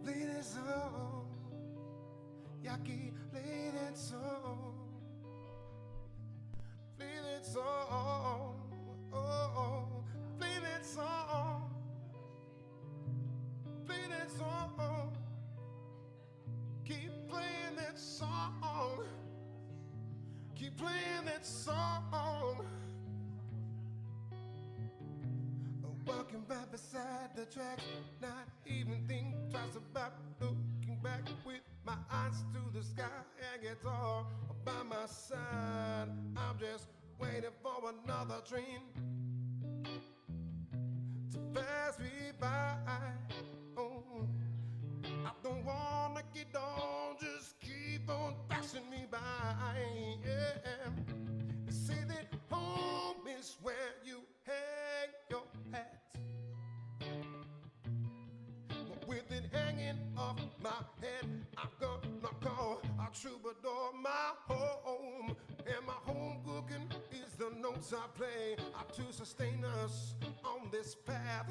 Play that song. Yaki, play that song. Play that song. Oh, play that song. Play that song. Keep playing that song. Keep playing that song. Walking right beside the track, not even think twice about looking back with my eyes to the sky and guitar by my side. I'm just waiting for another train to pass me by. Oh, I don't wanna get on, just keep on passing me by. Yeah. They say that home is where you hang your hat. But with it hanging off my head, I'm gonna call a troubadour my home. And my home cooking is the notes I play to sustain us on this path,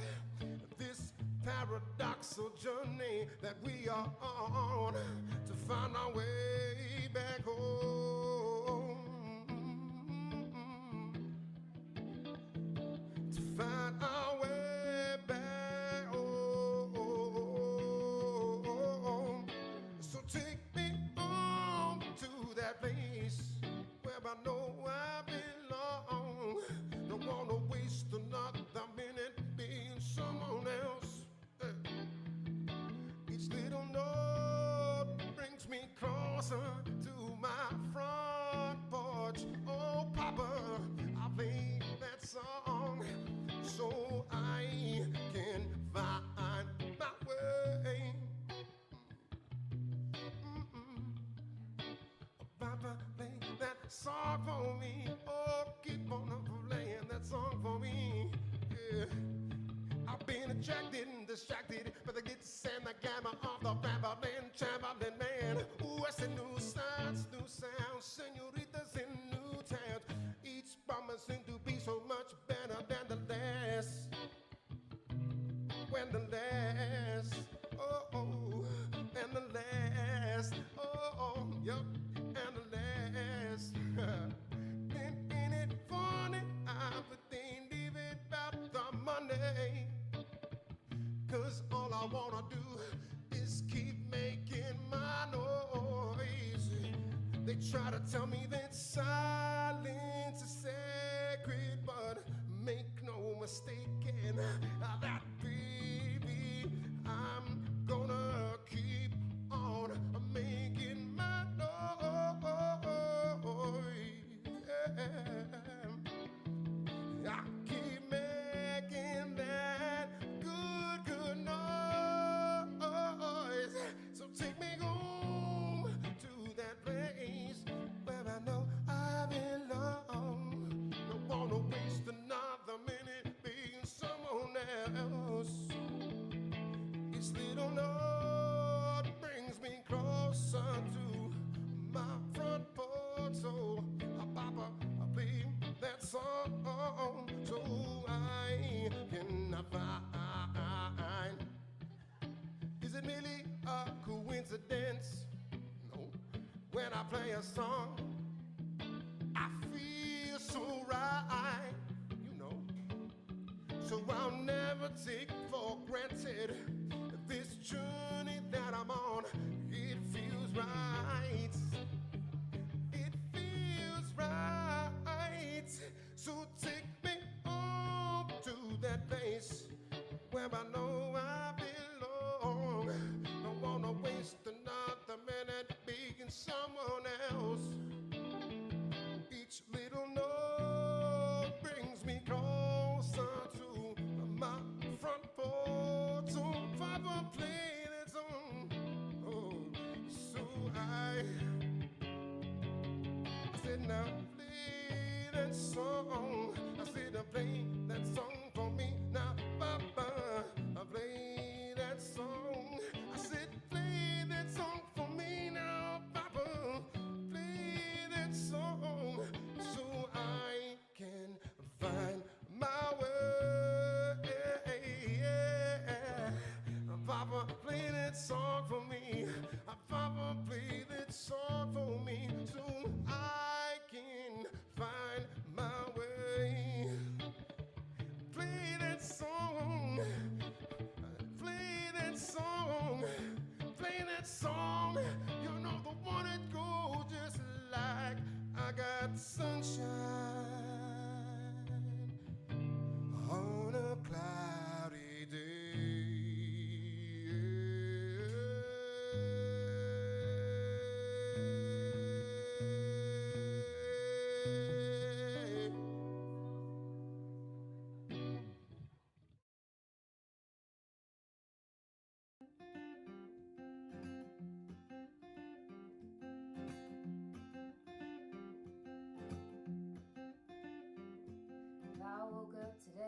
this paradoxal journey that we are on to find our way back home. To find our way back home. So take me home to that place where I know I belong. Don't wanna waste another minute being someone else. Each little note brings me closer to my front porch. Oh, Papa, I play that song so I can find my way. Papa, play that song for me. Oh, keep on playing that song for me. Yeah. I've been attracted and distracted by the gits and the gamma of the rambling, traveling man. Ooh, I said new sounds, senoritas in new towns, each promising to be so much better than the last. When the last, and the last, yup, and the last. Ain't it funny? Everything leave it about the money. 'Cause all I wanna do is keep making my noise. They try to tell me that silence is sacred, but make no mistake in that, baby, I'm gonna keep on making my noise. Yeah. I keep making that good noise. So take me home to that place where I know I belong. Don't wanna waste another minute being someone else. Each little note brings me closer to my front porch. So, Papa, I play that song so I can find. Is it really a coincidence? No. When I play a song, I feel so right, you know. So I'll never take for granted this journey that I'm on. It feels right. It feels right. So take me home to that place where I know I belong. Don't wanna waste another minute being someone else. Each little note brings me closer to my front porch. So Papa, play that song. Oh, so I said now play that song. I said play that song for me now, Papa. I play that song. I said play that song for me now, Papa.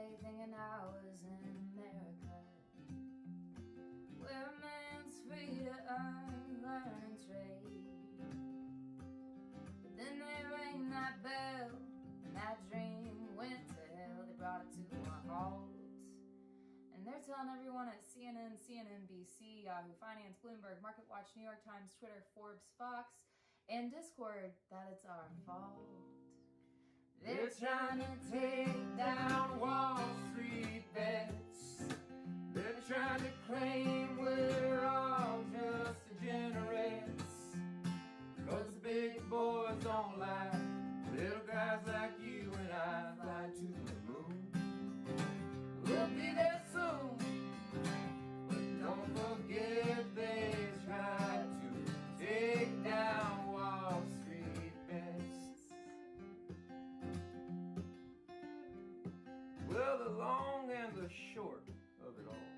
day thinking I was in America, where a man's free to earn, learn, and trade. But then they rang that bell, and that dream went to hell. They brought it to a halt. And they're telling everyone at CNN, CNNBC, Yahoo Finance, Bloomberg, MarketWatch, New York Times, Twitter, Forbes, Fox, and Discord that it's our fault. They're trying to take down Wall Street bets. They're trying to claim we're all just degenerates. 'Cause the big boys don't like little guys like you and I fly to the moon. We'll be there soon, but don't forget they tried to take down Wall Street bets. Well, the long and the short of it all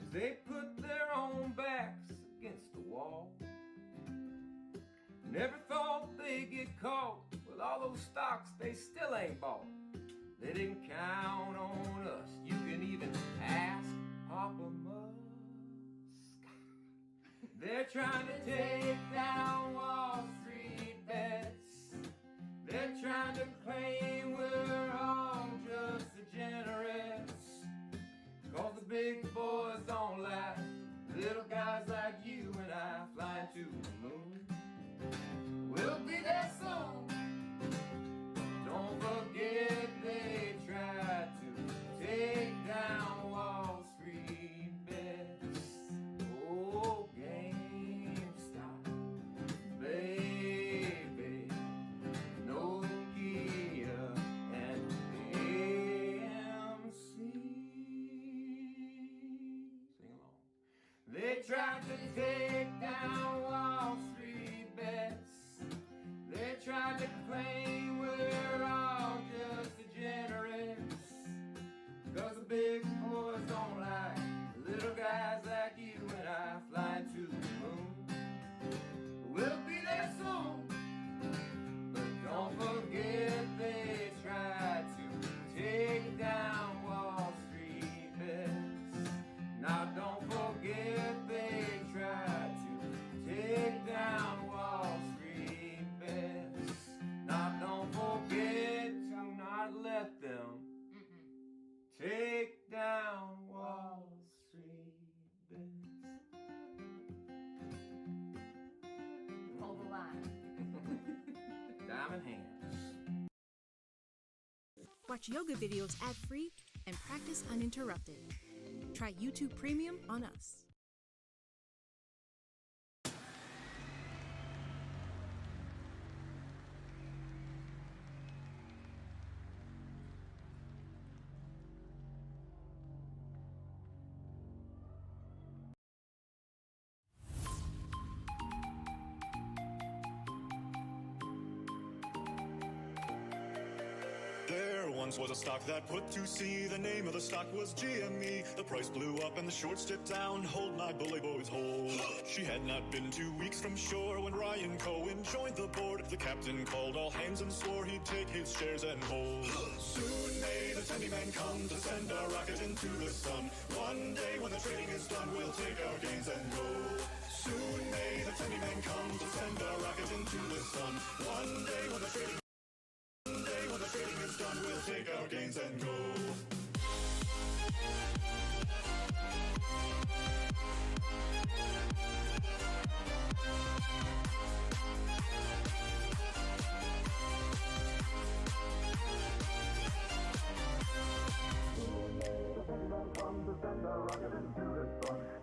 is they put their own backs against the wall. Never thought they'd get caught with all those stocks they still ain't bought. They didn't count on us. You can even ask Papa Musk. They're trying to take down Wall Street bets. They're trying to claim we're all just degenerates. 'Cause the big boys don't like little guys like you and I flying to the moon. We'll be there soon. Don't forget they tried to take down Wall Street bets. Oh, GameStop, baby, Nokia and AMC. Sing along. They tried to take down Wall Street bets. They tried to claim we're all just degenerates. 'Cause the big boys don't like little guys like you and I flying to the moon. We'll be there soon, but don't forget they tried to take down Wall Street bets. Now don't forget they tried to take down Wall Street bets. Now don't forget to not let them take down Wall Street bets. Hold the line. Diamond hands. Watch yoga videos ad-free and practice uninterrupted. Try YouTube Premium on us. There once was a stock that put to sea. The name of the stock was GME. The price blew up and the shorts dipped down. Hold my bully boys, hold. She had not been 2 weeks from shore when Ryan Cohen joined the board. The captain called all hands and swore he'd take his shares and hold. Soon may the Tendy Man come to send our rocket into the sun. One day when the trading is done, we'll take our gains and go. Soon may the Tendy Man come to send our rocket into the sun. One day when the trading is done, we'll take our gains and go.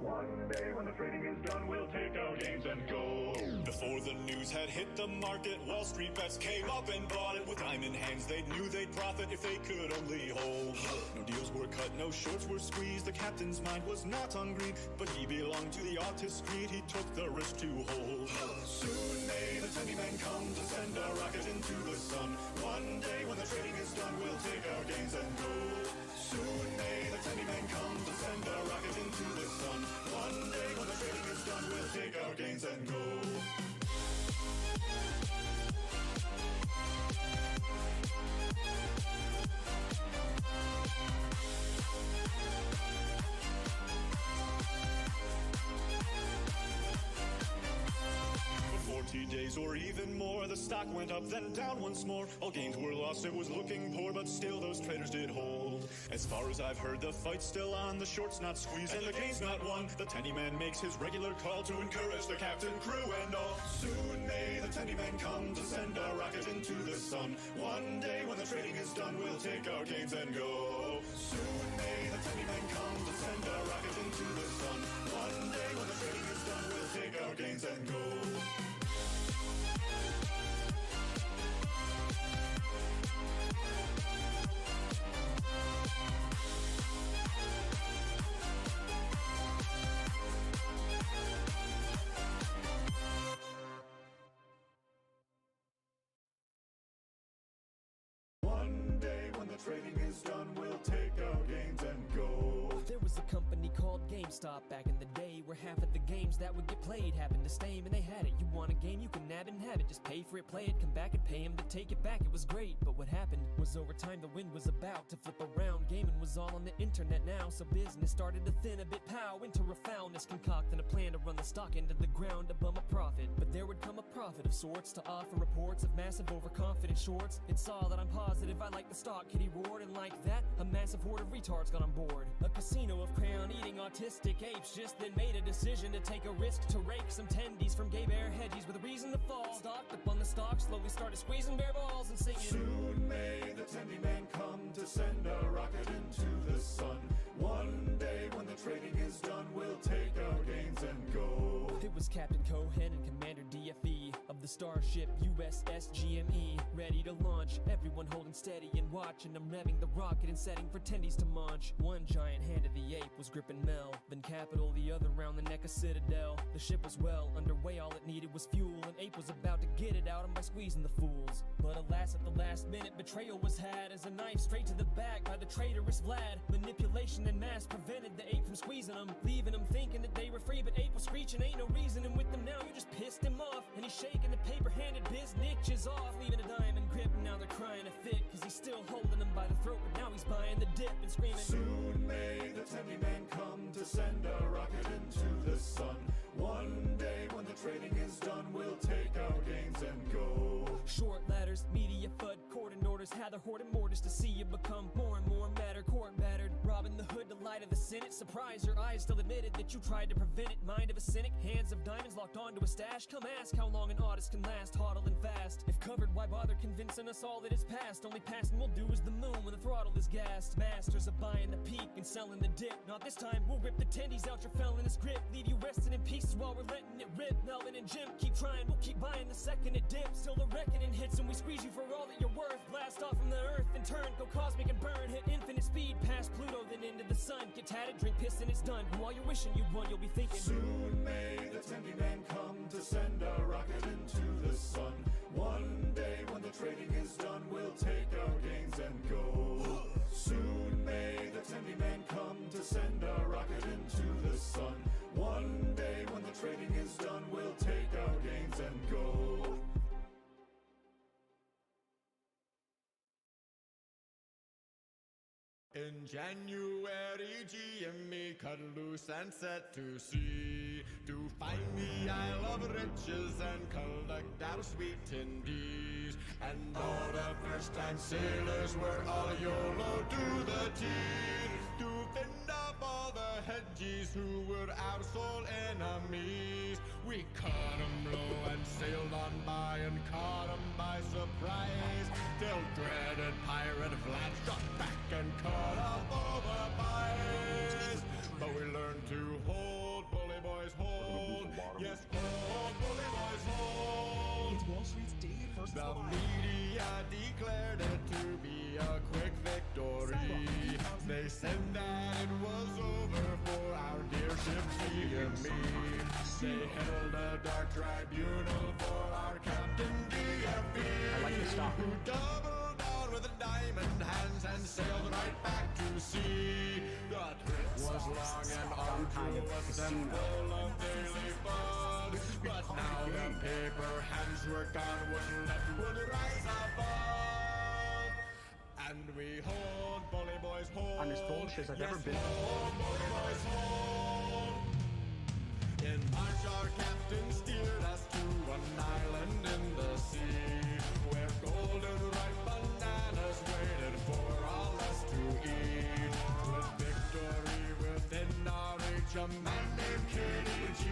One day when the trading is done, we'll take our gains and go. Before the news had hit the market, Wall Street bets came up and bought it. With time in hands, they knew they'd profit if they could only hold. No deals were cut, no shorts were squeezed. The captain's mind was not on greed, but he belonged to the artist creed. He took the risk to hold. Soon may the Tendy Man come to send our rocket into the sun. One day when the trading is done, we'll take our gains and go. Soon may the Tendy Man come to send our rocket into the sun. One day when the trading is done, we'll take our gains and go. days or even more. The stock went up, then down once more. All gains were lost, it was looking poor, but still those traders did hold. As far as I've heard, the fight's still on, the short's not squeezed, and the game's not won. The tenny man makes his regular call to encourage the captain, crew, and all. Soon may the tenny man come to send a rocket into the sun. One day when the trading is done, we'll take our gains and go. Soon may the tenny man come to send a rocket into the sun. One day when the trading is done, we'll take our gains and go. One day when the trading is done, we'll take our gains and go. There was a company called GameStop back in the day where half of the games that would get played happened to stay, and they had it. You want a game, you can nab and have it. Just pay for it, play it, come back and pay him to take it back. It was great, but what happened was over time the wind was about to flip around. Gaming was all on the internet now, so business started to thin a bit. Pow, into a foundness concocting a plan to run the stock into the ground to bum a profit. But there would come a prophet of sorts to offer reports of massive overconfident shorts. It saw that I'm positive, I like the stock, kitty roared, and like that, a massive horde of retards got on board. A casino of crayon-eating autistic apes just then made a decision to take a risk to rake some tendies from gay bear hedgies with a reason to fall. Stocked up on the stock, slowly started squeezing bare balls and singing. Soon may the tendy man come to send a rocket into the sun. One day when the trading is done, we'll take our gains and go. It was Captain Cohen and Commander DFE of the starship USS GME, ready to launch. Everyone holding steady and watching them revving the rocket and setting for tendies to launch. One giant hand of the ape was gripping Mel, then Capital, the other round the neck of Citadel. The ship was well underway, all it needed was fuel, and Ape was about to get it out by squeezing the fools. But alas, at the last minute, betrayal was had as a knife straight to the back by the traitorous Vlad. Manipulation and mass prevented the Ape from squeezing them, leaving them thinking that they were free, but Ape was screeching, ain't no reasoning with them now, you just pissed him off. And he's shaking the paper-handed biz niches off, leaving a diamond grip, and now they're crying a fit, cause he's still holding them by the throat, but now he's buying the dip and screaming. Soon may the tendy man come to send a rocket into the sun. One day when the trading is done, we'll take our gains and go. Short ladders, media FUD, court and orders, had the horde and mortars to see you become more and more matter. Court battered, robbing the hood, the light of the Senate. Surprise, your eyes still admitted that you tried to prevent it. Mind of a cynic, hands of diamonds locked onto a stash. Come ask how long an artist can last, hodl and fast. If covered, why bother convincing us all that it's past? Only passing we'll do is the moon when the throttle is gassed. Masters of buying the peak and selling the dip. Not this time, we'll rip the tendies out your felonious grip. Leave you resting in pieces while we're letting it rip. Melvin and Jim, keep trying, we'll keep buying the second it dips. Till the reckoning hits and we squeeze you for all that you're worth. Blast off from the earth and turn, go cosmic and burn. Hit infinite speed, past Pluto, then into the sun. Get tatted, drink piss and it's done. And while you're wishing you'd won, you'll be thinking. Soon may the tendy man come to send a rocket into the sun. One day when the trading is done, we'll take our gains and go. Soon may the tendy man come to send a rocket into the sun. One day when the trading is done, we'll take our gains and go. In January, GME cut loose and set to sea to find the Isle of Riches and collect our sweet tendies. And all the first-time sailors were all YOLO to the teeth to fend off all the hedgies who were our sole enemies. We caught 'em low and sailed on by and caught 'em by surprise till dreaded pirate Vlad shot back and caught up all the pies. But we learned to hold, bully boys, hold. Yes, hold, bully boys, hold. It's Wall Street's daily first The fly. media declared it to be a quick victory. They said that it was over for our dear ship GME. They held a dark tribunal for our captain DFE, who doubled down with the diamond hands and sailed right back to sea. The trip was long and arduous and full of daily fun, but now the paper hands were gone, wouldn't let would rise above. And we hold, bully boys, hold. I'm as bullish as I've ever been. Hold, bully boys, hold. In March our captain steered us to an island in the sea, where golden ripe bananas waited for all us to eat. With victory within our reach, a man named Kitty G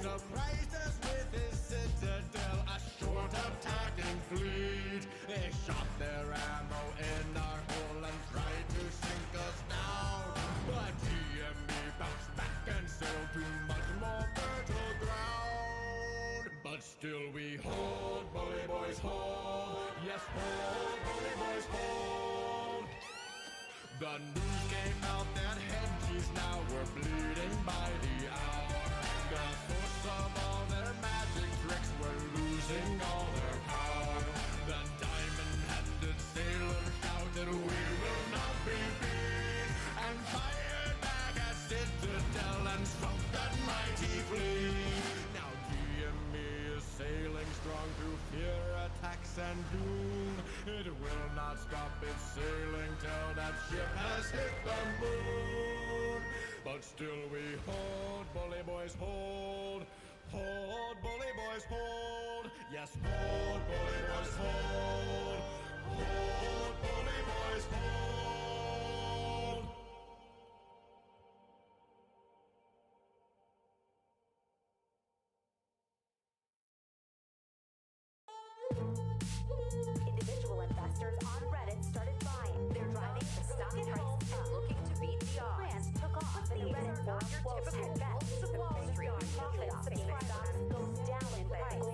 surprised us with his citadel, a short attacking fleet. They shot their ammo in our hull and tried to sink us down, but he and me bounced back and sailed to much more fertile ground. But still we hold, bully boys, hold. Yes, hold, bully boys, hold. The news came out that hedges now were bleeding by the hour. The source of all their magic tricks were losing all their power. The diamond-handed sailor shouted, "We will not be beat," and fired back at Citadel and sunk that mighty fleet. Now GME is sailing strong through fear, attacks, and doom. It will not stop its sailing till that ship has hit the moon. But still we hold, bully boys, hold. Hold, bully boys, hold. Yes, hold, bully boys, hold. Hold, bully boys, hold. Individual investors on Reddit started buying. They're driving the stock price and looking to beat the odds. Plans took off, and the Reddit not your typical bets. The Wall Street profits, stocks go down in price.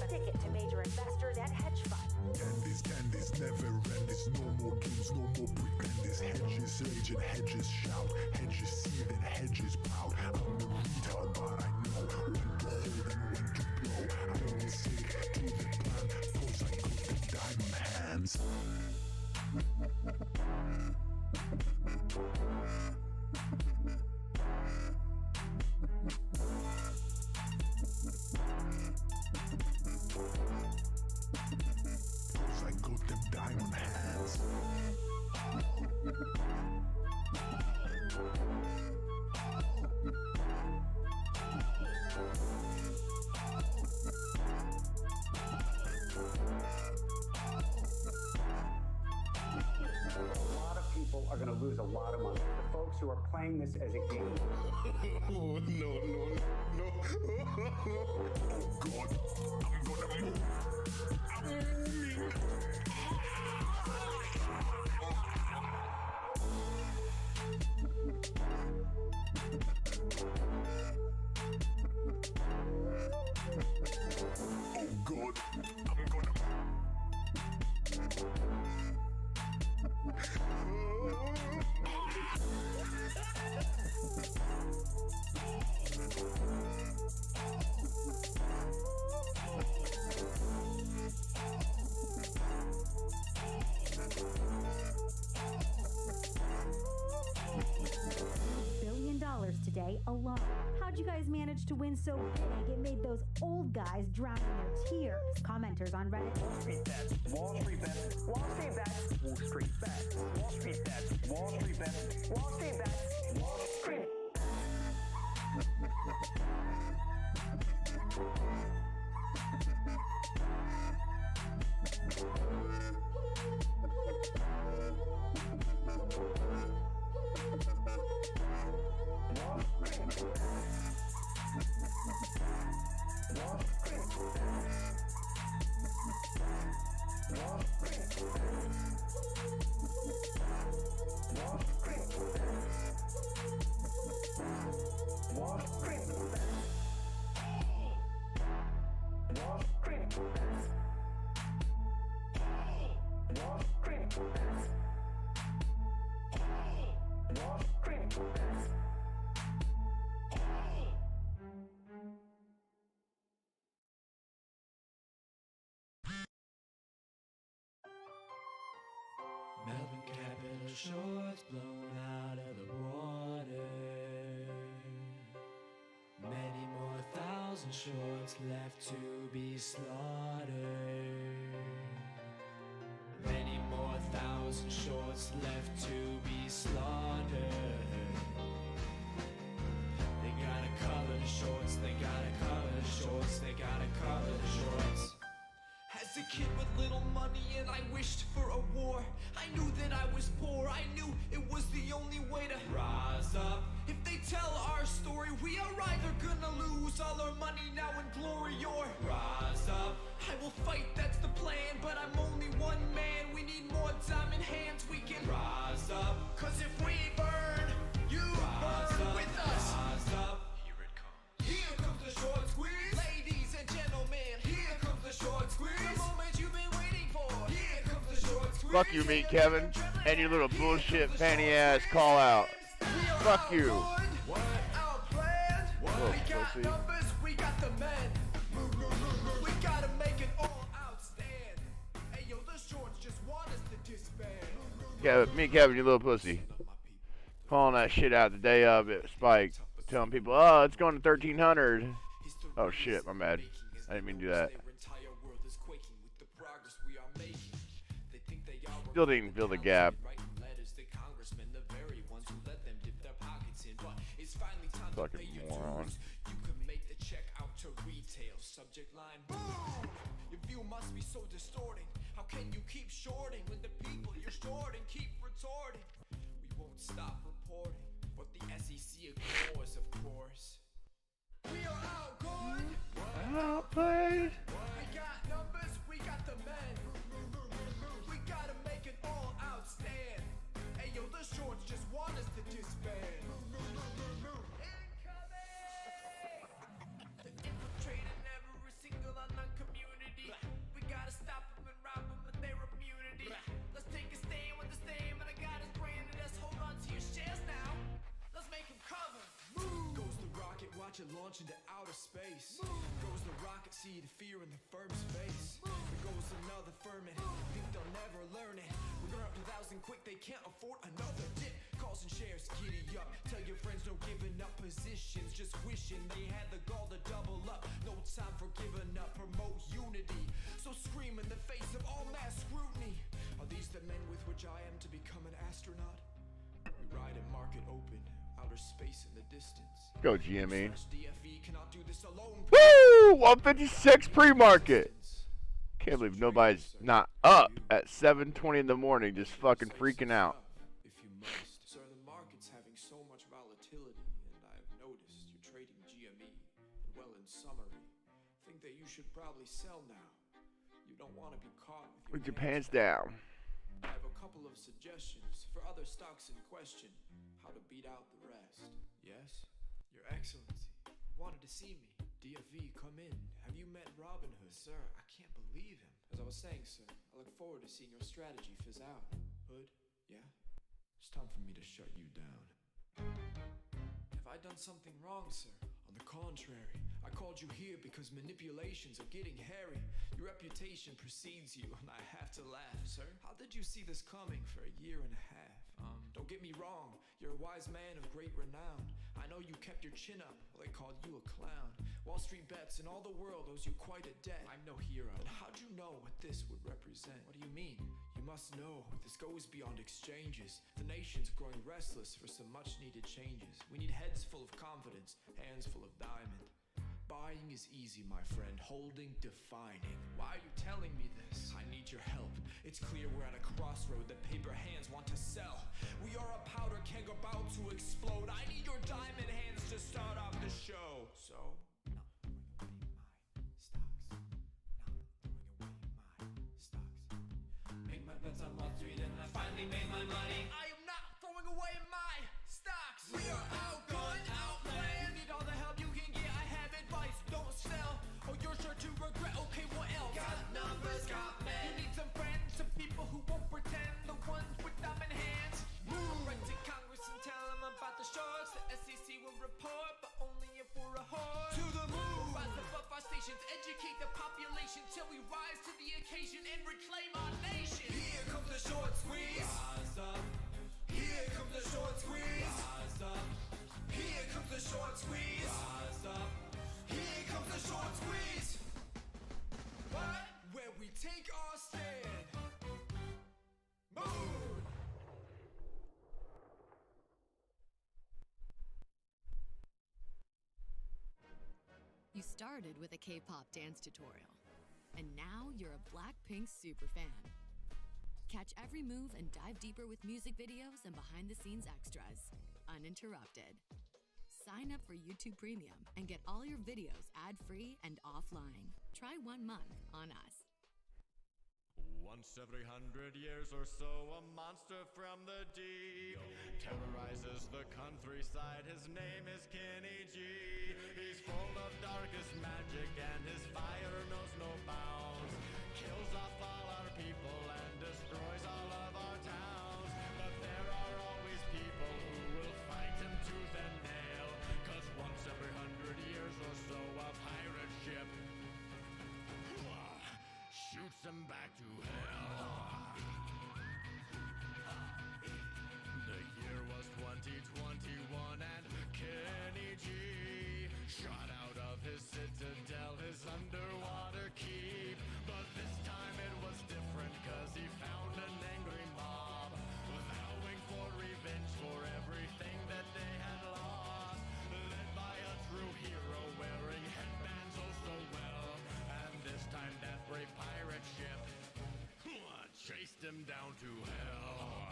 Ticket to major investors and hedge funds. Candies, never end. It's no more games, no more pretenders. Hedges rage and hedges shout. Hedges seethe and hedges pout. I'm the retard, but I know when to hold and when to blow. I will stick to the plan, cause I got the diamond hands. Cause I got them diamond hands. A lot of people are going to lose a lot of money. The folks who are playing this as a game. Oh, no. Oh, God. I'm gonna move. I'm moving. Oh, God. I'm gonna $1 billion today alone. How'd you guys manage to win so big it made those old guys drown in their tears? Commenters on Reddit. Wall Street bets. Wall Street bets. Wall Street bets. Wall Street bets. Wall Street bets. Wall Street bets. Wall Street bets. Wall Street. Melbourne capital shorts blown out of the water. Many more thousand shorts left to be slaughtered. Many more thousand shorts left to be slaughtered. They got a colored the shorts. They gotta cover the shorts. They gotta cover the shorts. As a kid with little money and I wished for a war, I knew that I was poor, I knew it was the only way to rise up. If they tell our story, we are either gonna lose all our money now in glory or rise up. I will fight, that's the plan, but I'm only one man. We need more diamond hands, we can rise up. Cause if we burn, you burn with us. Rise up. Here it comes. Here comes the short squeeze. Ladies and gentlemen, here comes the short squeeze. The moment you've been waiting for. Here comes the short squeeze. Fuck you, me, Kevin, and your little bullshit fanny ass call out. Fuck you. What our plan? We got numbers, we got the men. We gotta make it all outstand. Hey yo, the shorts just want us to disband. Yeah, me, Kevin, you little pussy. Calling that shit out the day of it, Spike. Telling people, oh, it's going to 1300. Oh shit, my bad. I didn't mean to do that. Still didn't fill the gap. Fucking moron. You can make the check out to retail. Subject line, boom! Your view must be so distorting. How can you keep shorting when the people you're shorting keep retorting? We won't stop reporting what the SEC ignores, of course. We are outgunned. Outplayed. We got numbers, we got the men. We gotta make it all outstand. Hey yo, the shorts just want us to disband. Infiltrating every single unknown community. We gotta stop them and rob them of their immunity. Let's take a stand with the stand, but I got us branded us. Hold on to your shares now. Let's make them cover. Move. Goes the rocket, watch it launch into outer space. Move. Goes the rocket, see the fear in the firm's face. Move. There goes another firm and think they'll never learn it. We're up to 1,000 quick, they can't afford another dip. Calls and shares, giddy up. Tell your friends no giving up positions, just wishing they had the gall to double up. No time for giving up, promote unity. So scream in the face of all mass scrutiny. Are these the men with which I am to become an astronaut? We ride a market open, outer space in the distance. Go, GME. DFE cannot do this alone. Woo! 156 pre-market. Can't believe nobody's not up at 7:20 in the morning, just fucking freaking out. If you must. Sir, the market's having so much volatility, and I've noticed you're trading GME. Well, in summary, think that you should probably sell now. You don't want to be caught with your pants down. I have a couple of suggestions for other stocks in question. How to beat out the rest. Yes? Your Excellency, wanted to see me. DFV, come in. Have you met Robin Hood? Sir, I can't believe him. As I was saying, sir, I look forward to seeing your strategy fizz out. Hood, yeah? It's time for me to shut you down. Have I done something wrong, sir? On the contrary, I called you here because manipulations are getting hairy. Your reputation precedes you, and I have to laugh. Sir, how did you see this coming for a year and a half? Don't get me wrong, you're a wise man of great renown. I know you kept your chin up while they called you a clown. Wall Street bets and all the world owes you quite a debt. I'm no hero. Then how'd you know what this would represent? What do you mean? You must know this goes beyond exchanges. The nation's growing restless for some much needed changes. We need heads full of confidence, hands full of diamond. Buying is easy, my friend. Holding, defining. Why are you telling me this? I need your help. It's clear we're at a crossroad that paper hands want to sell. We are a powder keg about to explode. I need your diamond hands to start off the show. So, not throwing away my stocks. Not throwing away my stocks. Make my bets on Wall Street and I finally made my money. I am not throwing away my stocks. We are outgunned, outplanned. You need all the help you can get. I have advice, don't sell, or you're sure to regret. Okay, what else? Got numbers, got men. You need some friends, some people who won't pretend. The ones with diamond hands. Move right to Congress and tell them about the shorts. The SEC will report, but only if we're a whore. To the moon. Rise above our stations, educate the population till we rise to the occasion and reclaim our nation. Here comes the short squeeze. started with a K-pop dance tutorial, and now you're a Blackpink superfan. Catch every move and dive deeper with music videos and behind-the-scenes extras, uninterrupted. Sign up for YouTube Premium and get all your videos ad-free and offline. Try 1 month on us. Once every 100 years or so, a monster from the deep terrorizes the countryside. His name is Kenny G. He's full of darkest magic and his fire knows no bounds. Kills off all our people and destroys all of our towns. But there are always people who will fight him tooth and nail. 'Cause once every 100 years or so, a pirate ship shoots him back to hell. The year was 2021 and Kenny G shot out of his citadel, his underwater keep. But this time it was different 'cause he found an angry mob, vowing for revenge for everything that they had lost. Led by a true hero wearing headbands oh so well. And this time that brave pirate ship chased him down to hell.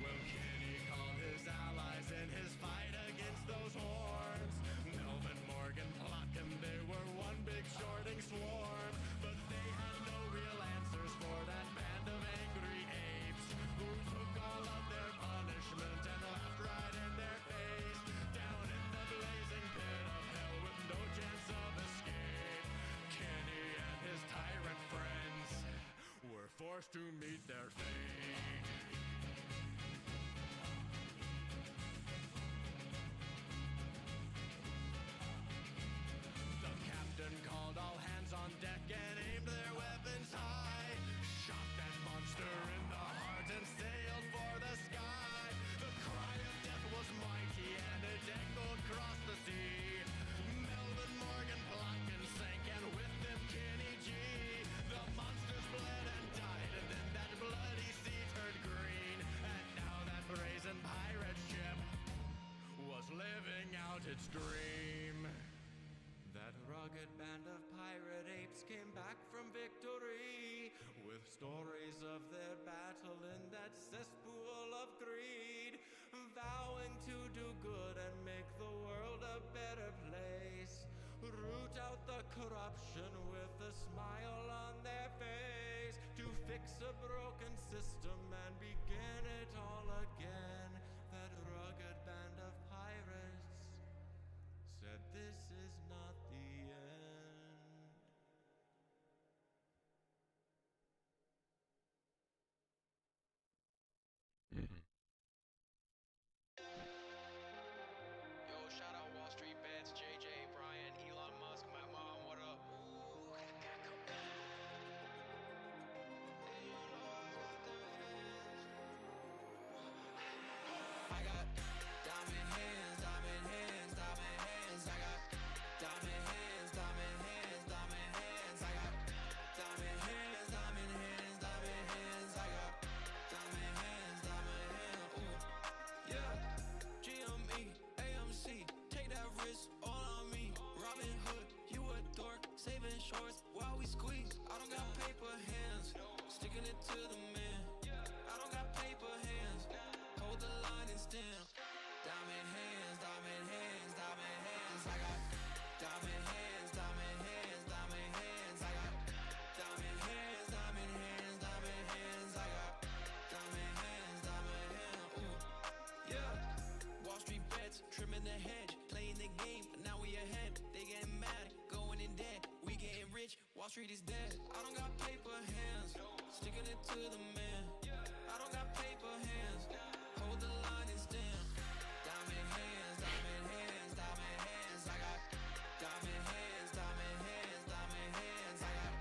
Well, Kenny called his allies in his fight against those horns. Melvin, Morgan, Plotkin, they were one big shorting swarm. But they had no real answers for that band of angry apes who took all of their punishment and laughed right in their face. Down in the blazing pit of hell with no chance of escape, Kenny and his tyrant friends were forced to meet their fate. The captain called all hands on deck and aimed their weapons high. Shot that monster in the heart and sailed for the sky. The cry of death was mighty and it echoed across the sea. Melvin, Morgan, Plotkin sank and with them Kenny G. The monsters bled and died and then that bloody sea turned green. And now that brazen pirate ship was living out its dream. That rugged band of pirate apes came back from victory with stories of their battle in that cesspool of greed, vowing to do good and make the world a better place, root out the corruption with a smile on their face, to fix a broken system and begin it all again. That rugged band of pirates said this is not the end. Yo, shout out Wall Street Bets, JJ, Brian, Elon Musk, my mom, what up? I got diamond hands, diamond hands, diamond hands. I got diamond hands, diamond hands, diamond hands. I got diamond hands, diamond hands, diamond hands. I got diamond hands, diamond hands. Ooh, yeah. GME, AMC, take that risk all on me. Robin Hood, you a dork, saving shorts while we squeeze. I don't got paper hands, sticking it to the man. I don't got paper hands, hold the line and stand. Diamond hands, diamond hands, diamond hands. I got diamond hands, diamond hands, diamond hands. I got diamond hands, diamond hands, diamond hands. I got diamond hands, diamond hands. Ooh, yeah. Wall Street bets, trimming the hedge, playing the game, but now we ahead. They getting mad, going in debt. We getting rich, Wall Street is dead. I don't got paper hands, sticking it to the man. I don't got paper hands, hold the line and stand. Diamond hands, diamond hands, diamond hands. I got diamond hands, diamond hands, diamond hands. I got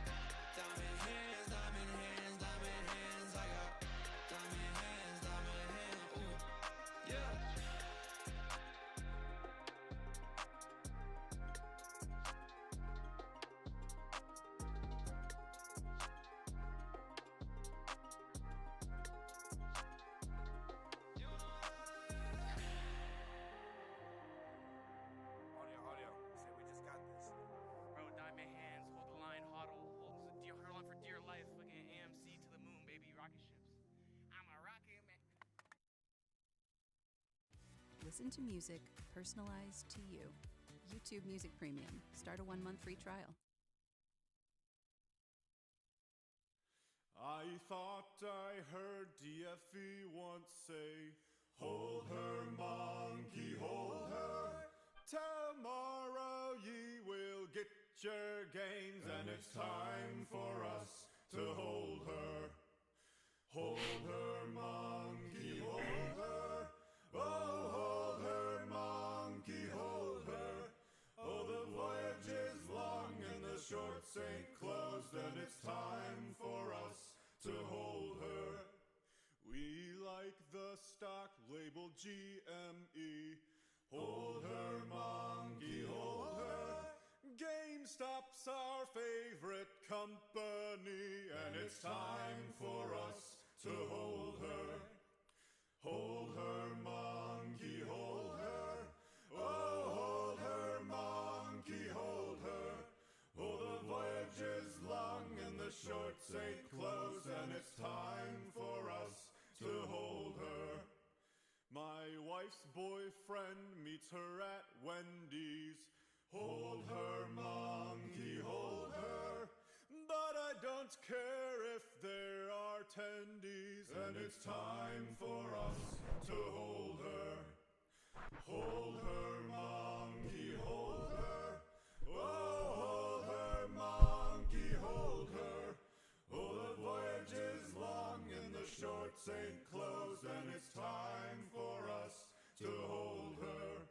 diamond hands, diamond hands, diamond hands. I got diamond hands, diamond hands. Ooh, yeah. Listen to music personalized to you. YouTube Music Premium. Start a 1-month free trial. I thought I heard DFE once say, hold her, monkey, hold her. Tomorrow ye will get your gains, and it's time for us to hold her. Hold her, monkey, hold her. Oh, hold her, monkey, hold her. Oh, the voyage is long and the shorts ain't closed, and it's time for us to hold her. We like the stock labeled GME. Hold her, monkey, hold her. GameStop's our favorite company, and it's time for us to hold her. Hold her, monkey, hold her. Oh, hold her, monkey, hold her. Oh, the voyage is long and the shorts ain't closed, and it's time for us to hold her. My wife's boyfriend meets her at Wendy's. Hold her, monkey, hold her. But I don't care if there are attendees, and it's time for us to hold her. Hold her, monkey, hold her. Oh, hold her, monkey, hold her. Oh, the voyage is long and the shorts ain't closed, and it's time for us to hold her.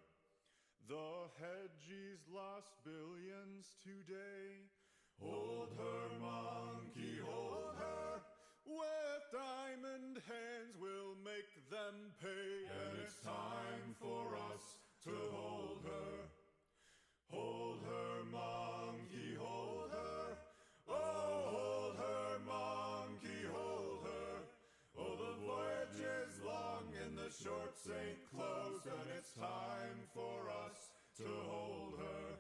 The hedgies lost billions today. Hold her, monkey, hold her. With diamond hands we'll make them pay, and it's time for us to hold her. Hold her, monkey, hold her. Oh, hold her, monkey, hold her. Oh, the voyage is long and the shorts ain't closed, and it's time for us to hold her.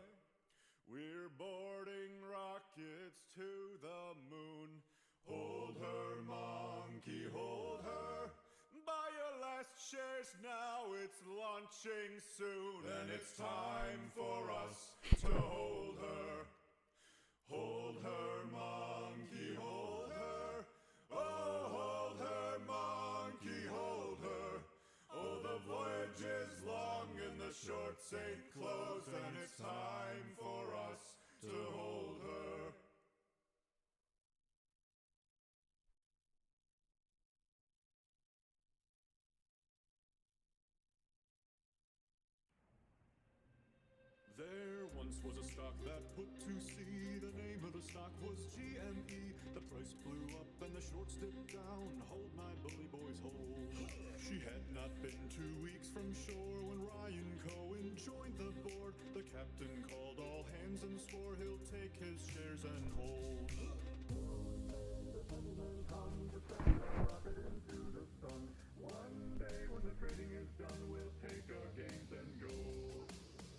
We're boarding rockets to the moon. Hold her, monkey, hold her. Buy your last shares now, it's launching soon, and it's time for us to hold her. Hold her, monkey, hold her. Oh, hold her, monkey, hold her. Oh, the voyage is long and the shorts ain't closed, and it's time for us to hold her. There once was a stock that put to sea. The name of the stock was GME. The price blew up and the shorts dipped down. Hold my bully boys, hold. She had not been 2 weeks from shore when Ryan Cohen joined the board. The captain called all hands and swore he'll take his shares and hold. One day when the trading is done, we'll take our gains and go.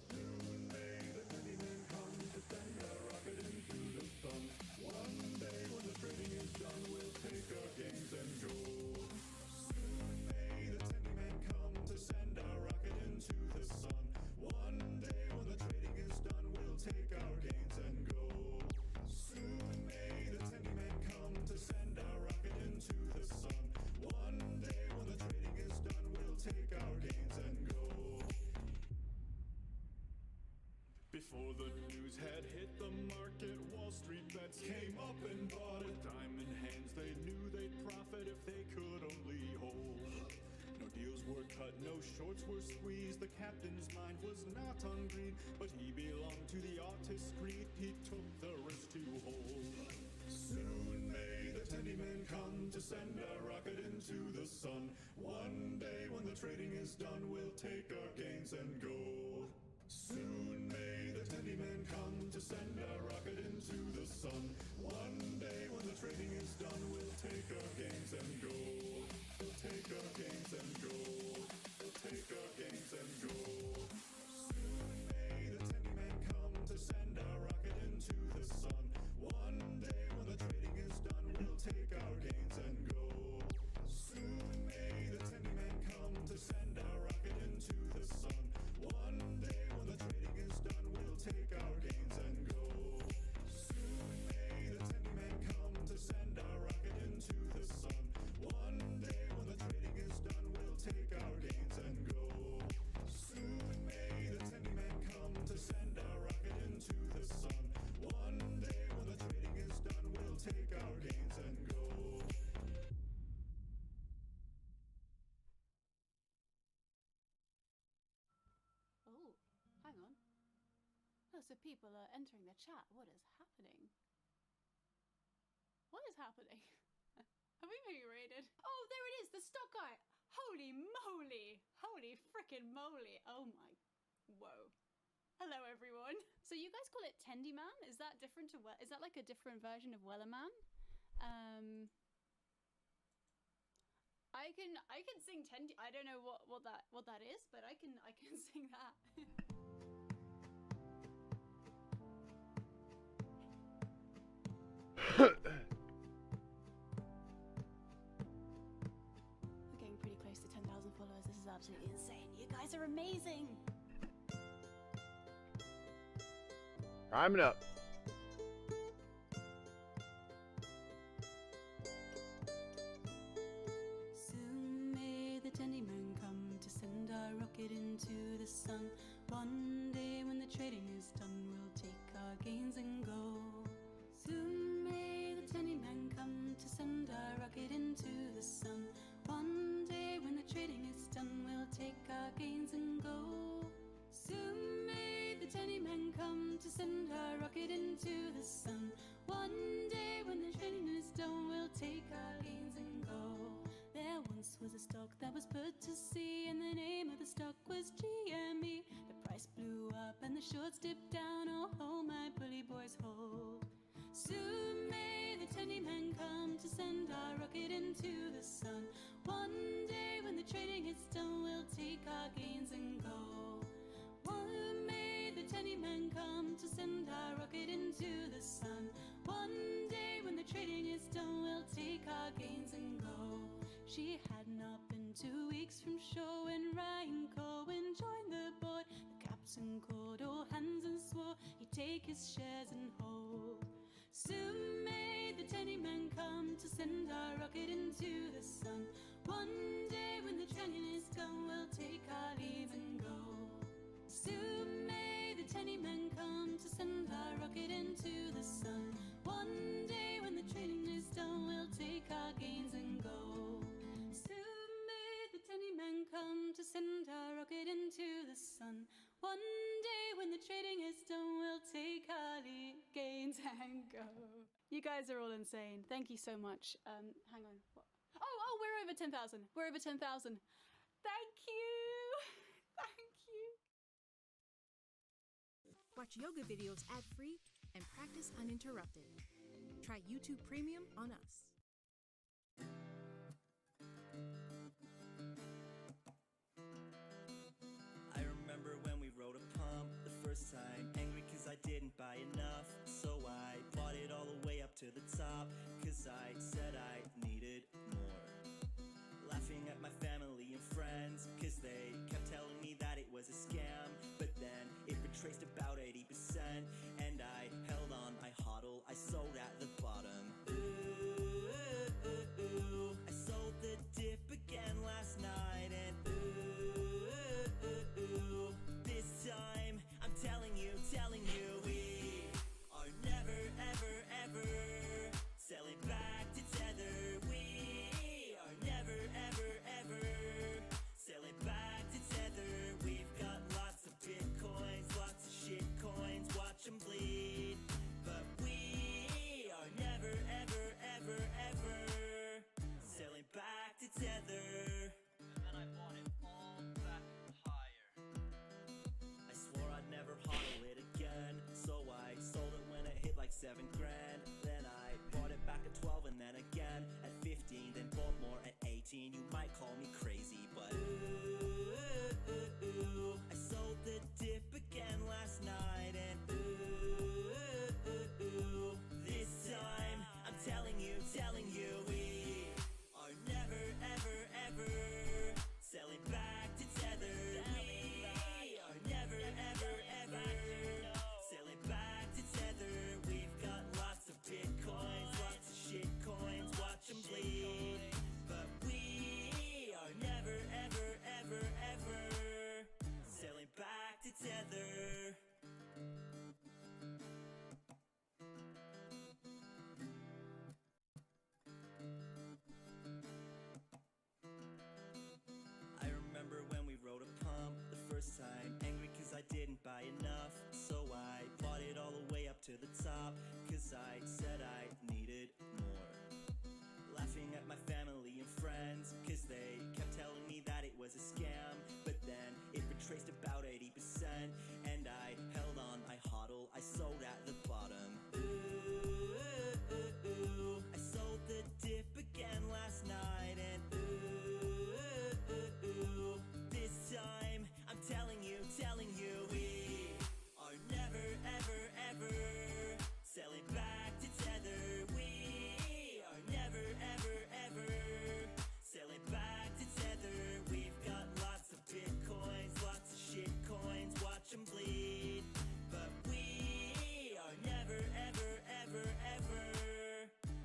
Soon may the penny men come to send a rocket into the sun. One day when the trading is done, we'll take our gains and go. Soon may the penny men come to send a rocket into the sun. One day when the trading is done, we'll take our gains and go. Soon may the penny men come to send a rocket into the sun. One day when the trading is done, we'll take our gains and go. Before the news had hit the market, Wall Street bets came up and bought it. Diamond hands, they knew they'd profit if they could only hold. No deals were cut, no shorts were squeezed. The captain's mind was not on green, but he belonged to the artist's greed. He took the risk to hold. Soon may the tenny men come to send a rocket into the sun. One day when the trading is done, we'll take our gains and go. Soon may the tenny men come to send a rocket into the sun. One day when the trading is done, we'll take our gains and go. We'll take our gains and go. We'll take our gains and go. Soon may the tenny men come to send a rocket into the sun. One day when the trading is done, we'll take our gains and go. Soon may the tenny men come to send a rocket into the sun. Lots of people are entering the chat. What is happening? What is happening? Are we being raided? Oh, there it is, the stock guy. Holy moly. Holy frickin' moly. Oh my, whoa. Hello everyone. So you guys call it Tendy Man? Is that different to is that like a different version of Wellerman? I can sing Tendy. I don't know what that is, but I can sing that. We're getting pretty close to 10,000 followers. This is absolutely insane. You guys are amazing. Climbing up. Soon may the Tendy Man come to send our rocket into the sun. One day when the trading is done, we'll take our gains and go. Soon may the Tendy Man come to send our rocket into the sun. One day when the trading is done, we'll take our gains and go. Soon may the Tendy Man come to send our rocket into the sun. One day when the trading is done, we'll take our gains and go. There once was a stock that was put to sea, and the name of the stock was GME. The price blew up and the shorts dipped down. Oh, ho, my bully boys, hold. Soon may the Tendy Man come to send our rocket into the sun. One day when the trading is done, we'll take our gains and go. One may the Tendy Man come to send our rocket into the sun. One day when the trading is done, we'll take our gains and go. She had not been 2 weeks from shore when Ryan Cohen joined the board. The captain called all hands and swore he'd take his shares and hold. Soon may the Tendy Man come to send our rocket into the sun. One day when the trading is done, we'll take our leave and go. Soon may the Tendy Man come to send our rocket into the sun. One day when the trading is done, we'll take our gains and go. Soon may the Tendy Man come to send our rocket into the sun. One day when the trading is done, we'll take our gains and go. You guys are all insane. Thank you so much. Hang on. What? Oh, we're over 10,000. We're over 10,000. Thank you. Thank you. Watch yoga videos ad-free and practice uninterrupted. Try YouTube Premium on us. I remember when we rode a pump the first time, angry cause I didn't buy enough. So I bought it all the way up to the top, cause I said I needed more. Laughing at my family and friends, cause they kept telling me that it was a scam. But then it retraced about 80%, and I held on, I hodl, I sold at the bottom. Ooh, ooh, ooh. I sold the dip again last night, and ooh, this time I'm telling you, we are never, ever, ever selling back to tether. We are never, ever, ever selling back to tether. We've got lots of bitcoins, lots of shit coins, watch them bleed. But we are never, ever, ever, ever selling back to tether. And then I bought it all back higher. I swore I'd never hodl it again, so I sold it when it hit like 7 grand. Then I bought it back at 12 and then again at 15, then bought more at 18. You might call me crazy, but ooh, I sold the dip again last night, and ooh, this time I'm telling you, we are never, ever, ever selling back to tether. We are never, ever, ever selling back to tether. We've got lots of bitcoins, lots of shit coins, watch them bleed. But we are never, ever, ever, ever selling back to tether. I remember when we rode a pump the first time, angry cause I didn't buy enough. So I to the top, cause I said I needed more. Laughing at my family and friends, cause they kept telling me that it was a scam. But then it retraced about 80%, and I held on, I hodled, I sold at the bottom. Ooh, I sold the dip again last night, and ooh, this time I'm telling you, we are never, ever, ever selling back to tether. We are never, ever, ever selling back to tether. We've got lots of bitcoins, lots of shit coins, watch them bleed. But we are never, ever, ever, ever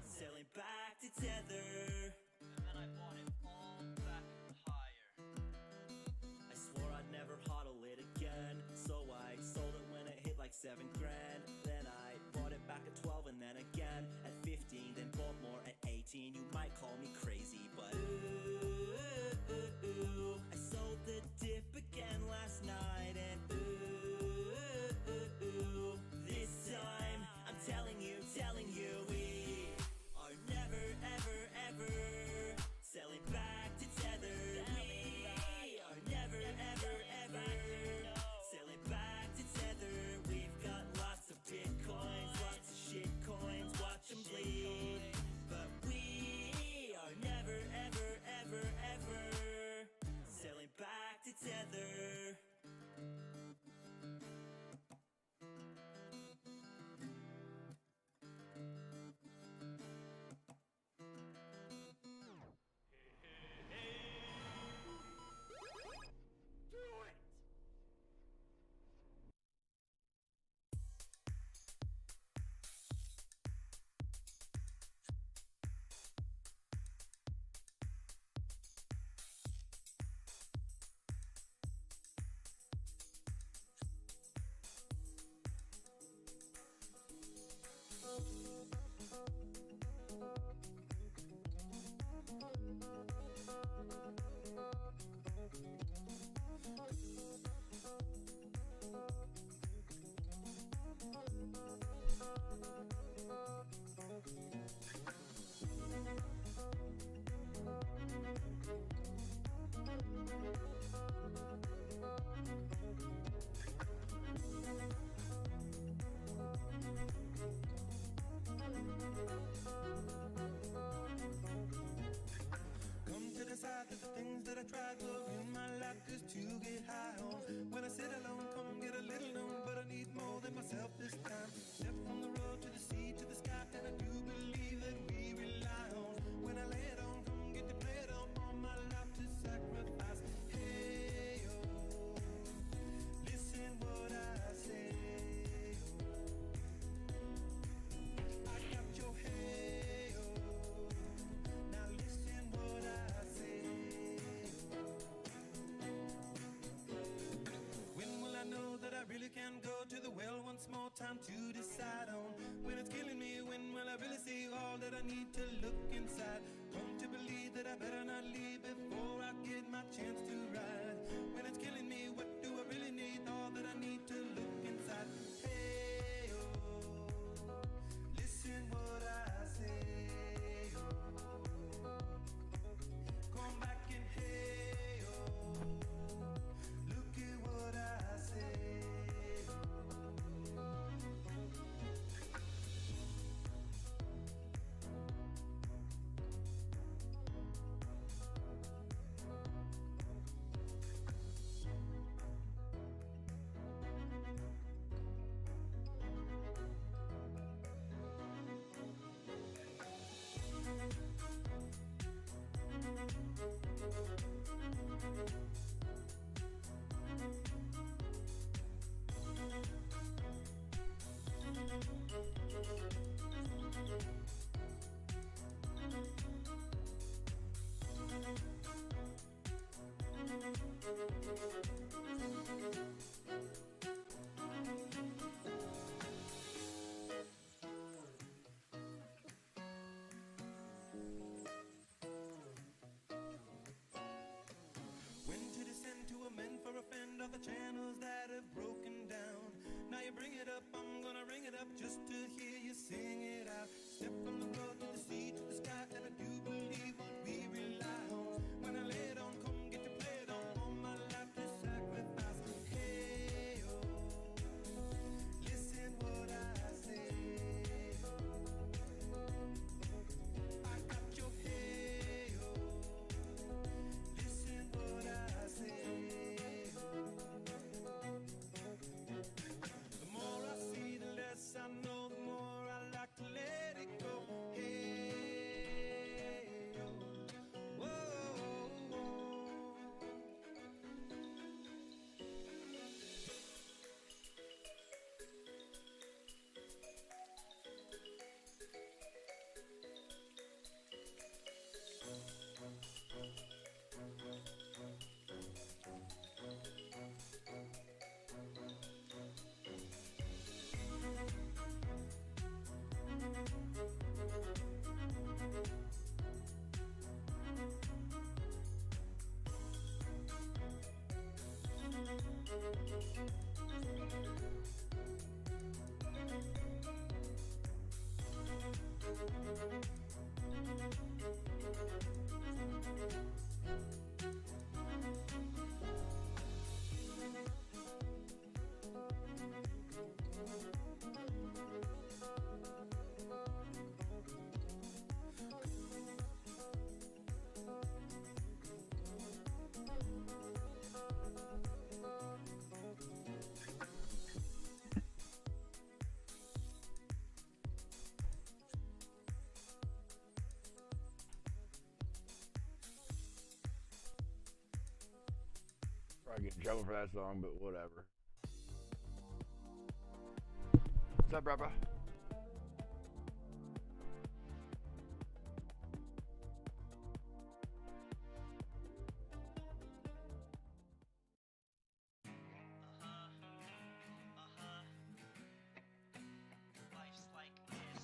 selling back to tether. And then I bought it all back higher. I swore I'd never hodl it again, so I sold it when it hit like 7 grand. Then I bought it back at 12 and then again at 15, then bought more at 18. You might call me crazy, but ooh, I sold the dip again last night, and ooh, this time I'm telling you, we are never, ever, ever selling back to tether. We are never, ever, ever selling back to tether. We've got lots of bitcoins, lots of shit coins, watch them bleed. But we are never, ever, ever, ever selling back to tether. Come to decide that the things that I tried to in my life just to get high on. When I sit alone, come get a little known, but I need more than myself this time. Step from the road to the sea to the sky, and I do believe that we rely on. When I lay it on, come get to play it on, all my life to sacrifice. Hey, oh, listen what I say. I got your hey, oh, now listen what I say. When will I know that I really can go to the well once more time to decide on? When it's killing me, when will I really see all that I need to look inside? Come to believe that I better not leave before I get my chance to ride. When it's killing me, what do I really need? All that I need to look inside. Hey, oh, listen what I say. Oh, come back and hey, oh, look at what I say. Of the channels that have broken down. Now you bring it up, I'm gonna ring it up. enough just to hear you sing it out. Step from the road to the sea to the sky, and I do believe what we rely on. When I lay it on, come get to play it on. All my life to sacrifice. Hey, oh, listen what I say. I got your hey, oh, listen what I say. The more I see, the less I know, the more I like to let it go. Hey, oh, whoa, whoa. Probably get in trouble for that song, but whatever. What's up, brother? Life's like this.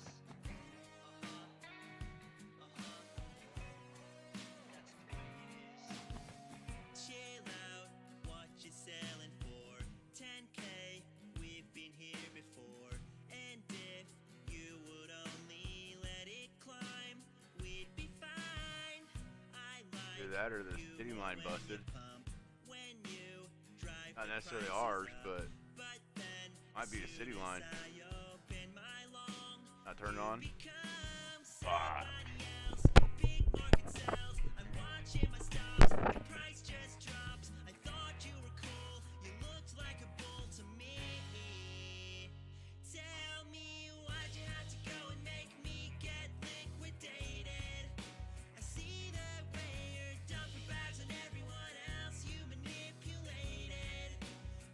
That's the way it is. Chill out, what you selling for? 10K, we've been here before. And if you would only let it climb, we'd be fine. I like Either that or the city line busted. when you drive. Not necessarily ours, but might be a city line. Not turned on. Ah. Big market sells. I'm watching my stops. The price just drops. I thought you were cool. You looked like a bull to me. Tell me, why'd you have to go and make me get liquidated? I see the way you're dumping bags on everyone else you manipulated.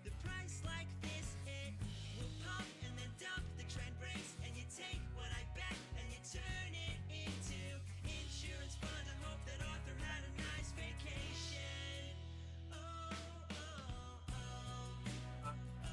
The price like this, it will pump and then dump. The trend breaks and you take what I bet and you turn it into insurance fund. I hope that Arthur had a nice vacation. Oh, oh, oh, oh, oh,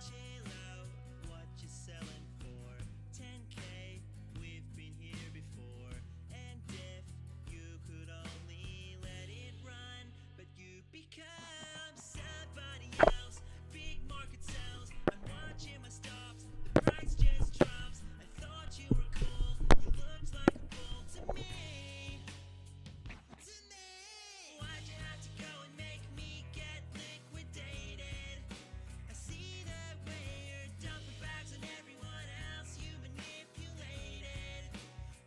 chill out, what you selling for? 10K, we've been here before. And if you could only let it run, but you become somebody else. Big market sells. I'm watching my stops. The price just drops. I thought you were cool. You looked like a bull to me. To me. Why'd you have to go and make me get liquidated? I see the way you're dumping bags on everyone else you manipulated.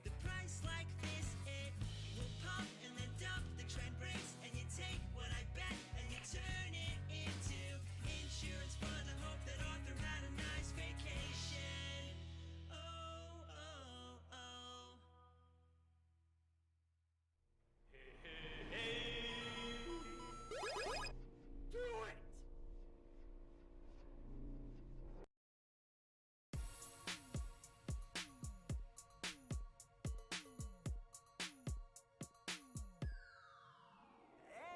The price like this, it will pump and then dump. The trend breaks and you take what I bet and you turn it into insurance fund. I hope that Arthur had a nice vacation. Oh, oh, oh. Do it!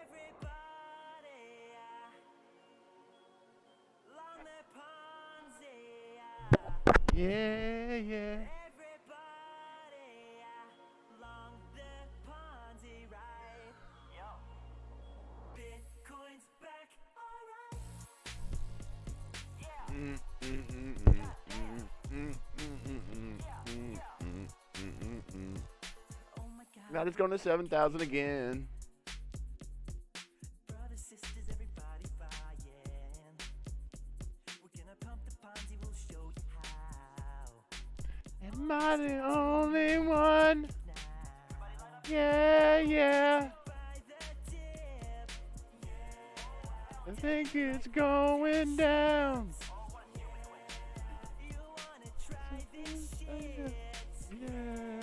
Everybody, long the ponds, Yeah, yeah. everybody, long Now it's going to 7,000 again. Brothers, sisters, everybody buying. We're gonna pump the Ponzi, we'll show you how. Am I the only one? Yeah, yeah. I think it's going down. Yeah.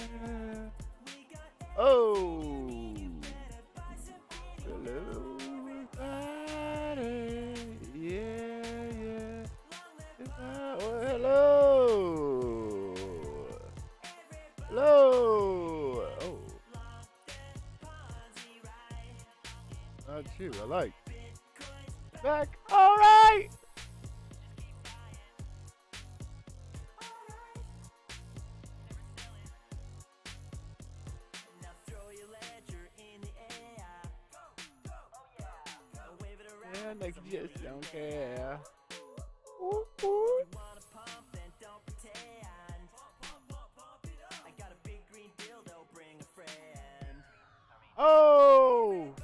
Oh. Hello, everybody. Yeah, yeah. Oh, hello. Hello. Oh. Not you. I like. Back. All right. And I just don't care. Ooh, ooh. Oh!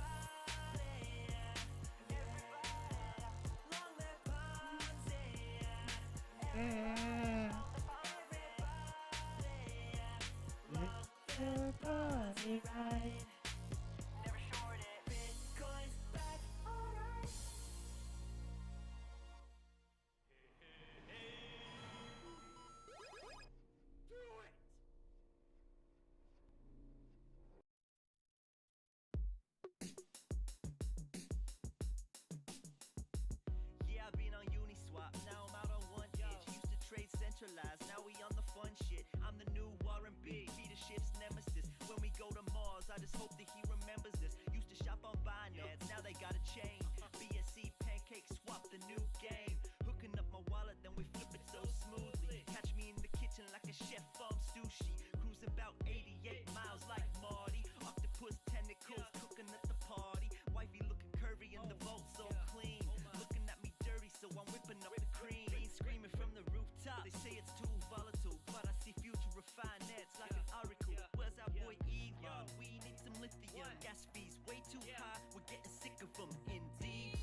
Yeah, I've been on Uniswap, now I'm out on one itch. Used to trade centralized, now we on the fun shit. I'm the new Warren B, leadership's nemesis. When we go to Mars, I just hope that he remembers this. Used to shop on Binance, now they got a chain. BSC, pancake swap, the new game. Hooking up my wallet, then we flip it so smoothly. Catch me in the kitchen like a chef on sushi. Cruising about 88 miles like Marty. Octopus tentacles, cooking at the party. Wifey looking curvy and the vault so clean. Looking at me dirty, so I'm whipping up the cream. Ain't screaming from the rooftop, they say it's too volatile. But I see future refinance like an oracle. Where's our boy Elon? We need some lithium. Gas fees way too high, we're getting sick of them. Indeed,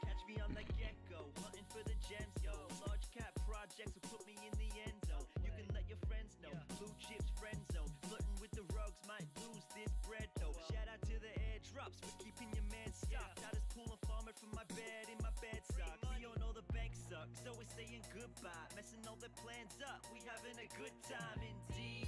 catch me on the get-go, hunting for the gems, yo. Large cap projects will put me in the end zone. You can let your friends know, blue chips friend zone. Flirting with the rugs, might lose this bread though. Shout out to the airdrops for keeping your man stocked. I just pull a farmer from my bed in my bed socks. We all know the bank sucks, so we're saying goodbye. Messing all their plans up, we having a good time indeed.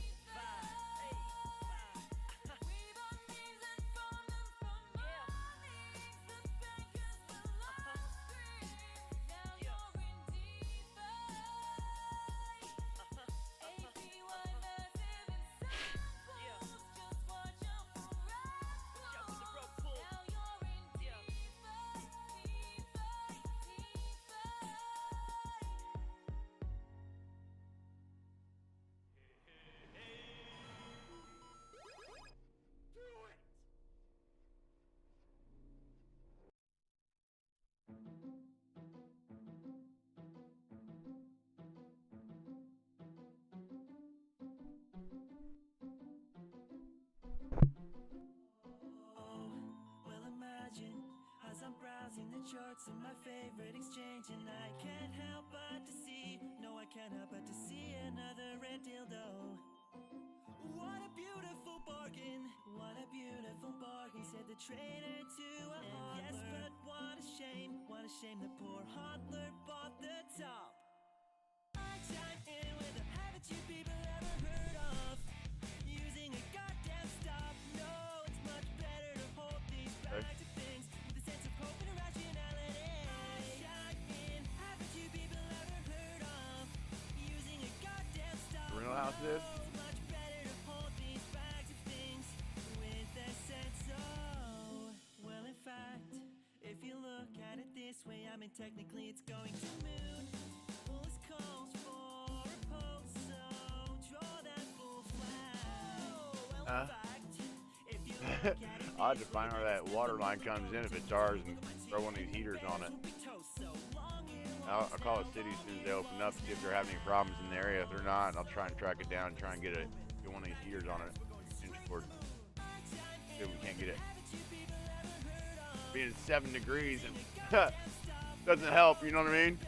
Well, imagine as I'm browsing the charts of my favorite exchange, and I can't help but to see, no, I can't help but to see another red dildo. What a beautiful bargain, what a beautiful bargain, said the trader to a hodler. Yes, but what a shame the poor hodler bought the top. I chime in with a haven't you people ever heard of using a goddamn stop? No, it's much better to hold these bags of things with a sense of hope and irrationality. I chime in, haven't you people ever heard of using a goddamn stop? Rental house this. Much better to hold these bags of things with a sense of, well, in fact, if you look this way. I mean, technically it's going to moon. Well, this calls for a pose, so draw that full flag. Well, in fact, if you look at it, I'll have to find where that water line comes in if it's ours and throw one of these heaters on it. I'll call the city as soon as they open up, see if they're having any problems in the area. If they're not, I'll try and track it down and try and get one of these heaters on it. Inch cord. See if we can't get it. Being 7 degrees and doesn't help, you know what I mean?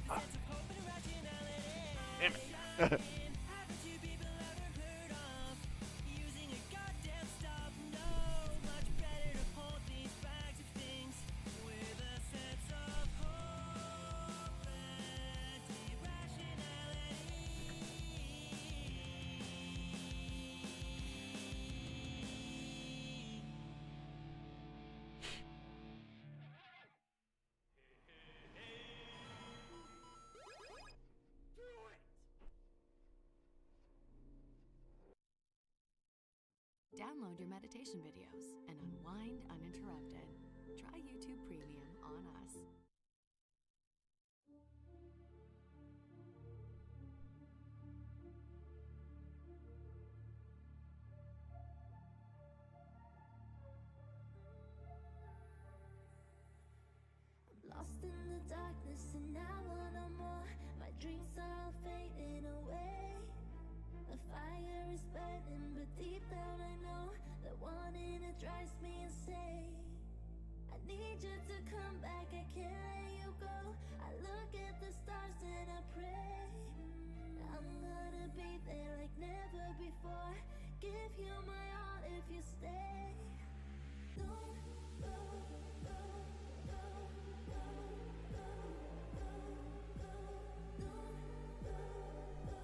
Ah. Damn it. Download your meditation videos and unwind uninterrupted. Try YouTube Premium on us. Lost in the darkness and I want no more. My dreams are all fading away. The fire is burning, but deep down I know that wanting it drives me insane. I need you to come back, I can't let you go. I look at the stars and I pray I'm gonna be there like never before. Give you my all if you stay. Don't go, go, go, go, go, go, go, go. Don't go, go, go, go.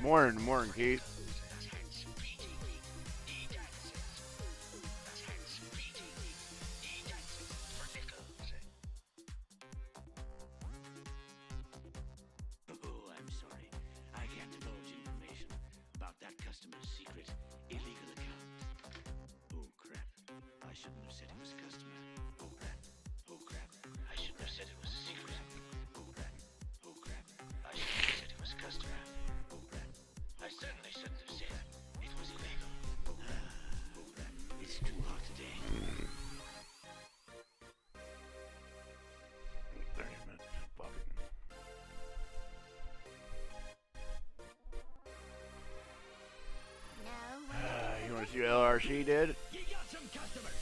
Morning, Keith. Oh, I'm sorry. I can't divulge information about that customer's secret illegal account. Oh, crap. I shouldn't have said it was a customer. Oh, crap. Oh, crap. I shouldn't have said it was a secret. Oh, crap. Oh, crap. I shouldn't have said it was a customer. Oh, crap. I certainly shouldn't have said it was illegal. Oh, crap. It's too hot today. 30 minutes. Fuck it. You want to see what LRC did? You got some customers.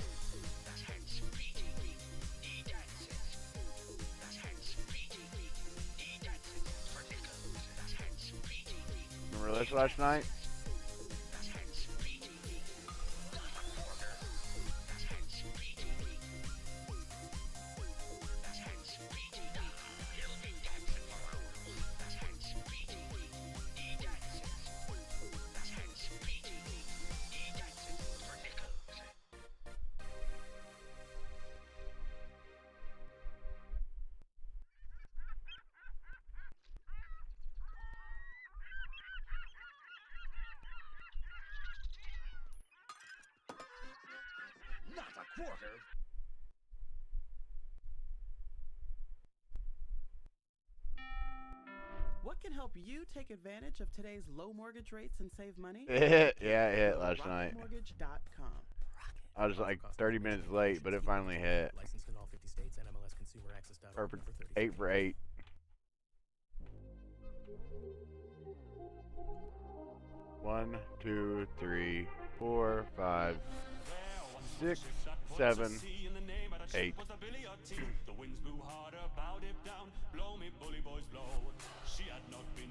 Remember this last night? Not a quarter. What can help you take advantage of today's low mortgage rates and save money? It hit. Yeah, it hit last night. RocketMortgage.com. I was like 30 minutes late, but it finally hit. Licensed in all 50 states and MLS Consumer Access. Perfect. 8 for 8. One, 2, 3, 4, 5, 6, 7, 8.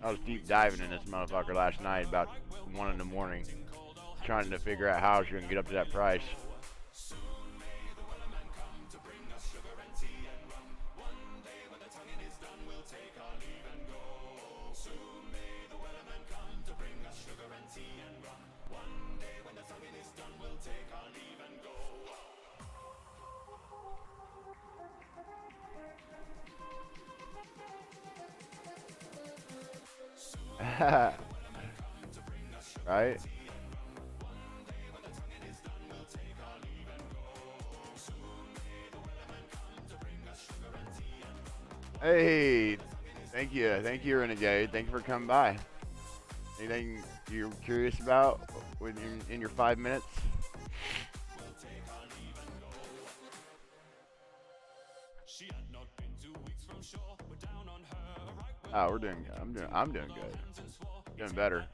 I was deep diving in this motherfucker last night about 1 in the morning, trying to figure out how I was going to get up to that price. Right? Hey, thank you, Renegade. Thank you for coming by. Anything you're curious about when you're in your 5 minutes? Oh, we're doing. I'm doing good. Doing better.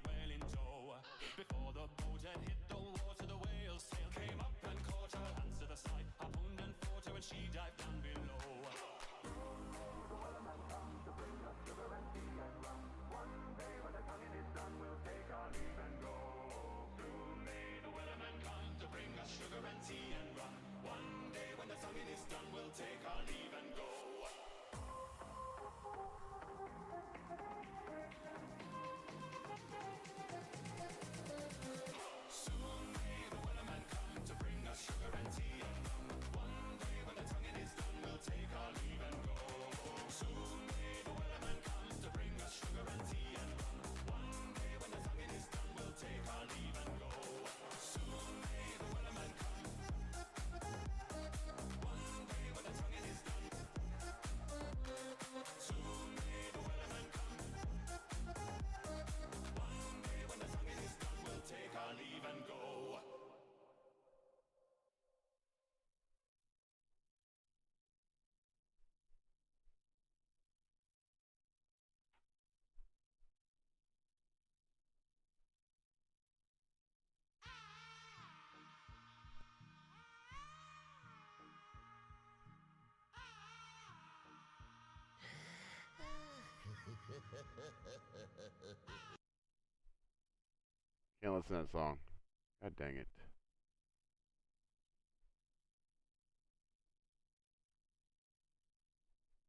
Can't listen to that song. God dang it.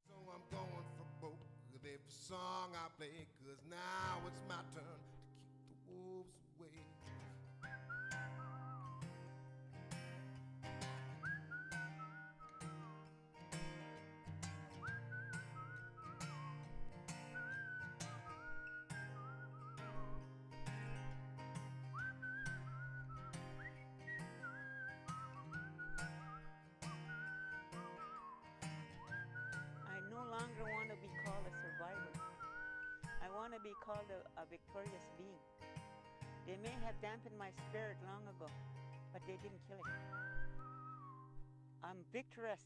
So I'm going for broke with every song I play, 'cause now it's my turn to wolves away. I no longer want to be called a survivor. I want to be called a victorious being. They may have dampened my spirit long ago, but they didn't kill it. I'm victorious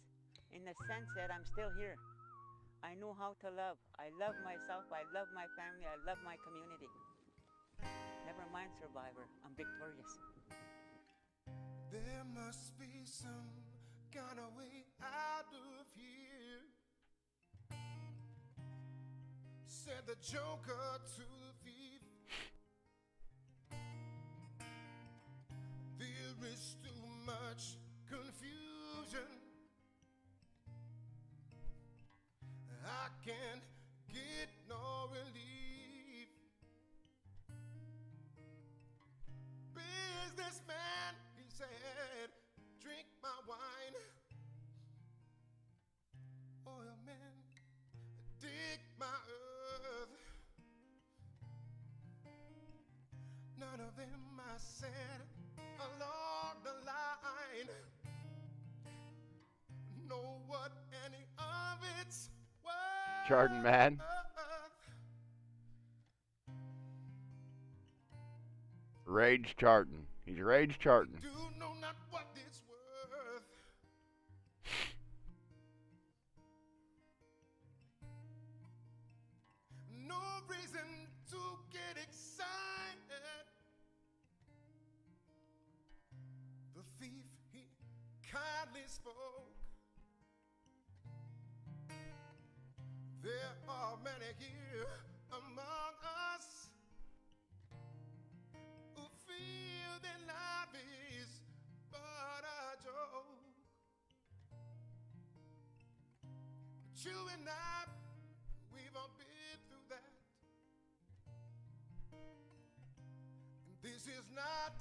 in the sense that I'm still here. I know how to love. I love myself. I love my family. I love my community. Never mind survivor. I'm victorious. There must be some kind of way out of here, said the joker to the thief. There is too much confusion. I can't get no relief. Businessman, he said, drink my wine. Oil man, dig my earth. None of them, I said, along the line know what any of it's worth. Jordan, man. Rage charting. He's rage charting. Do know not what it's worth. No reason to get excited. The thief, he kindly spoke. There are many here among us who feel that life is but a joke. But you and I, we've all been through that. And this is not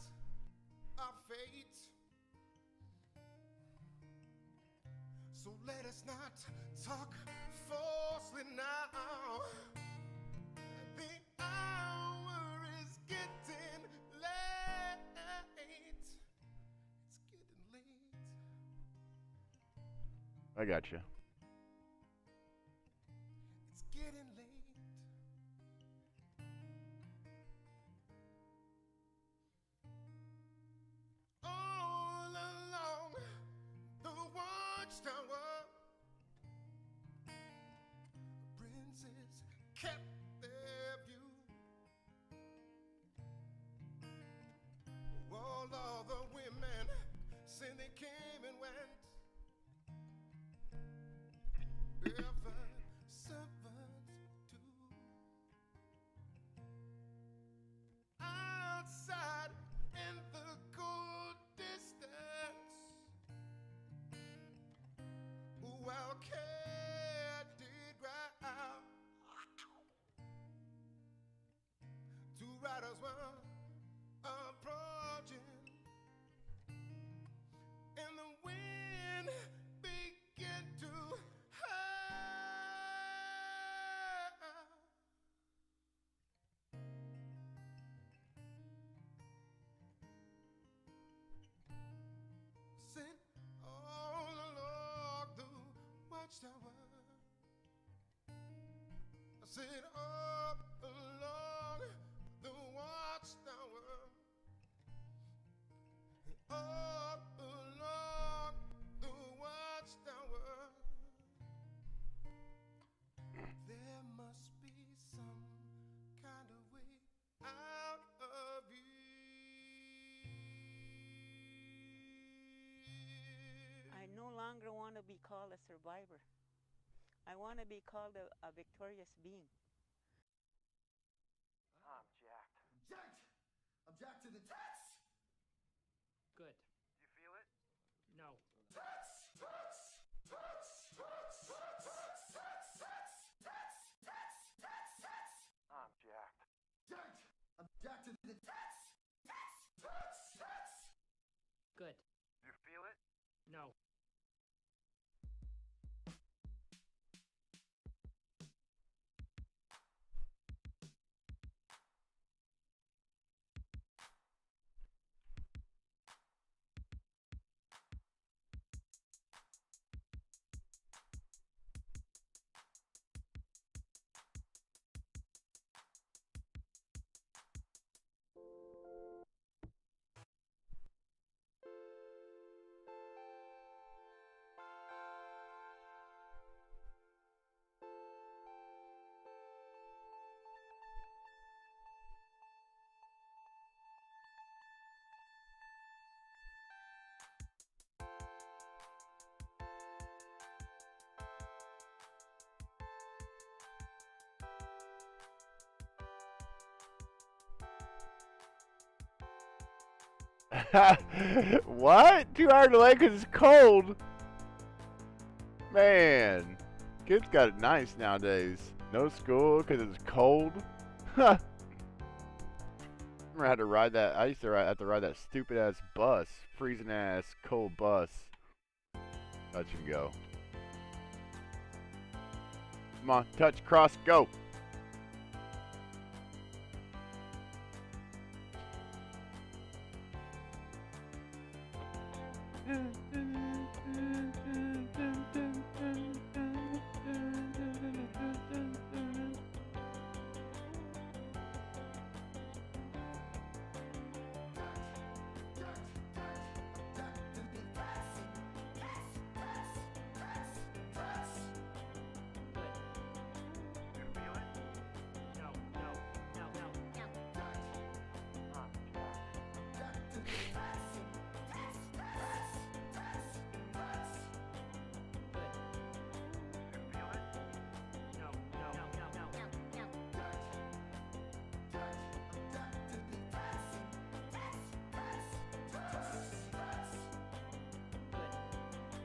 our fate. So let us not talk falsely now. The hour is getting late. It's getting late. I got you. It's getting late. All along the watchtower, princes kept their view. All of the women said they came and went. Barefoot servants too. Outside in the cool distance, while care did growl, two riders were approaching, and the wind began to howl. Sent all along the watchtower. I said up along the watchtower. Up along the watchtower. There must be some kind of way out of here. I no longer want to be called a survivor. I want to be called a victorious being. I'm jacked. I'm jacked to the tats! Good. You feel it? No. Tats! Tats! Tats! Tats! Tats! Tats! Tats! Tats! Tats! Tats! I'm jacked. I'm jacked to the What? Too hard to lay because it's cold. Man, kids got it nice nowadays. No school because it's cold. Huh. I had to ride that. I used to have to ride that stupid ass bus, freezing ass cold bus. Touch and go. Come on, touch, cross, go.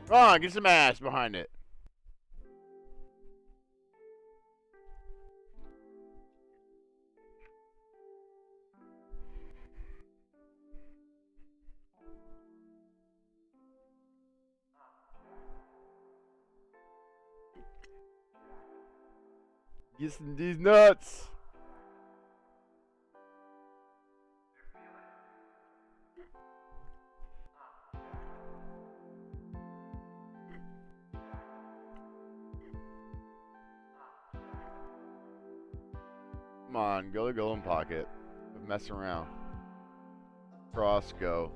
Come on, get some ass behind it. Get some these nuts. Come on, go to golden pocket. Mess around. Cross, go.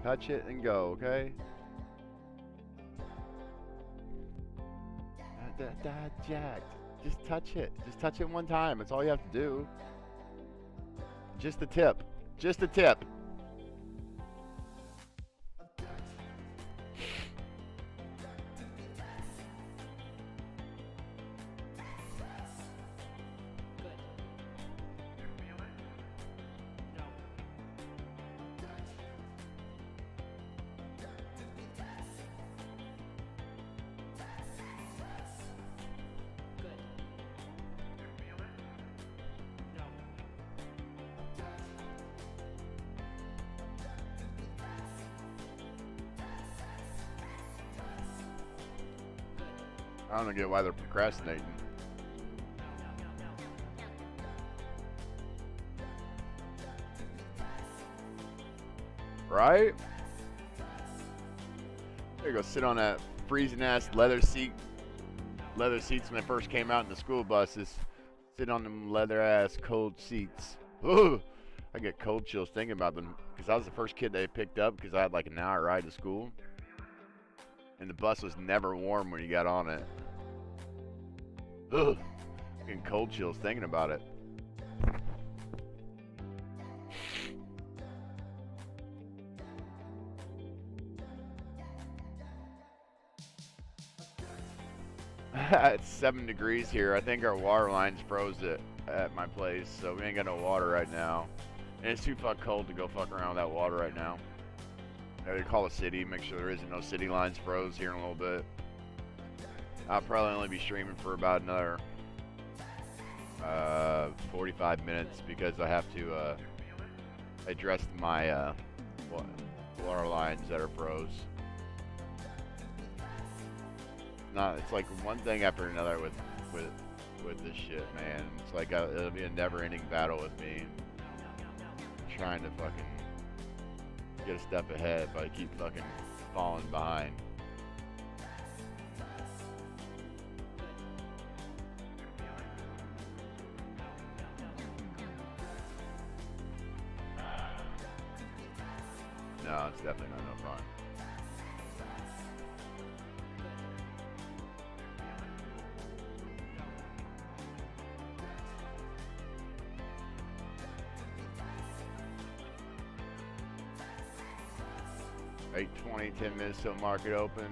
Touch it and go, okay? Jack, just touch it. Just touch it one time. That's all you have to do. Just the tip. Just the tip. I don't get why they're procrastinating. Right? There you go, sit on that freezing ass leather seat. Leather seats when I first came out in the school buses. Sit on them leather ass cold seats. Ooh, I get cold chills thinking about them because I was the first kid they picked up because I had like an hour ride to school. And the bus was never warm when you got on it. Ugh, getting cold chills thinking about it. It's 7 degrees here. I think our water lines froze it at my place, so we ain't got no water right now. And it's too fuck cold to go fuck around with that water right now. I gotta call the city, make sure there isn't no city lines froze here in a little bit. I'll probably only be streaming for about another 45 minutes because I have to address my water lines that are froze. It's like one thing after another with this shit, man. It's like it'll be a never-ending battle with me trying to fucking get a step ahead, but I keep fucking falling behind. No, it's definitely not no fun. Eight 20, 10 minutes till market open.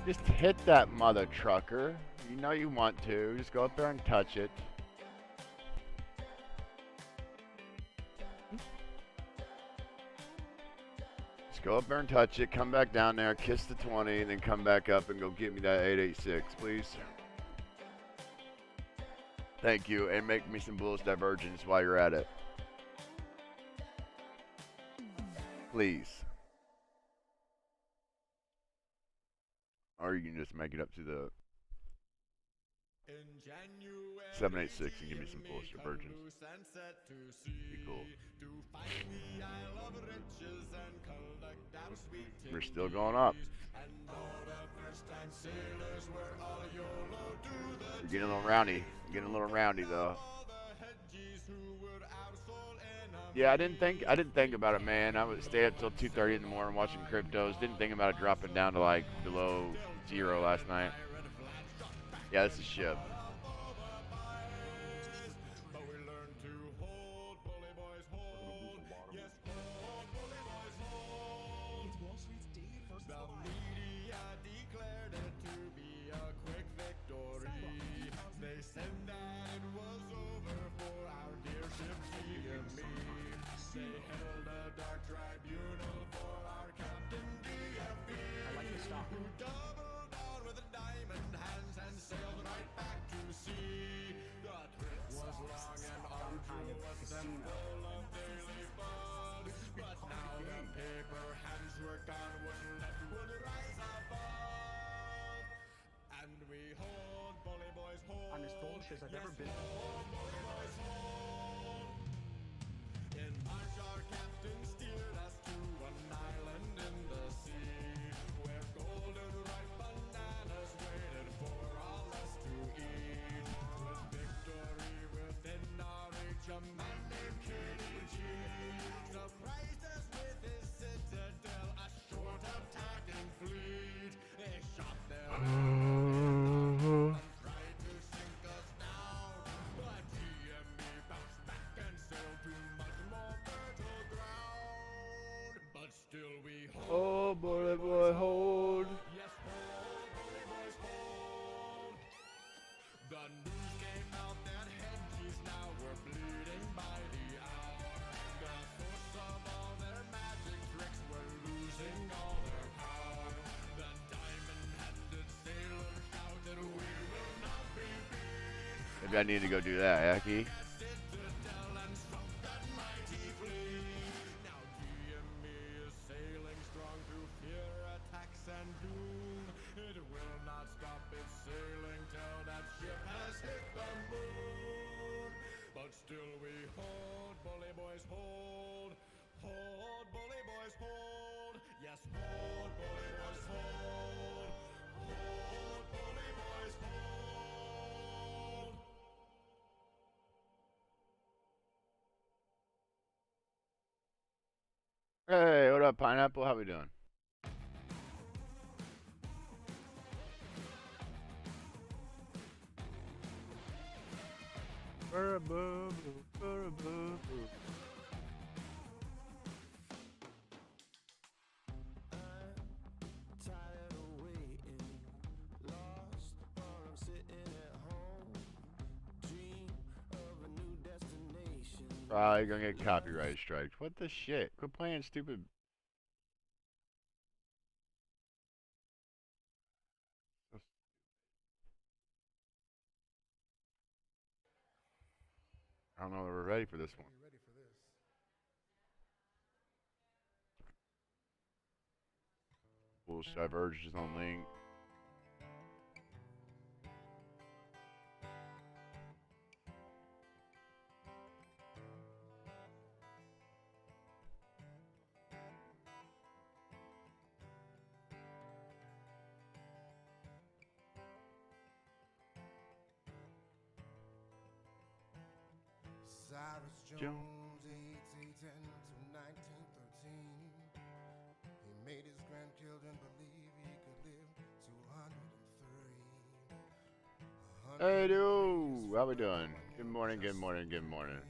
Just hit that mother trucker. You know you want to. Just go up there and touch it. Just go up there and touch it. Come back down there, kiss the 20, and then come back up and go get me that 886, please. Thank you, and make me some Bullish Divergence while you're at it. Please. Or you can just make it up to the 786 and give me some Bullish Divergence. Be cool. We're still going up. We're getting a little roundy. Getting a little roundy though. Yeah, I didn't think about it, man. I would stay up till 2:30 in the morning watching cryptos. Didn't think about it dropping down to like below 0 last night. Yeah, this is ship. I'm as bullish as I've ever been. In March, our captain steered us to an island in the sea, where golden ripe bananas waited for all us to eat. With victory within our reach, a man named KG surprised us with his citadel, a short attacking fleet. They shot their oh, boy, boy, hold. Yes, hold, bully boys, hold. The news came out that hedges now were bleeding by the hour. The source of all their magic tricks were losing all their power. The diamond-handed sailor shouted, "We will not be beat." Maybe I need to go do that, Aki. Hey, what up, Pineapple? How we doing? Probably gonna get copyright strikes. What the shit? Quit playing stupid. I don't know that we're ready for this one. Bullish Divergence on link. Cyrus Jones, 1810 to 1913. He made his grandchildren believe he could live to 103. Hey, dude. How we doing? Good morning, good morning, good morning.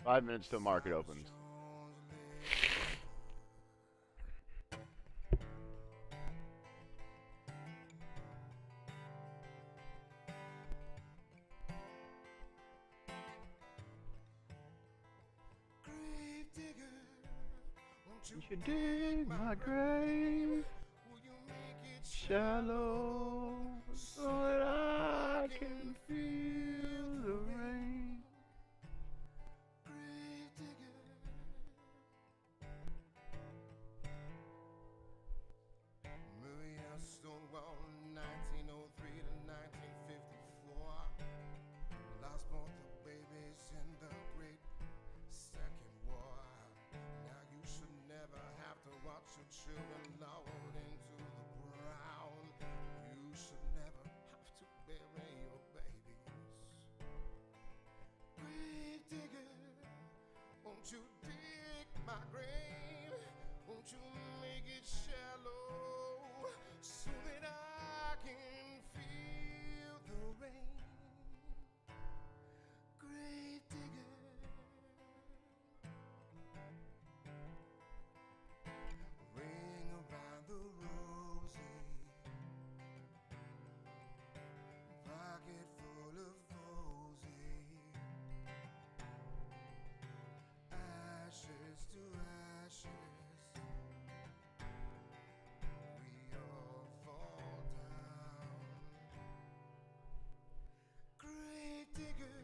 5 minutes till market opens. You should dig my grave. Shallow, so that I can feel the rain. Grave digger. Movie house Stonewall, 1903 to 1954. Lost both the babies in the Great Second War. Now you should never have to watch your children lowered into the ground. You should never have to bury your babies. Grave digger, won't you dig my grave? Won't you make it shallow so that I can feel the rain? Grave digger. Ring around the rosy, pocket full of rosy, ashes to ashes, we all fall down. Grave digger,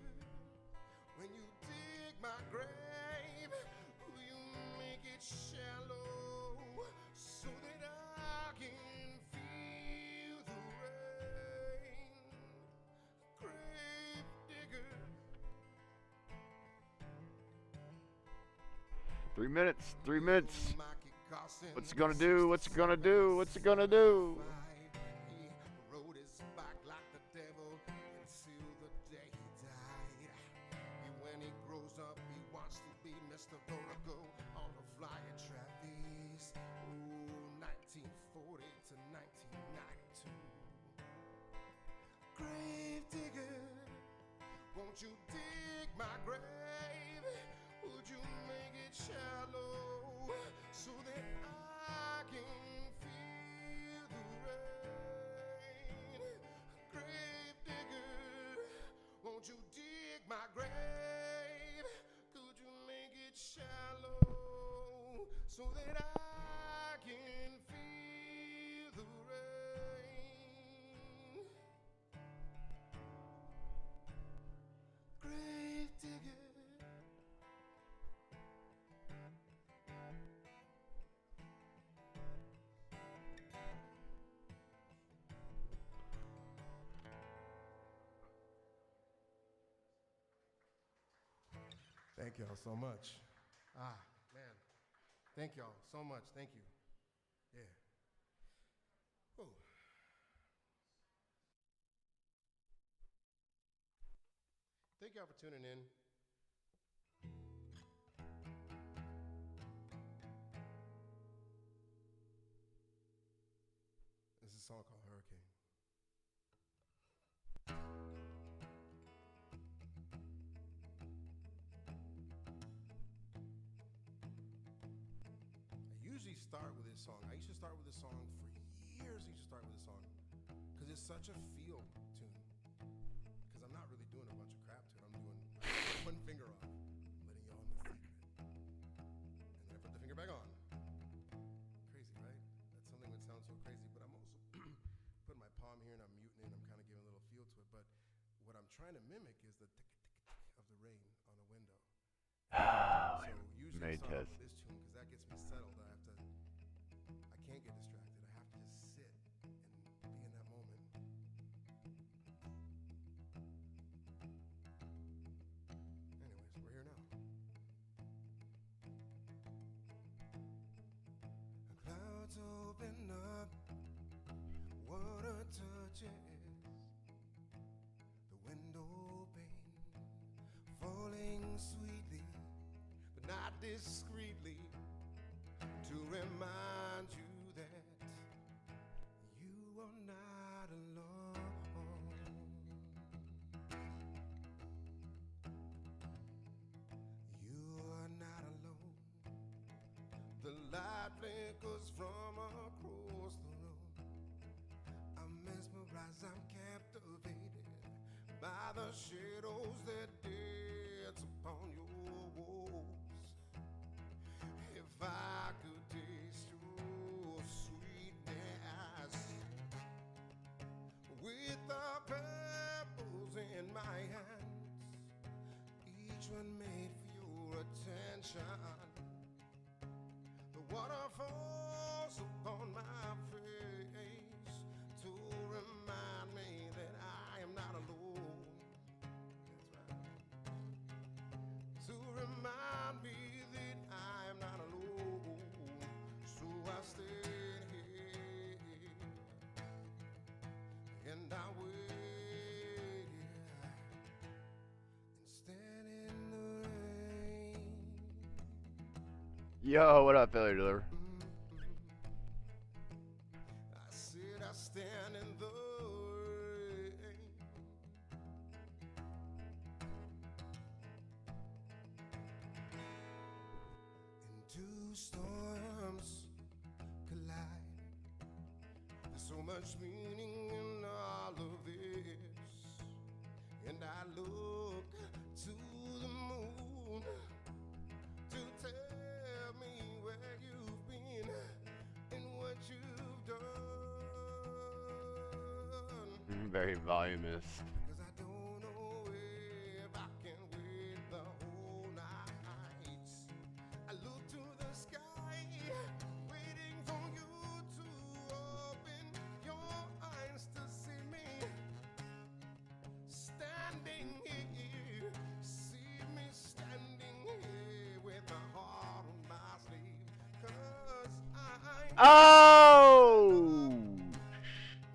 when you dig my grave, will you make it shallow so that I can feel the rain? Grave digger. 3 minutes. 3 minutes. What's it gonna do? What's it gonna do? What's it gonna do? He rode his back like the devil until the day he died. When he grows up, he wants to be Mr. Vertigo on the flying trapeze. Ooh, 1940 to 1992. Grave digger, won't you dig my grave? Would you make it shallow so that I can feel the rain? Grave digger, won't you dig my grave? Could you make it shallow so that I can feel the rain? Grave digger. Thank y'all so much. Ah, man. Thank y'all so much. Thank you. Yeah. Whew. Thank y'all for tuning in. This is a song called Hurricane. I usually start with this song. I used to start with this song for years. I used to start with this song because it's such a feel tune. Because I'm not really doing a bunch of crap to it. I'm doing one finger off, letting y'all know the secret, and then I put the finger back on. Crazy, right? That's something that sounds so crazy, but I'm also putting my palm here and I'm muting it. I'm kind of giving a little feel to it, but what I'm trying to mimic is the tick tick tick of the rain on a window. So usually I start off with this tune because that gets me settled. I can't get distracted. I have to just sit and be in that moment. Anyways, we're here now. Clouds open up, water touches the window pane, falling sweetly, but not discreetly, to remind you that you are not alone. You are not alone. The light flickers from across the room. I'm mesmerized, I'm captivated by the shadows that dance upon your walls. If I could one made for your attention. The water falls upon my face to remind me that I am not alone. That's right. To remind me that I am not alone. So I stand here and I wait and stand in the rain. Yo, what up, Failure Deliver? I said I stand in the rain. And two storms collide. There's so much meaning in all of this. And I look to the moon to tell me where you've been and what you've done. Very voluminous. Cause I don't know if I can wait the whole night. I look to the sky, waiting for you to open your eyes to see me. Standing here, see me standing here with my heart on my sleeve. Cause I Oh!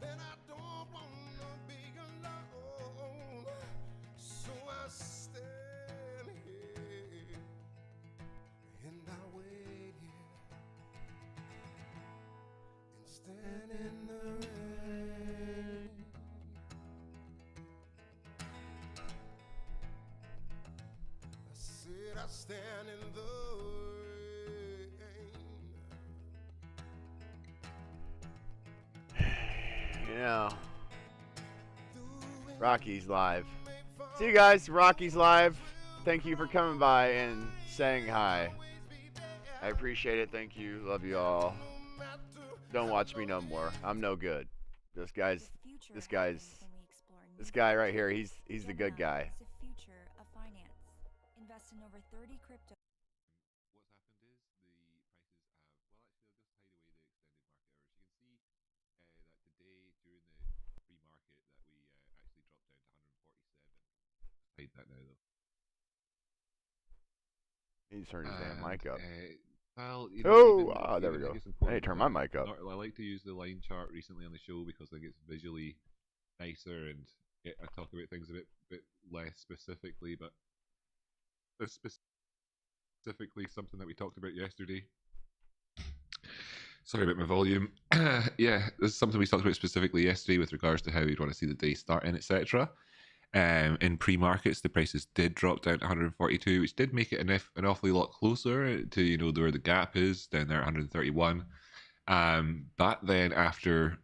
that I don't wanna be alone. So I stand here and I wait here and stand in the rain. I said I stand in the rain. You know, Rocky's live. See you guys, Rocky's live. Thank you for coming by and saying hi. I appreciate it. Thank you. Love you all. Don't watch me no more. I'm no good. This guy right here, he's the good guy. The future of finance. Invest in over 30 crypto. What's happened is the prices have, well, actually, I'll just hide away the extended market hours. You can see that today during the pre-market that we actually dropped down to 147. Hide that now though. He's turned his damn mic up. Well, There we go. I need to turn my mic up. I like to use the line chart recently on the show because I think it's visually nicer and I talk about things a bit less specifically, but this specifically something that we talked about yesterday. Sorry about my volume. Yeah, this is something we talked about specifically yesterday with regards to how we'd want to see the day starting, etc. In pre-markets, the prices did drop down to 142, which did make it an awfully lot closer to where the gap is down there at 131. But then after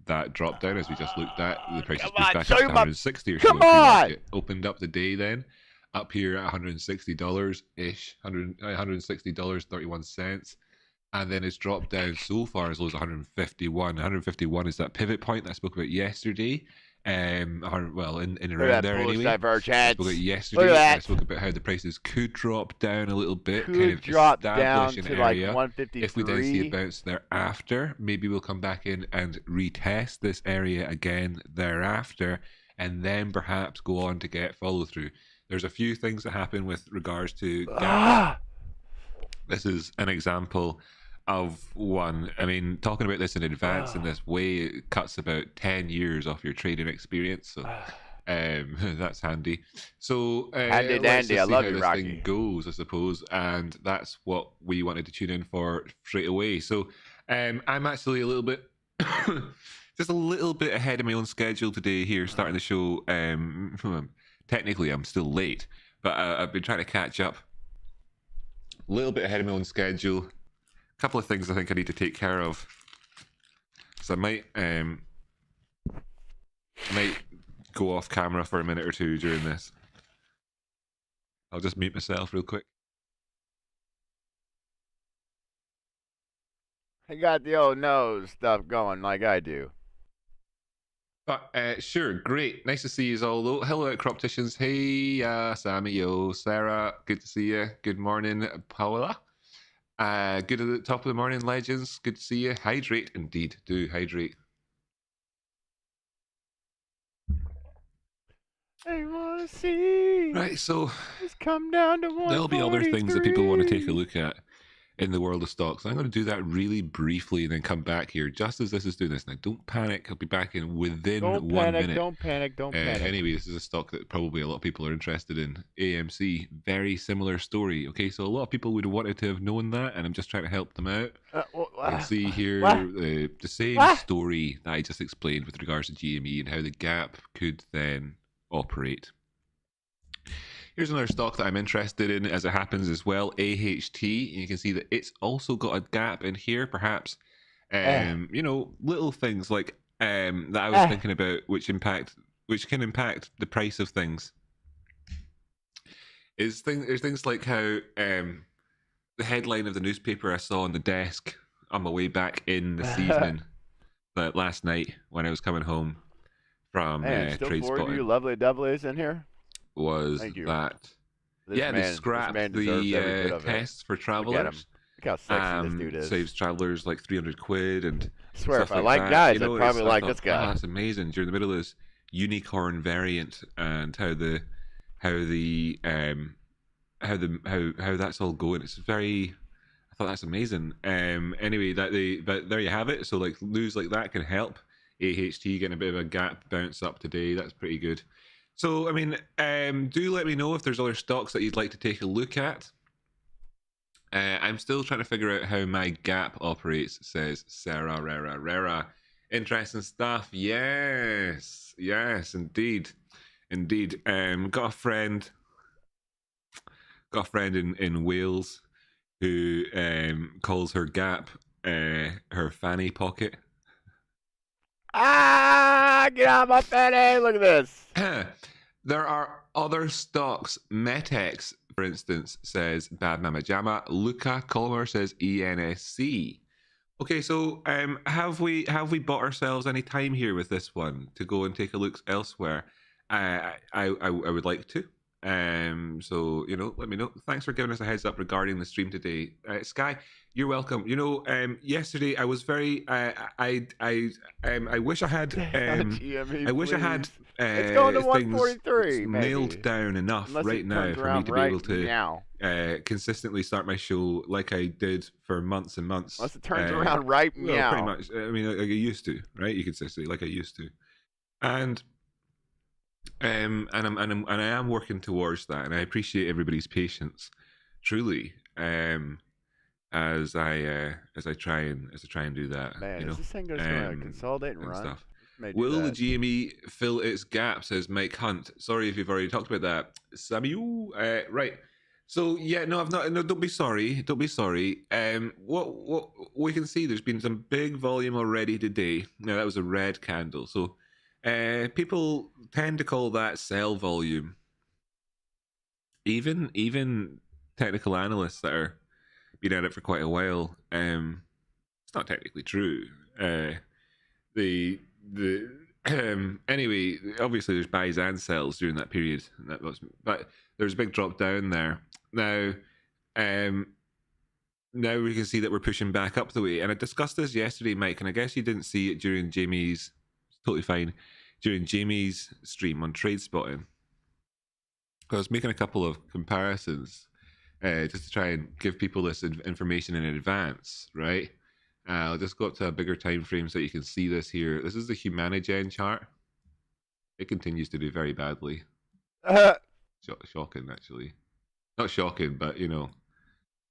that drop down, as we just looked at, the prices pushed back up to 160 or so. Pre-market opened up the day then up here at $160 ish, $160.31. And then it's dropped down so far as low as 151. 151 is that pivot point that I spoke about yesterday. Well, in around there anyway. Divergence. I spoke about yesterday. I spoke about how the prices could drop down a little bit, kind of establish an area. Like 153. If we then see a bounce thereafter, maybe we'll come back in and retest this area again thereafter, and then perhaps go on to get follow through. There's a few things that happen with regards to gap. This is an example of one. I mean, talking about this in advance in this way, it cuts about 10 years off your trading experience. So that's handy. So handy let's dandy. just I see love how you, this Rocky. thing goes, I suppose, and that's what we wanted to tune in for straight away. So I'm actually a little bit, just a little bit ahead of my own schedule today here, starting the show. Technically, I'm still late, but I've been trying to catch up. A little bit ahead of my own schedule. A couple of things I think I need to take care of. So I might go off camera for a minute or two during this. I'll just mute myself real quick. I got the old nose stuff going like I do. But sure, great. Nice to see you all, though. Hello, Cropticians. Hey, Sammy, yo, Sarah. Good to see you. Good morning, Paola. Good at the top of the morning, legends. Good to see you. Hydrate, indeed. Do hydrate. I want to see. Right, so just come down to one. There'll be other things that people want to take a look at in the world of stocks. I'm going to do that really briefly and then come back here just as this is doing this. Now, don't panic. I'll be back in within 1 minute. Don't panic. Anyway, this is a stock that probably a lot of people are interested in. AMC, very similar story. Okay, so a lot of people would have wanted to have known that, and I'm just trying to help them out. You'll see here the same story that I just explained with regards to GME and how the gap could then operate. Here's another stock that I'm interested in as it happens as well, AHT. You can see that it's also got a gap in here, perhaps. You know, little things like that I was thinking about which can impact the price of things. There's things like how the headline of the newspaper I saw on the desk on my way back in this evening, that last night when I was coming home from Trade four of Spotting. you lovely doublies in here. Was that they scrapped the tests for travelers. Look how sexy this dude is. Saves travelers like 300 quid and I swear stuff if I like that. guys, You know, I'd probably I like thought, this guy. "Oh, that's amazing." During the middle of this unicorn variant and how that's all going. It's very, I thought that's amazing. Anyway, but there you have it. So like news like that can help. AHT getting a bit of a gap bounce up today. That's pretty good. So, I mean, do let me know if there's other stocks that you'd like to take a look at. I'm still trying to figure out how my gap operates, says Sarah Rera. Interesting stuff. Yes, indeed. Got a friend in Wales who calls her gap her fanny pocket. Get out of my fanny! Look at this. There are other stocks. Metex, for instance, says Bad Mama Jama. Luca Colmer says ENSC. Okay, so have we bought ourselves any time here with this one to go and take a look elsewhere? I would like to. So you know, let me know. Thanks for giving us a heads up regarding the stream today, Sky. You're welcome. You know, yesterday I was very. I wish I had. GME, I wish I please. had. It's going to things 143 nailed maybe. down enough Unless right it now turns for me around to be able right to meow. consistently start my show like I did for months and months. Unless it turns around right well, meow. pretty much. I mean, like I used to, right? You could say like I used to, and I am working towards that, and I appreciate everybody's patience, truly. As I try and do that. Man, you know, is this thing just going to consolidate and run? stuff. May do Will the that. GME fill its gap? Says Mike Hunt. Sorry if you've already talked about that, Samuel. Right. So yeah, no, I've not. No, don't be sorry. Don't be sorry. What we can see, there's been some big volume already today. Now that was a red candle, so people tend to call that sell volume. Even technical analysts that are been at it for quite a while. It's not technically true. Anyway, obviously there's buys and sells during that period, but there's a big drop down there. Now we can see that we're pushing back up the way, and I discussed this yesterday, Mike, and I guess you didn't see it during Jamie's. Totally fine. During Jamie's stream on Trade Spotting, I was making a couple of comparisons. Just to try and give people this information in advance, right? I'll just go up to a bigger time frame so you can see this here. This is the Humanigen chart. It continues to do very badly. Shocking, actually. Not shocking, but you know,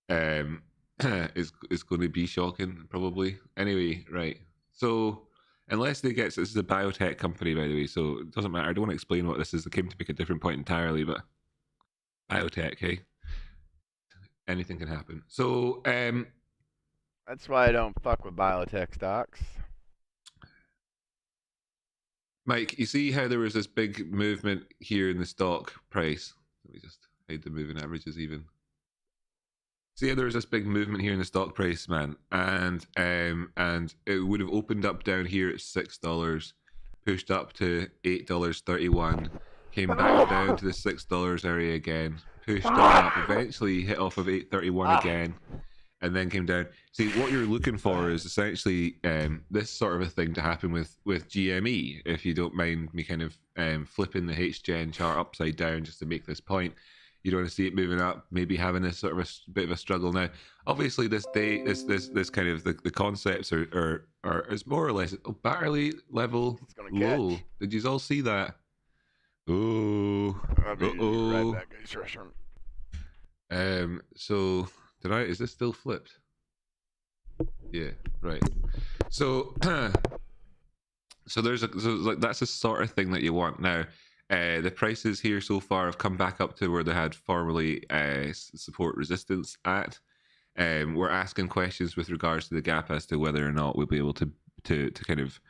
it's going to be shocking probably. Anyway, right. So unless they get, this is a biotech company, by the way, so it doesn't matter. I don't want to explain what this is. It came to make a different point entirely, but biotech, hey. Anything can happen. So that's why I don't fuck with biotech stocks. Mike, you see how there was this big movement here in the stock price? Let me just hide the moving averages even. See how there was this big movement here in the stock price, man, and it would have opened up down here at $6, pushed up to $8.31, came back down to the $6 area again, pushed up, eventually hit off of $8.31 again, and then came down. See, what you're looking for is essentially this sort of a thing to happen with GME, if you don't mind me kind of flipping the HGen chart upside down just to make this point. You don't want to see it moving up, maybe having a sort of a bit of a struggle now. Obviously, this day, this kind of the concepts are is more or less barely level low. Did you all see that? Oh, so did I? Is this still flipped? Yeah, right. So, so that's the sort of thing that you want now. The prices here so far have come back up to where they had formerly support resistance at. We're asking questions with regards to the gap as to whether or not we'll be able to kind of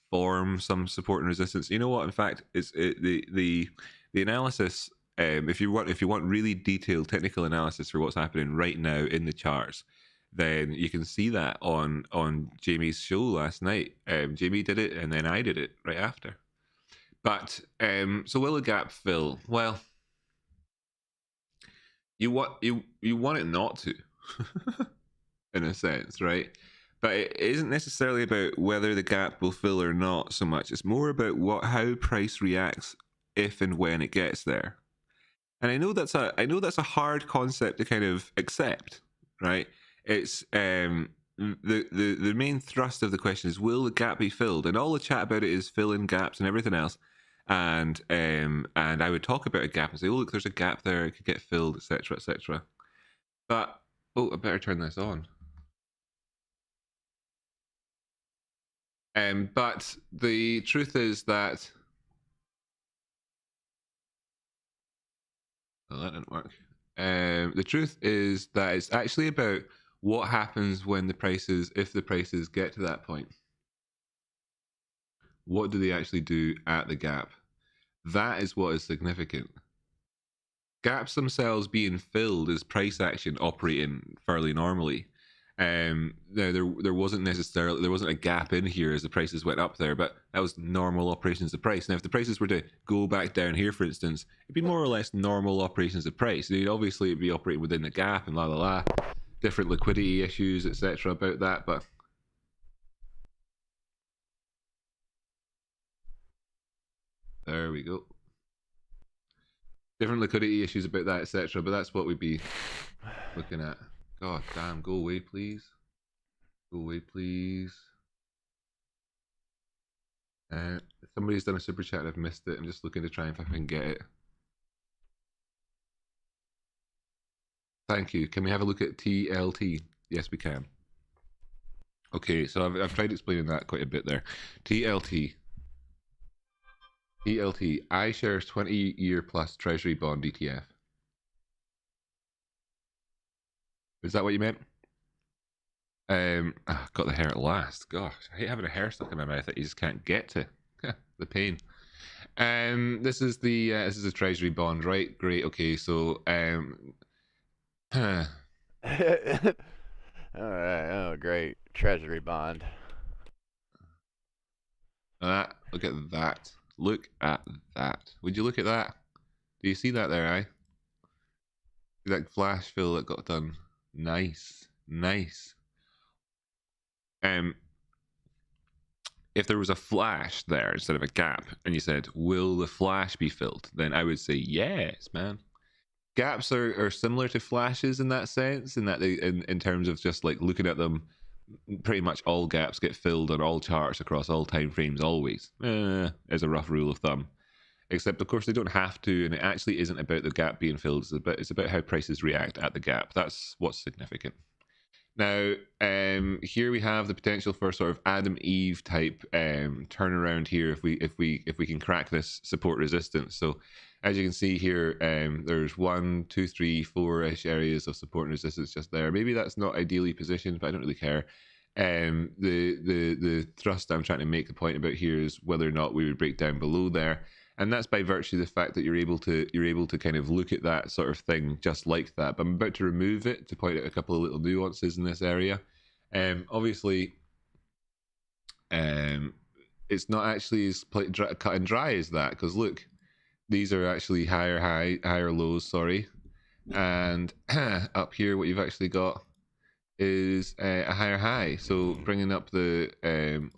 form some support and resistance. You know what? In fact, the analysis. If you want really detailed technical analysis for what's happening right now in the charts, then you can see that on Jamie's show last night. Jamie did it, and then I did it right after. But so will the gap fill? Well, you want it not to, in a sense, right? But it isn't necessarily about whether the gap will fill or not so much. It's more about how price reacts if and when it gets there. And I know that's a hard concept to kind of accept, right? It's the main thrust of the question is, will the gap be filled? And all the chat about it is fill in gaps and everything else. And I would talk about a gap and say, oh look, there's a gap there, it could get filled, etc., etc. But I better turn this on. But the truth is that that didn't work. The truth is that it's actually about what happens when if the prices get to that point. What do they actually do at the gap? That is what is significant. Gaps themselves being filled is price action operating fairly normally. Now there wasn't a gap in here as the prices went up there, but that was normal operations of price. Now if the prices were to go back down here, for instance, it'd be more or less normal operations of price. They'd obviously be operating within the gap and la la la, different liquidity issues, etc. about that, but there we go. Different liquidity issues about that, etc. But that's what we'd be looking at. God damn, go away, please. Go away, please. Somebody's done a super chat and I've missed it. I'm just looking to try and if I can get it. Thank you. Can we have a look at TLT? Yes, we can. Okay, so I've tried explaining that quite a bit there. TLT. iShares 20-year plus Treasury bond ETF. Is that what you meant? Got the hair at last. Gosh, I hate having a hair stuck in my mouth that you just can't get to. The pain. This is a Treasury bond, right? Great. Okay, so All right. Oh, great. Treasury bond. Look at that. Look at that. Would you look at that? Do you see that there, eh? See that flash fill that got done? Nice. Nice. If there was a flash there instead of a gap, and you said, will the flash be filled? Then I would say yes, man. Gaps are similar to flashes in that sense, in that they, in terms of just like looking at them, pretty much all gaps get filled on all charts across all time frames always, as a rough rule of thumb. Except of course they don't have to, and it actually isn't about the gap being filled, it's about how prices react at the gap. That's what's significant. Now, here we have the potential for sort of Adam Eve type turnaround here if we can crack this support resistance. So as you can see here, there's 1, 2, 3, 4-ish areas of support and resistance just there. Maybe that's not ideally positioned, but I don't really care. The thrust I'm trying to make the point about here is whether or not we would break down below there. And that's by virtue of the fact that you're able to kind of look at that sort of thing just like that. But I'm about to remove it to point out a couple of little nuances in this area. Obviously, it's not actually as cut and dry as that, because look, these are actually higher lows, sorry, and up here what you've actually got is a higher high. So bringing up the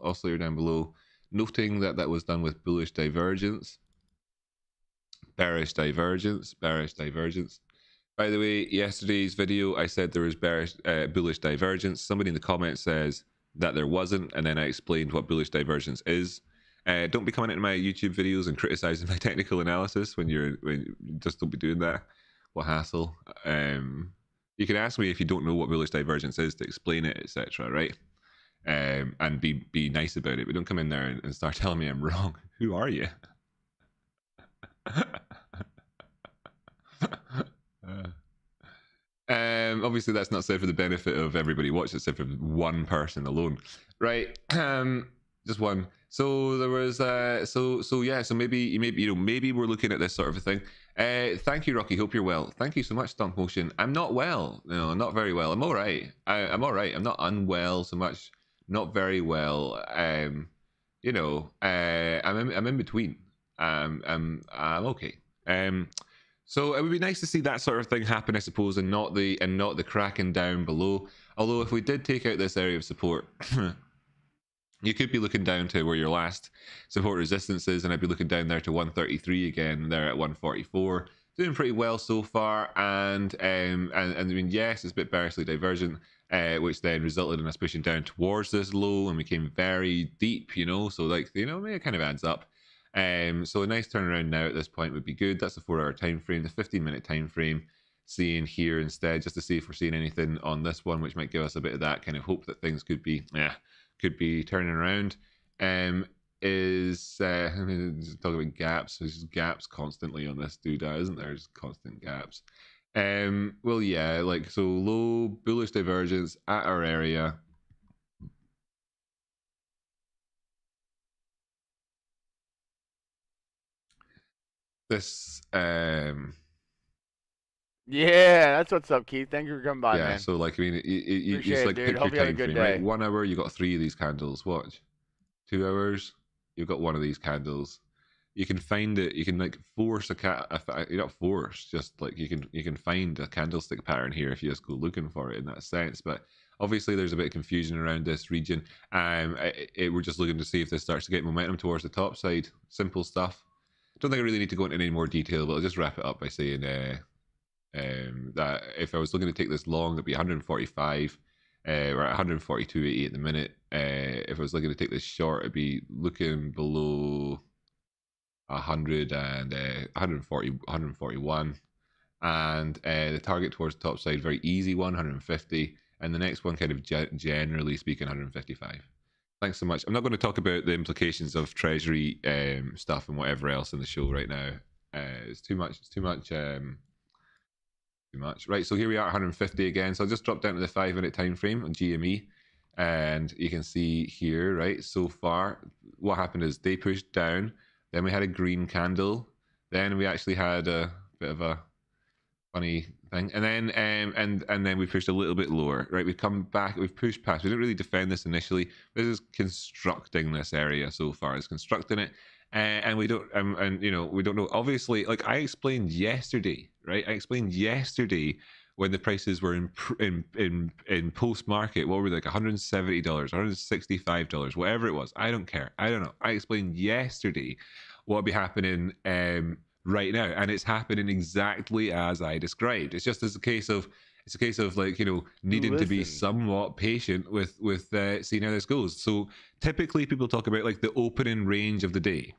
oscillator down below, noting that that was done with bullish divergence, bearish divergence, bearish divergence. By the way, yesterday's video I said there was bearish bullish divergence. Somebody in the comments says that there wasn't, and then I explained what bullish divergence is. Don't be coming into my YouTube videos and criticizing my technical analysis when just don't be doing that. What hassle. You can ask me if you don't know what bullish divergence is to explain it, etc. Right? And be nice about it, but don't come in there and start telling me I'm wrong. Who are you? Obviously that's not said for the benefit of everybody watching, it's said for one person alone, right? Just one. So there was so maybe we're looking at this sort of a thing. Thank you, Rocky, hope you're well. Thank you so much, Stomp Motion. I'm not well, no, not very well. I'm all right. I'm all right. I'm not unwell so much, not very well. I'm in between. I'm okay. So it would be nice to see that sort of thing happen, I suppose, and not the cracking down below. Although if we did take out this area of support, you could be looking down to where your last support resistance is, and I'd be looking down there to 133 again. They're at 144, doing pretty well so far. And I mean, yes, it's a bit bearishly divergent, which then resulted in us pushing down towards this low, and we came very deep. So like it kind of adds up. So a nice turnaround now at this point would be good. That's the 4-hour time frame. The 15-minute time frame, seeing here instead, just to see if we're seeing anything on this one, which might give us a bit of that kind of hope that things could be turning around. Talk about gaps. There's gaps constantly on this doodah, isn't there? There's constant gaps. Well, yeah, like so low bullish divergence at our area. This yeah, that's what's up, Keith. Thank you for coming by, man. Yeah, so like I mean, you Appreciate just like it, dude. pick Hope your you have a time good frame, day. right? 1 hour, you got 3 of these candles. Watch, 2 hours, you've got 1 of these candles. You can find it. You can like force you're not forced, just like you can find a candlestick pattern here if you just go looking for it in that sense. But obviously, there's a bit of confusion around this region. We're just looking to see if this starts to get momentum towards the top side. Simple stuff. Don't think I really need to go into any more detail, but I'll just wrap it up by saying that if I was looking to take this long, it'd be 145. We're at 142.80 at the minute. If I was looking to take this short, it'd be looking below 100 and 140, 141. And the target towards the top side, very easy one, 150. And the next one, kind of generally speaking, 155. Thanks so much. I'm not going to talk about the implications of treasury stuff and whatever else in the show right now. It's too much. It's too much. Too much. Right. So here we are, 150 again. So I'll just drop down to the 5-minute time frame on GME, and you can see here, right? So far, what happened is they pushed down. Then we had a green candle. Then we actually had a bit of a funny thing, and then and then we pushed a little bit lower, right? We've come back, we've pushed past. We didn't really defend this initially. This is constructing this area so far. It's constructing it, and we don't we don't know. Obviously, like I explained yesterday, right? I explained yesterday when the prices were in post market. What were they, like $170, $165, whatever it was. I don't care. I don't know. I explained yesterday what would be happening right now, and it's happening exactly as I described. It's just a case of like needing to be somewhat patient with seeing how this goes. So typically people talk about like the opening range of the day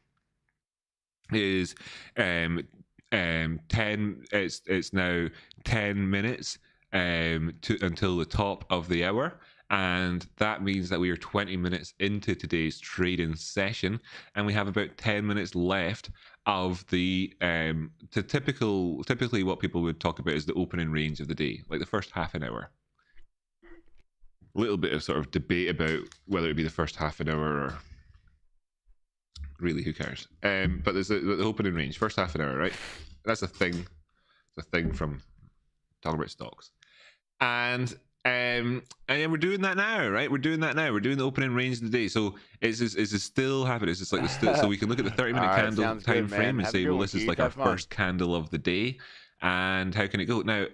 is 10 it's now 10 minutes until the top of the hour. And that means that we are 20 minutes into today's trading session, and we have about 10 minutes left of the typically what people would talk about is the opening range of the day, like the first half an hour. A little bit of sort of debate about whether it be the first half an hour or really who cares. But there's the opening range, first half an hour, right? That's a thing. It's a thing from talking about stocks. And and then we're doing that now, right? We're doing that now. We're doing the opening range of the day. So it's still happening. It's just like so we can look at the 30-minute All right, candle sounds time good, frame man. and Have a say, good well, one, this is Keith. like our Have fun. first candle of the day, and how can it go now?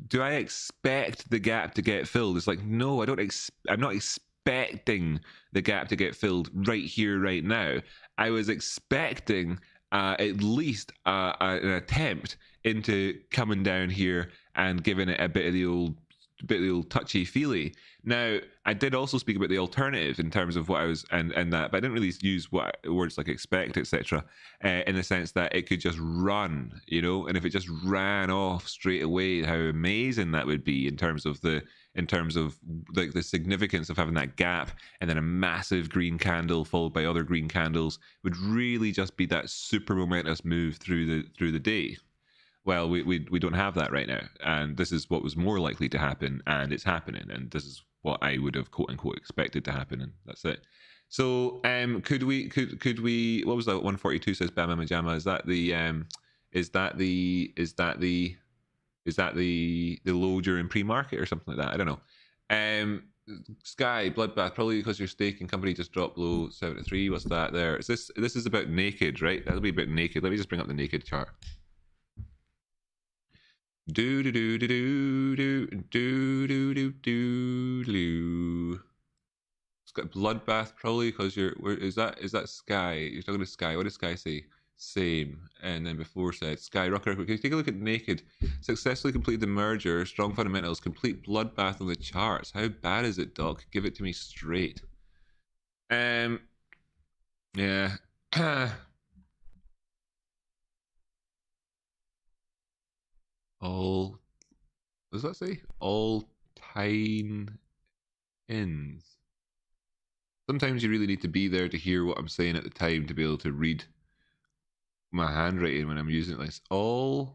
Do I expect the gap to get filled? It's like, no, I don't. I'm not expecting the gap to get filled right here, right now. I was expecting at least an attempt into coming down here and giving it a bit of the old touchy feely. Now, I did also speak about the alternative in terms of what I was and that, but I didn't really use words like expect, etc. In the sense that it could just run, you know, and if it just ran off straight away, how amazing that would be in terms of the significance of having that gap and then a massive green candle followed by other green candles would really just be that super momentous move through the day. Well, we don't have that right now, and this is what was more likely to happen, and it's happening, and this is what I would have quote unquote expected to happen, and that's it. So, could we? What was that? 142 says Bama Majama. Is that the low during pre-market or something like that? I don't know. Sky Bloodbath, probably because your stake and company just dropped below 73. What's that there? Is this is about naked, right? That'll be about naked. Let me just bring up the naked chart. Do do do do do do do do do do do. It's got Bloodbath probably because is that Sky? You're talking to Sky. What does Sky say? Same. And then before said Sky Rocker. Can you take a look at Naked? Successfully completed the merger. Strong fundamentals. Complete bloodbath on the charts. How bad is it, Doc? Give it to me straight. Yeah. All, what does that say? All time ends. Sometimes you really need to be there to hear what I'm saying at the time to be able to read my handwriting when I'm using it. Like all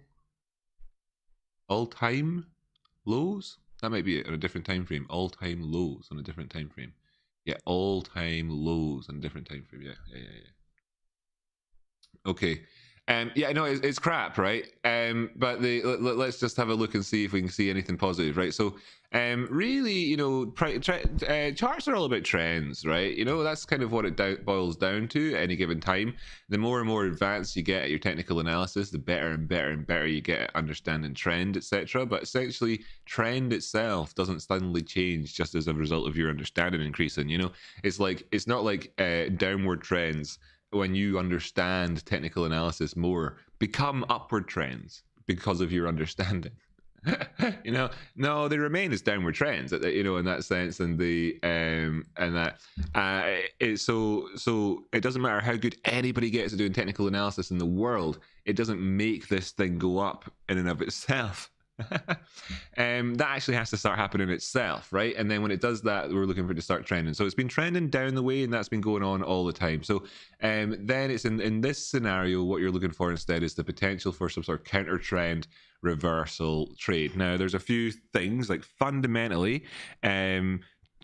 time lows. That might be it on a different time frame. All time lows on a different time frame. Yeah, all time lows on a different time frame. Yeah. Okay. Yeah, no, it's crap, right? But let's just have a look and see if we can see anything positive, right? So, really, you know, charts are all about trends, right? You know, that's kind of what it boils down to at any given time. The more and more advanced you get at your technical analysis, the better and better and better you get at understanding trend, etc. But essentially, trend itself doesn't suddenly change just as a result of your understanding increasing. You know, it's not like downward trends, when you understand technical analysis more, become upward trends because of your understanding. You know, no, they remain as downward trends, you know, in that sense, and so it doesn't matter how good anybody gets at doing technical analysis in the world, it doesn't make this thing go up in and of itself. That actually has to start happening itself, right? And then when it does that, we're looking for it to start trending. So it's been trending down the way, and that's been going on all the time. So then it's in this scenario, what you're looking for instead is the potential for some sort of counter trend reversal trade. Now, there's a few things, like fundamentally, a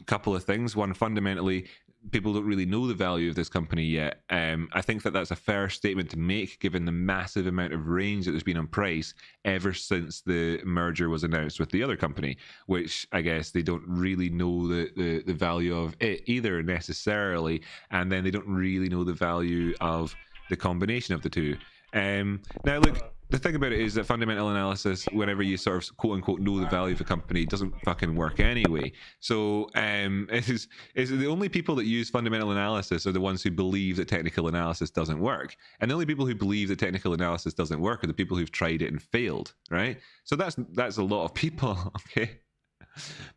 couple of things. One, fundamentally, people don't really know the value of this company yet. I think that's a fair statement to make, given the massive amount of range that there's been on price ever since the merger was announced with the other company, which I guess they don't really know the value of it either necessarily, and then they don't really know the value of the combination of the two. Now, look, the thing about it is that fundamental analysis, whenever you sort of quote unquote know the value of a company, doesn't fucking work anyway. So is the only people that use fundamental analysis are the ones who believe that technical analysis doesn't work, and the only people who believe that technical analysis doesn't work are the people who've tried it and failed, right? So that's a lot of people. Okay.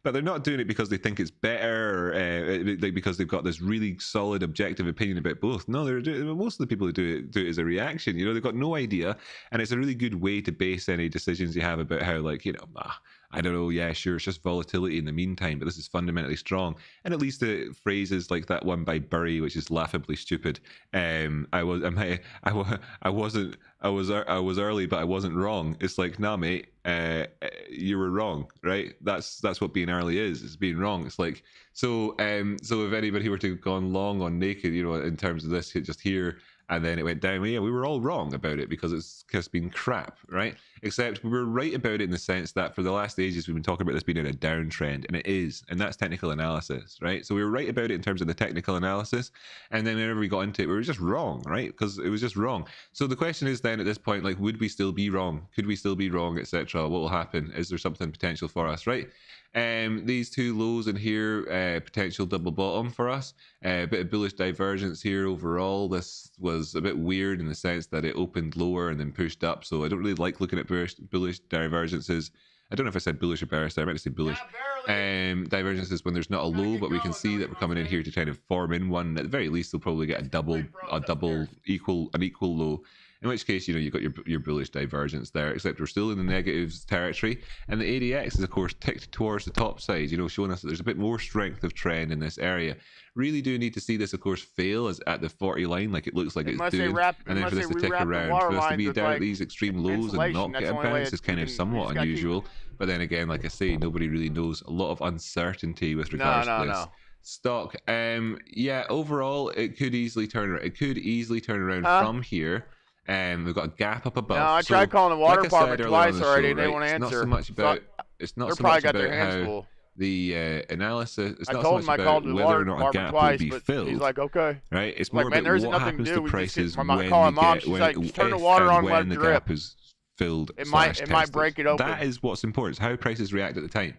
But they're not doing it because they think it's better, or because they've got this really solid objective opinion about both. No, most of the people who do it as a reaction. You know, they've got no idea, and it's a really good way to base any decisions you have about how, like, you know, I don't know, yeah, sure, it's just volatility in the meantime, but this is fundamentally strong. And at least the phrases like that one by Burry, which is laughably stupid. I was early, but I wasn't wrong. It's like, nah, mate, you were wrong, right? That's what being early is. It's being wrong. It's like, so if anybody were to have gone long on Naked, you know, in terms of this, just here, and then it went down, well, yeah, we were all wrong about it because it's just been crap, right? Except we were right about it in the sense that for the last ages we've been talking about this being in a downtrend, and it is, and that's technical analysis, right? So we were right about it in terms of the technical analysis, and then whenever we got into it, we were just wrong, right? Because it was just wrong. So the question is then at this point, like, would we still be wrong? Could we still be wrong, etc.? What will happen? Is there something potential for us, right? These two lows in here, potential double bottom for us. A bit of bullish divergence here overall. This was a bit weird in the sense that it opened lower and then pushed up. So I don't really like looking at bullish divergences. I don't know if I said bullish or bearish. I meant to say bullish. Divergences when there's not a low, but we can see that we're coming in here to kind of form in one. At the very least, they'll probably get an equal low. In which case, you know, you've got your bullish divergence there, except we're still in the negatives territory. And the ADX is, of course, ticked towards the top side, you know, showing us that there's a bit more strength of trend in this area. Really do need to see this, of course, fail as at the 40 line, like it looks like it's doing. And then for this to tick around, for us to be down at these extreme lows and not get a bounce is kind of somewhat unusual. But then again, like I say, nobody really knows. A lot of uncertainty with regards to this. Stock, yeah, overall, it could easily turn around. It could easily turn around from here. We've got a gap up above. No, I tried calling the water department twice already. They won't answer. It's not so much about. It's not so much about how the analysis. It's not so much about whether or not a gap will be filled. He's like, okay. Right. It's more about what happens to prices when the gap is filled. It might break it open. That is what's important. It's how prices react at the time.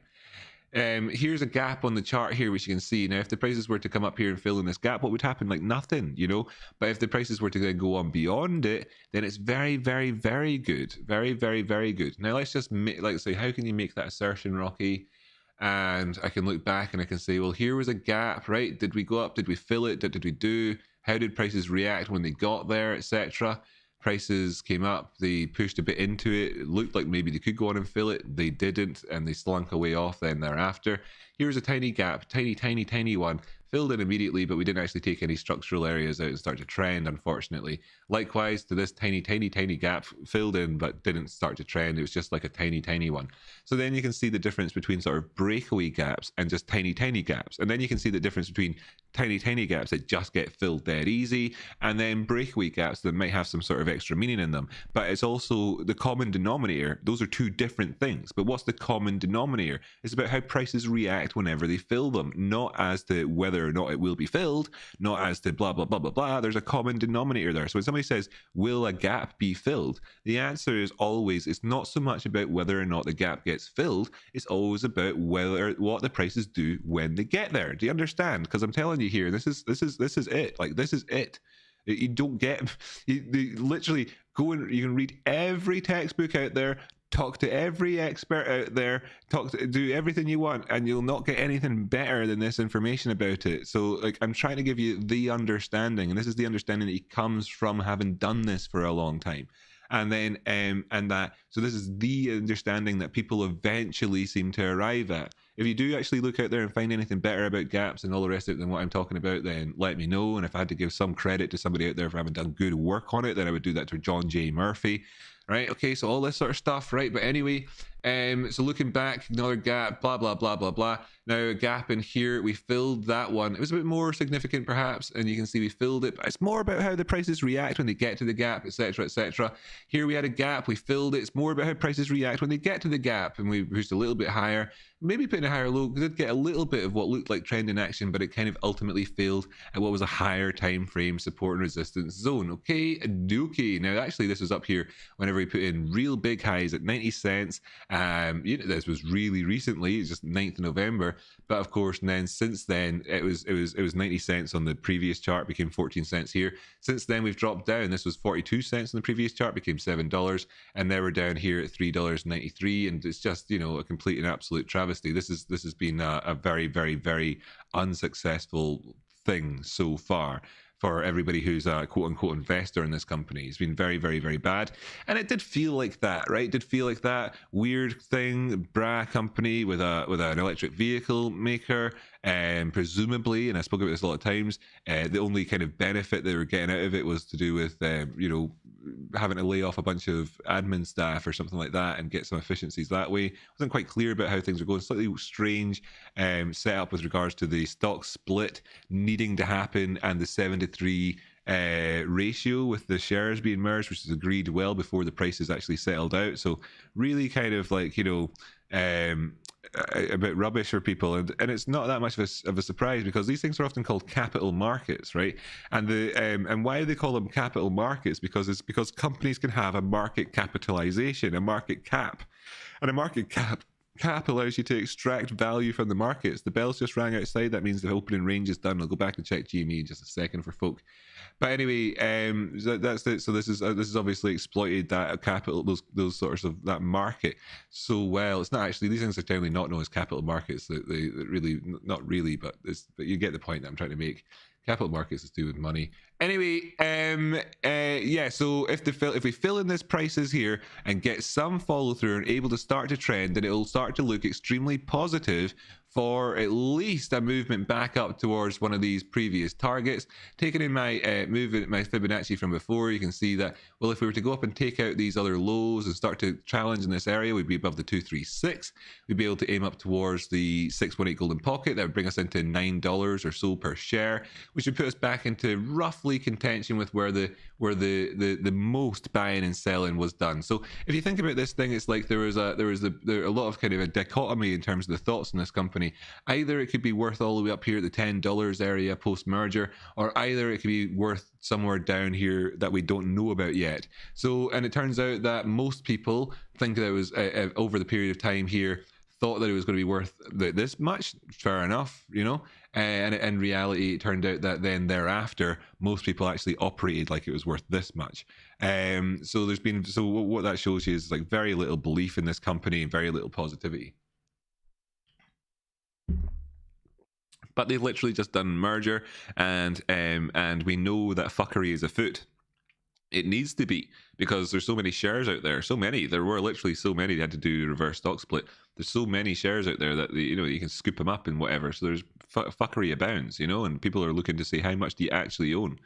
Here's a gap on the chart here, which you can see. Now, if the prices were to come up here and fill in this gap, what would happen? Like nothing, you know. But if the prices were to then go on beyond it, then it's very, very, very good. Very, very, very good. Now, let's just say, how can you make that assertion, Rocky? And I can look back and I can say, well, here was a gap, right? Did we go up? Did we fill it? Did we do? How did prices react when they got there, etc.? Prices came up, they pushed a bit into it. It looked like maybe they could go on and fill it. They didn't, and they slunk away off then thereafter. Here's a tiny gap, tiny one. Filled in immediately, but we didn't actually take any structural areas out and start to trend, unfortunately. Likewise to this tiny gap, filled in but didn't start to trend. It was just like a tiny one. So then you can see the difference between sort of breakaway gaps and just tiny gaps. And then you can see the difference between tiny gaps that just get filled dead easy, and then breakaway gaps that might have some sort of extra meaning in them. But it's also the common denominator. Those are two different things. But what's the common denominator? It's about how prices react whenever they fill them, not as to whether or not it will be filled, not as to blah, blah, blah, blah, blah. There's a common denominator there. So when somebody says, will a gap be filled? The answer is always, it's not so much about whether or not the gap gets filled. It's always about what the prices do when they get there. Do you understand? Because I'm telling you here, this is it. Like, this is it. You don't get, you literally go and you can read every textbook out there, talk to every expert out there, do everything you want, and you'll not get anything better than this information about it. So, like, I'm trying to give you the understanding, and this is the understanding that comes from having done this for a long time. And then, so this is the understanding that people eventually seem to arrive at. If you do actually look out there and find anything better about gaps and all the rest of it than what I'm talking about, then let me know. And if I had to give some credit to somebody out there for having done good work on it, then I would do that to John J. Murphy. Right, okay, so all this sort of stuff, right? But anyway, so looking back, another gap, blah, blah, blah, blah, blah. Now, a gap in here, we filled that one. It was a bit more significant, perhaps, and you can see we filled it, but it's more about how the prices react when they get to the gap, etc., etc. Here we had a gap, we filled it. It's more about how prices react when they get to the gap, and we pushed a little bit higher. Maybe putting a higher low, we did get a little bit of what looked like trend in action, but it kind of ultimately failed at what was a higher time frame support and resistance zone. Okay. Now, actually, this was up here whenever we put in real big highs at 90 cents. This was really recently, it's just 9th of November. But of course, and then since then, it was 90 cents on the previous chart, became 14 cents here. Since then, we've dropped down. This was 42 cents on the previous chart, became $7, and now we're down here at $3.93, and it's just, you know, a complete and absolute travesty. This has been a very, very, very unsuccessful thing so far for everybody who's a quote-unquote investor in this company. It's been very, very, very bad. And it did feel like that, right? It did feel like that weird thing, bra company with an electric vehicle maker, and presumably, and I spoke about this a lot of times, the only kind of benefit they were getting out of it was to do with, having to lay off a bunch of admin staff or something like that and get some efficiencies that way. Wasn't quite clear about how things are going. Slightly strange setup with regards to the stock split needing to happen and the 7-to-3 ratio with the shares being merged, which was agreed well before the prices actually settled out. So really kind of like, you know, a bit rubbish for people, and it's not that much of a surprise, because these things are often called capital markets, right? And the and why they call them capital markets, because companies can have a market capitalization, a market cap, and a market cap allows you to extract value from the markets. The bells just rang outside. That means the opening range is done. I'll go back and check GME in just a second for folk. But anyway, that's it. So this is obviously exploited that capital, those sorts of that market so well. It's not actually, these things are generally not known as capital markets. They really, not really, but you get the point that I'm trying to make. Capital markets is to do with money. Anyway, yeah. So if we fill in this prices here and get some follow through and able to start to trend, then it will start to look extremely positive for at least a movement back up towards one of these previous targets. Taking in my my Fibonacci from before, you can see that, well, if we were to go up and take out these other lows and start to challenge in this area, we'd be above the 236. We'd be able to aim up towards the 618 golden pocket. That would bring us into $9 or so per share, which would put us back into roughly contention with where the most buying and selling was done. So if you think about this thing, it's like there was a lot of kind of a dichotomy in terms of the thoughts in this company. Either it could be worth all the way up here at the $10 area post merger, or either it could be worth somewhere down here that we don't know about yet. So, and it turns out that most people think that it was over the period of time here, thought that it was going to be worth this much. Fair enough, you know. And in reality, it turned out that then thereafter, most people actually operated like it was worth this much. So there's been, so what that shows you is like very little belief in this company and very little positivity. But they've literally just done merger, and we know that fuckery is afoot. It needs to be, because there's so many shares out there. So many. There were literally so many. They had to do reverse stock split. There's so many shares out there that you know you can scoop them up and whatever. So there's fuckery abounds, you know, and people are looking to say, how much do you actually own?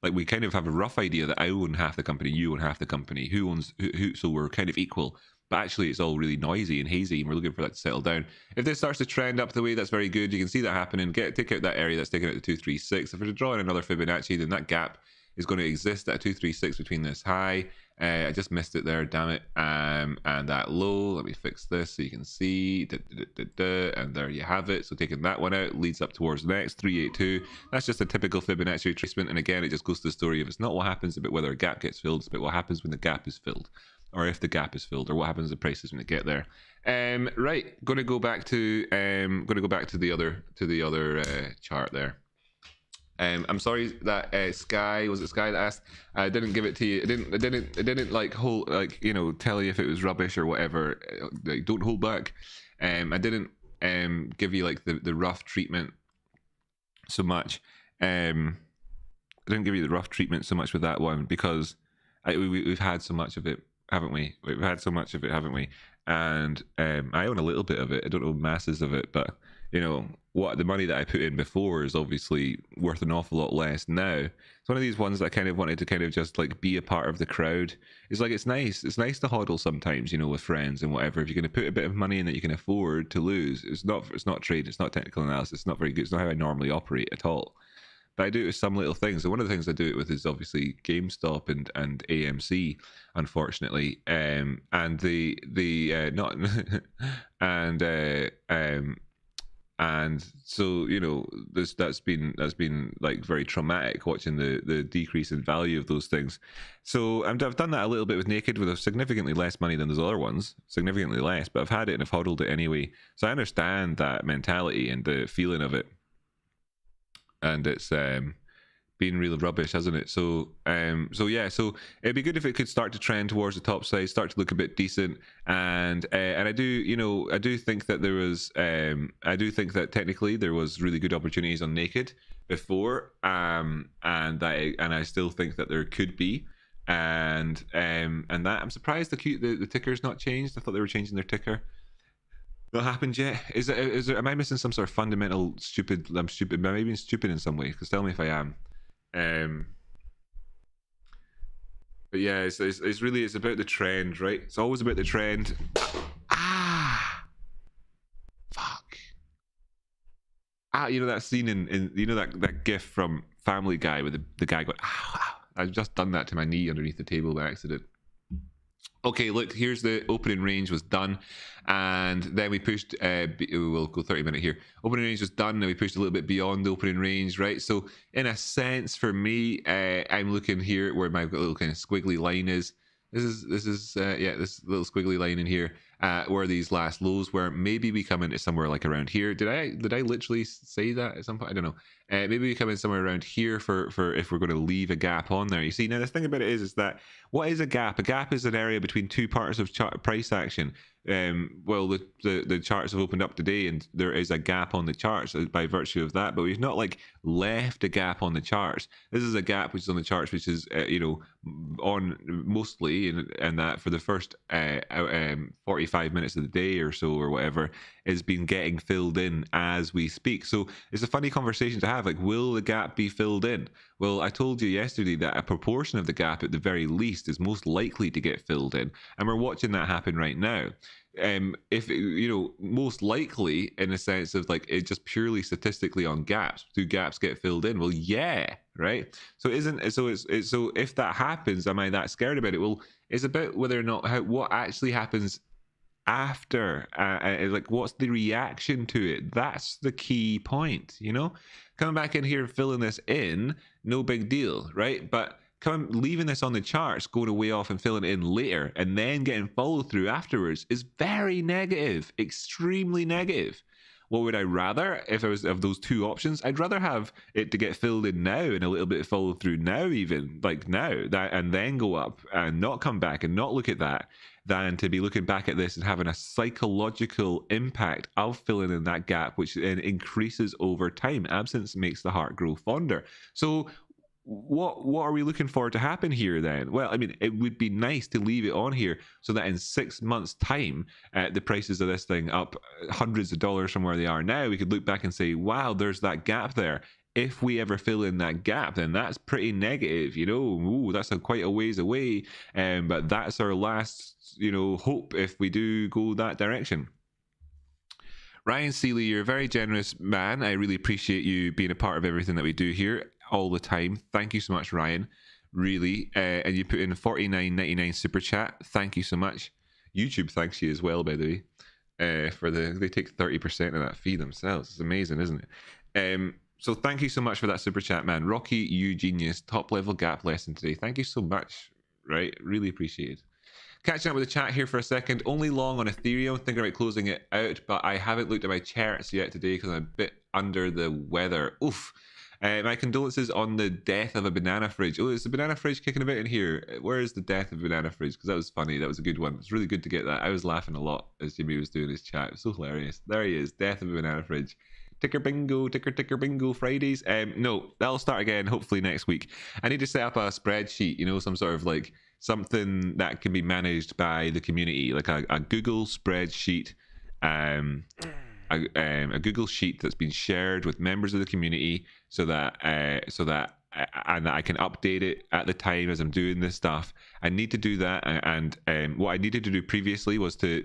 Like, we kind of have a rough idea that I own half the company, you own half the company. Who owns who? So we're kind of equal. But actually, it's all really noisy and hazy, and we're looking for that to settle down. If this starts to trend up the way, that's very good. You can see that happening. Take out that area that's taking out the 236. If we're to draw in another Fibonacci, then that gap is going to exist at 236 between this high. I just missed it there, damn it. And that low. Let me fix this so you can see. And there you have it. So taking that one out leads up towards the next 382. That's just a typical Fibonacci retracement. And again, it just goes to the story of it's not what happens about whether a gap gets filled, it's about what happens when the gap is filled. Or if the gap is filled, or what happens to prices when they get there. Right, going to go back to the other chart there. I'm sorry that Sky, was it Sky that asked? I didn't give it to you. I didn't like hold, like, you know, tell you if it was rubbish or whatever. Like, don't hold back. I didn't give you like the rough treatment so much. I didn't give you the rough treatment so much with that one because we've had so much of it. Haven't we? We've had so much of it, haven't we? And I own a little bit of it. I don't own masses of it, but you know what? The money that I put in before is obviously worth an awful lot less now. It's one of these ones that I kind of wanted to kind of just like be a part of the crowd. It's like it's nice. It's nice to hodl sometimes, you know, with friends and whatever. If you're going to put a bit of money in that you can afford to lose, it's not trade. It's not technical analysis. It's not very good. It's not how I normally operate at all. But I do it with some little things. So one of the things I do it with is obviously GameStop and AMC, unfortunately, and not and so you know that's been like very traumatic watching the decrease in value of those things. So I've done that a little bit with Naked with significantly less money than those other ones, significantly less. But I've had it and I've hodled it anyway. So I understand that mentality and the feeling of it. And it's been real rubbish, hasn't it? So yeah, so it'd be good if it could start to trend towards the top side, start to look a bit decent. And I do think that there was I do think that technically there was really good opportunities on Naked before, and I still think that there could be. And that I'm surprised the ticker's not changed. I thought they were changing their ticker. Not happened yet. Is there? Am I missing some sort of fundamental stupid? I'm stupid. Am I being stupid in some way? Because tell me if I am. But yeah, it's really about the trend, right? It's always about the trend. Fuck. you know that scene in you know that gif from Family Guy with the guy going, ow, ow. I've just done that to my knee underneath the table by accident. Okay, look, here's the opening range was done, and then we pushed, we'll go 30-minute here. Opening range was done, and we pushed a little bit beyond the opening range, right? So, in a sense, for me, I'm looking here where my little kind of squiggly line is. This is this little squiggly line in here, where these last lows were. Maybe we come into somewhere like around here. Did I literally say that at some point? I don't know. Maybe we come in somewhere around here for if we're going to leave a gap on there. You see, now the thing about it is that what is a gap? A gap is an area between two parts of price action. Well, the charts have opened up today, and there is a gap on the charts by virtue of that. But we've not like left a gap on the charts. This is a gap which is on the charts, which is on mostly and that for the first 45 minutes of the day or so or whatever is been getting filled in as we speak. So it's a funny conversation to have. Like, will the gap be filled in? Well, I told you yesterday that a proportion of the gap at the very least is most likely to get filled in, and we're watching that happen right now. If most likely in a sense of like it just purely statistically on gaps, do gaps get filled in? Well, yeah, right. So so if that happens, am I that scared about it? Well, it's about whether or not what actually happens after, like what's the reaction to it. That's the key point. Coming back in here and filling this in, no big deal, right? But leaving this on the charts, going away off and filling it in later, and then getting follow through afterwards is very negative, extremely negative. What would I rather if I was of those two options? I'd rather have it to get filled in now and a little bit of follow through now, even like now, that and then go up and not come back and not look at that, than to be looking back at this and having a psychological impact of filling in that gap, which then increases over time. Absence makes the heart grow fonder. So what are we looking for to happen here then? Well, I mean, it would be nice to leave it on here so that in 6 months' time, the prices of this thing up hundreds of dollars from where they are now, we could look back and say, wow, there's that gap there. If we ever fill in that gap, then that's pretty negative, Ooh, that's quite a ways away. But that's our last, hope if we do go that direction. Ryan Seeley, you're a very generous man. I really appreciate you being a part of everything that we do here all the time. Thank you so much, Ryan. Really. And you put in $49.99 super chat. Thank you so much. YouTube thanks you as well, by the way. They take 30% of that fee themselves. It's amazing, isn't it? So thank you so much for that super chat, man. Rocky, you genius. Top level gap lesson today. Thank you so much. Right? Really appreciate it. Catching up with the chat here for a second. Only long on Ethereum. Thinking about closing it out, but I haven't looked at my charts yet today because I'm a bit under the weather. Oof. My condolences on the death of a banana fridge. Oh, is the banana fridge kicking about in here? Where is the death of a banana fridge? Because that was funny. That was a good one. It's really good to get that. I was laughing a lot as Jimmy was doing his chat. It was so hilarious. There he is. Death of a banana fridge. Ticker bingo Fridays. No, that'll start again hopefully next week. I need to set up a spreadsheet, some sort of like something that can be managed by the community, like a Google spreadsheet, a Google sheet that's been shared with members of the community, so that I can update it at the time as I'm doing this stuff. I need to do that, and what I needed to do previously was to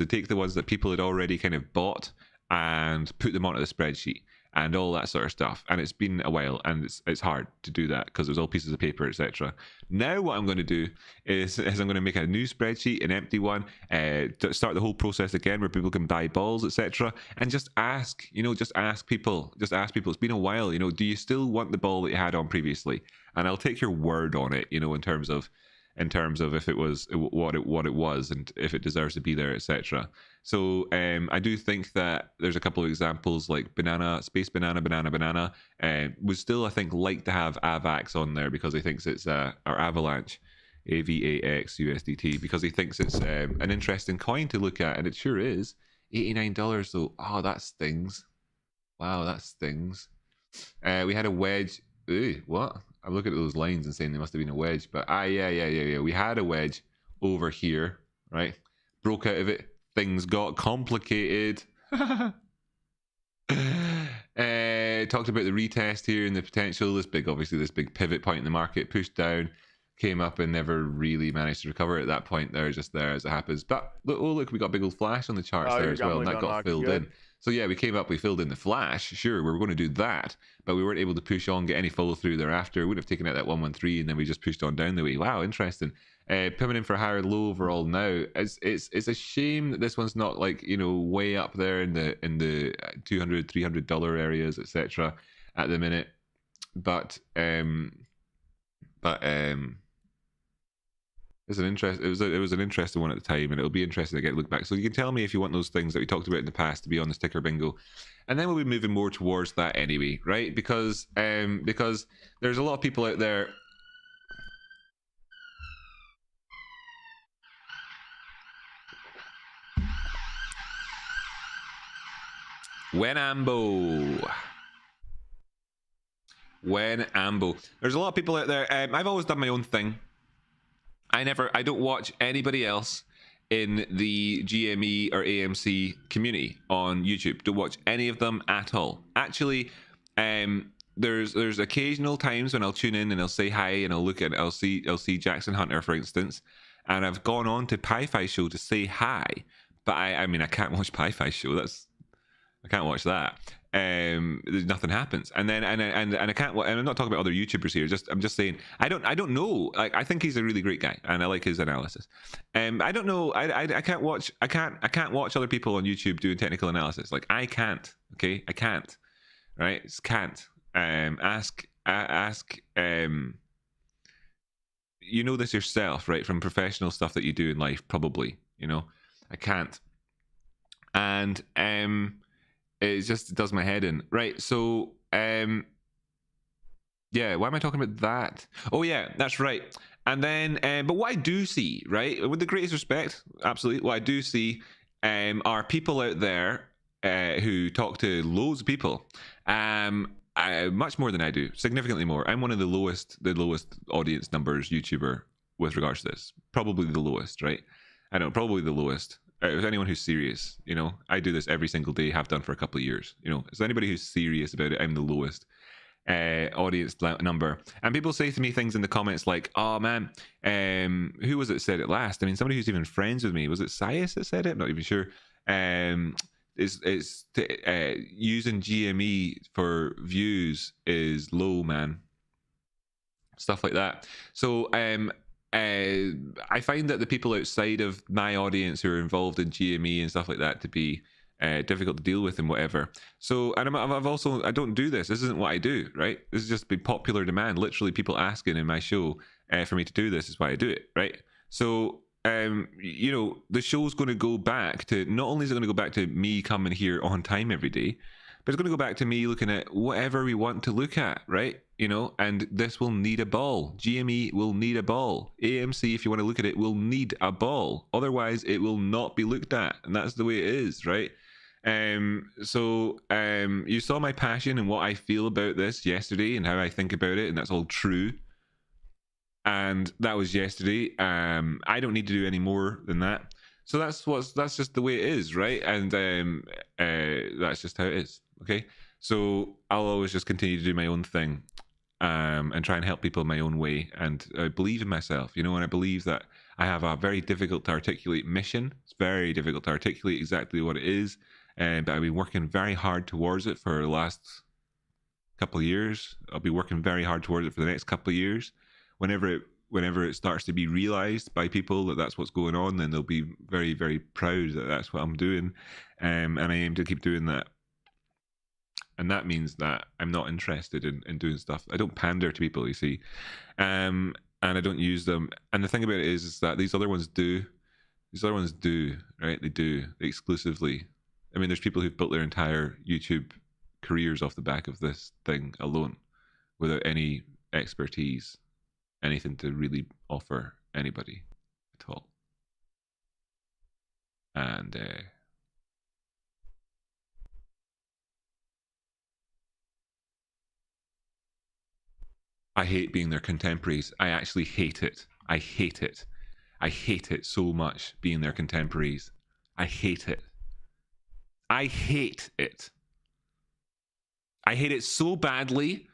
take the ones that people had already kind of bought and put them onto the spreadsheet and all that sort of stuff. And it's been a while, and it's hard to do that because it was all pieces of paper, etc. Now what I'm going to do is I'm going to make a new spreadsheet, an empty one, to start the whole process again where people can buy balls, etc. And just ask, just ask people. It's been a while, do you still want the ball that you had on previously? And I'll take your word on it, in terms of if it was what it was and if it deserves to be there, etc. So I do think that there's a couple of examples like Space Banana would still, I think, like to have AVAX on there because he thinks it's or Avalanche, AVAX USDT, because he thinks it's an interesting coin to look at, and it sure is. $89 though. Oh, that stings. Wow, that stings. We had a wedge. Ooh, what? I'm looking at those lines and saying they must have been a wedge, but yeah. We had a wedge over here, right? Broke out of it. Things got complicated. Talked about the retest here and the potential. This big pivot point in the market, pushed down, came up and never really managed to recover at that point. They're just there as it happens. But look, we got a big old flash on the charts there as well, and that got filled in. So yeah, we came up, we filled in the flash. Sure, we were going to do that, but we weren't able to push on, get any follow through thereafter. We would have taken out that 113, and then we just pushed on down the way. Wow, interesting. Pivoting in for a higher low overall now. It's a shame that this one's not like, you know, way up there in the $200, $300 areas, etc. at the minute. But it's an interest. It was an interesting one at the time, and it'll be interesting to get a look back. So you can tell me if you want those things that we talked about in the past to be on the sticker bingo, and then we'll be moving more towards that anyway, right? Because there's a lot of people out there. When Ambo. There's a lot of people out there. I've always done my own thing. I don't watch anybody else in the GME or AMC community on YouTube. Don't watch any of them at all. Actually, there's occasional times when I'll tune in and I'll say hi and I'll look at I'll see Jackson Hunter, for instance, and I've gone on to Pi-Fi Show to say hi, but I mean I can't watch Pi-Fi Show. I can't watch that. Nothing happens, and I can't. And I'm not talking about other YouTubers here. I'm just saying I don't know. Like, I think he's a really great guy, and I like his analysis. I don't know. I can't watch. I can't watch other people on YouTube doing technical analysis. Like, I can't. Okay, I can't. Right? Just can't. Ask. You know this yourself, right? From professional stuff that you do in life, probably. You know, I can't. And it just does my head in. Right, so, yeah, why am I talking about that? Oh, yeah, that's right. And then, but what I do see, right, with the greatest respect, absolutely, what I do see are people out there who talk to loads of people, much more than I do, significantly more. I'm one of the lowest audience numbers YouTuber with regards to this. Probably the lowest, right? I don't know, probably the lowest. If anyone who's serious, you know, I do this every single day, have done for a couple of years, you know, so anybody who's serious about it, I'm the lowest audience number. And people say to me things in the comments like, oh man, who was it said it last? I mean, somebody who's even friends with me, was it Sias that said it? I'm not even sure. Using GME for views is low, man. Stuff like that. So I find that the people outside of my audience who are involved in GME and stuff like that to be difficult to deal with and whatever. So, and I don't do this. This isn't what I do, right? This has just been popular demand. Literally, people asking in my show for me to do this is why I do it, right? So, you know, the show's going to go back to, not only is it going to go back to me coming here on time every day, but it's going to go back to me looking at whatever we want to look at, right? You know, and this will need a ball. GME will need a ball. AMC, if you want to look at it, will need a ball. Otherwise, it will not be looked at. And that's the way it is, right? So you saw my passion and what I feel about this yesterday and how I think about it, and that's all true. And that was yesterday. I don't need to do any more than that. So that's just the way it is, right? And that's just how it is. Okay, so I'll always just continue to do my own thing, and try and help people in my own way. And I believe in myself, you know, and I believe that I have a very difficult to articulate mission. It's very difficult to articulate exactly what it is, but I've been working very hard towards it for the last couple of years. I'll be working very hard towards it for the next couple of years. Whenever it starts to be realized by people that that's what's going on, then they'll be very, very proud that that's what I'm doing, and I aim to keep doing that. And that means that I'm not interested in doing stuff. I don't pander to people, you see, and I don't use them. And the thing about it is that these other ones do. These other ones do, right? They do exclusively. I mean, there's people who've built their entire YouTube careers off the back of this thing alone, without any expertise, anything to really offer anybody at all. And I hate being their contemporaries. I actually hate it. I hate it. I hate it so much, being their contemporaries. I hate it. I hate it. I hate it so badly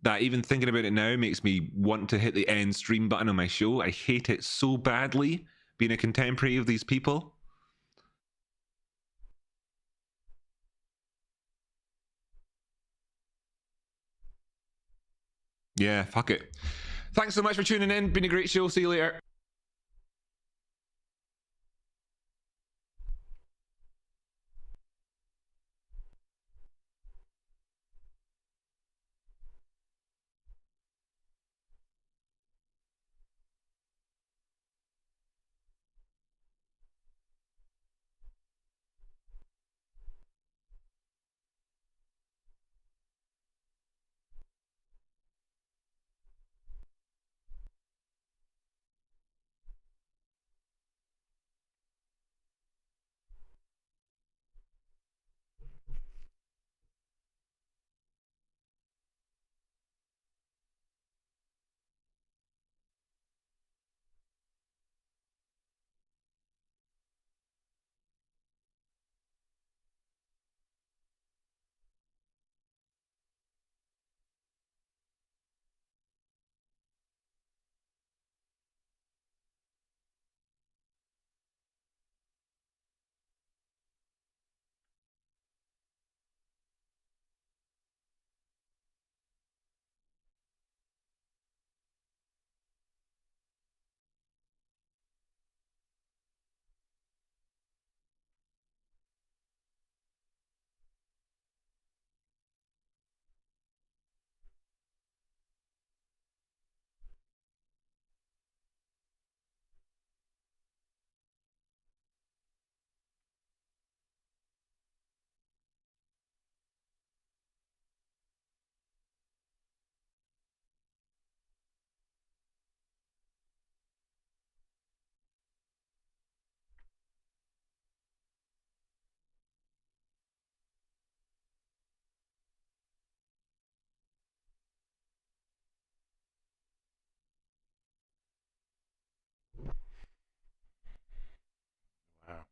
that even thinking about it now makes me want to hit the end stream button on my show. I hate it so badly, being a contemporary of these people. Yeah, fuck it. Thanks so much for tuning in. Been a great show. See you later. Wow.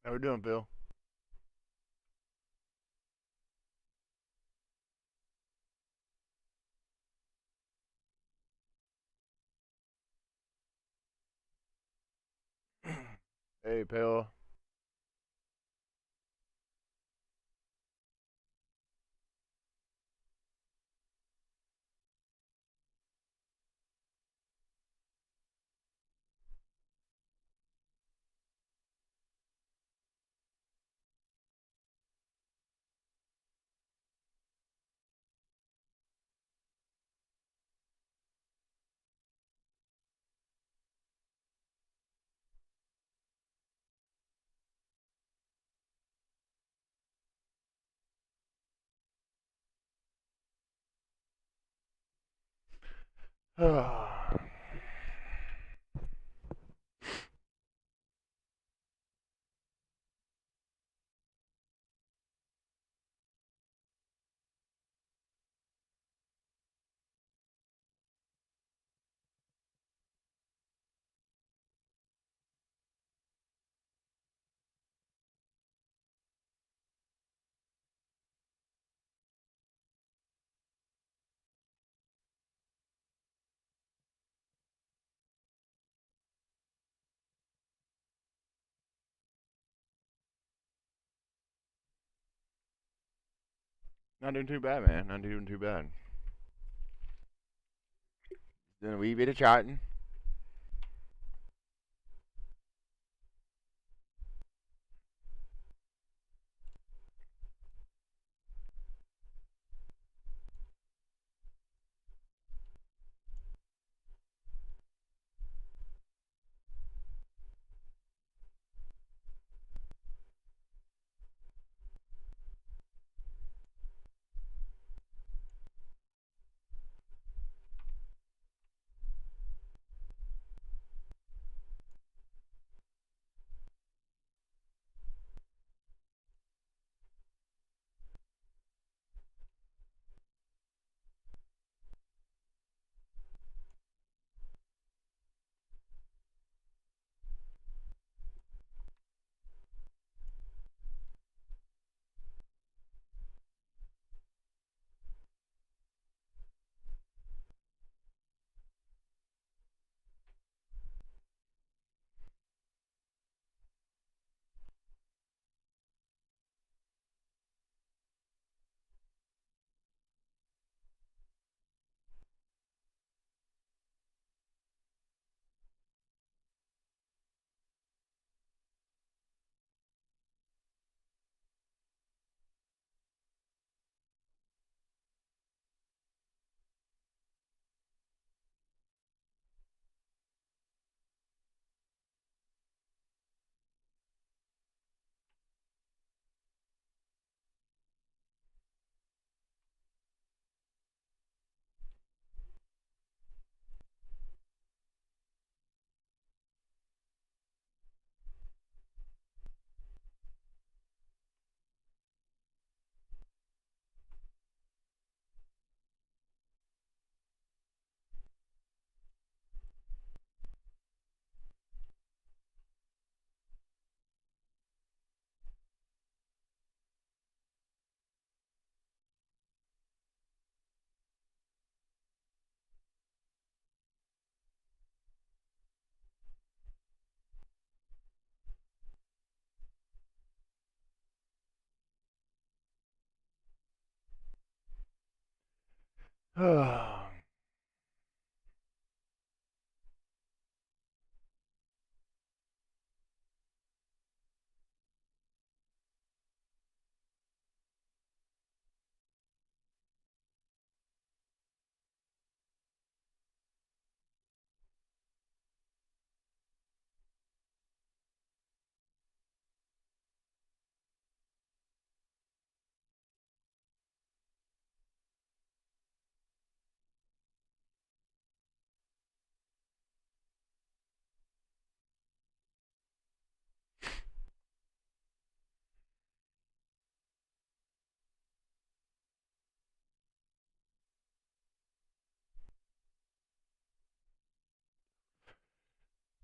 How we doing, Bill? Hey, Bill. Not doing too bad, man. Not doing too bad. Doing a wee bit of chatting.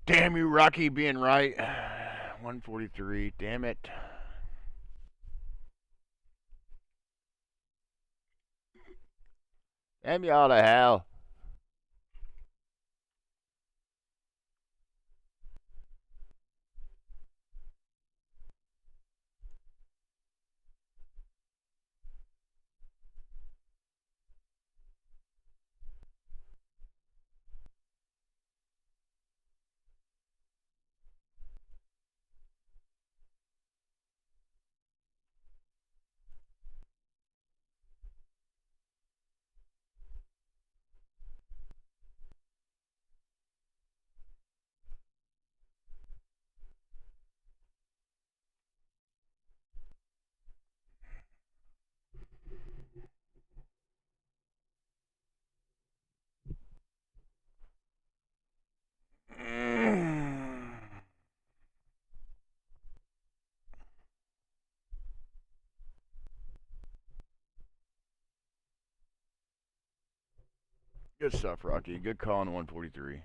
Damn you, Rocky, being right. 143. Damn it. Damn you all to hell. Good stuff, Rocky. Good call on the 143.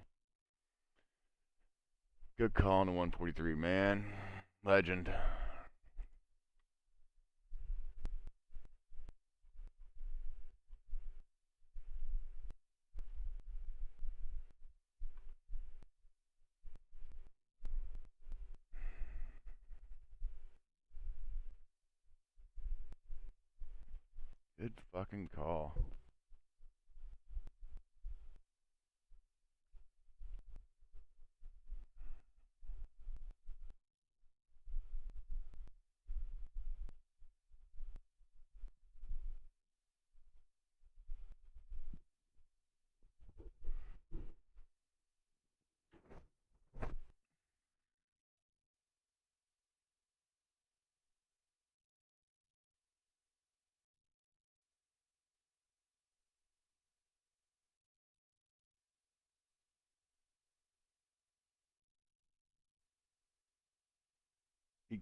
Good call on the 143, man. Legend. Good fucking call.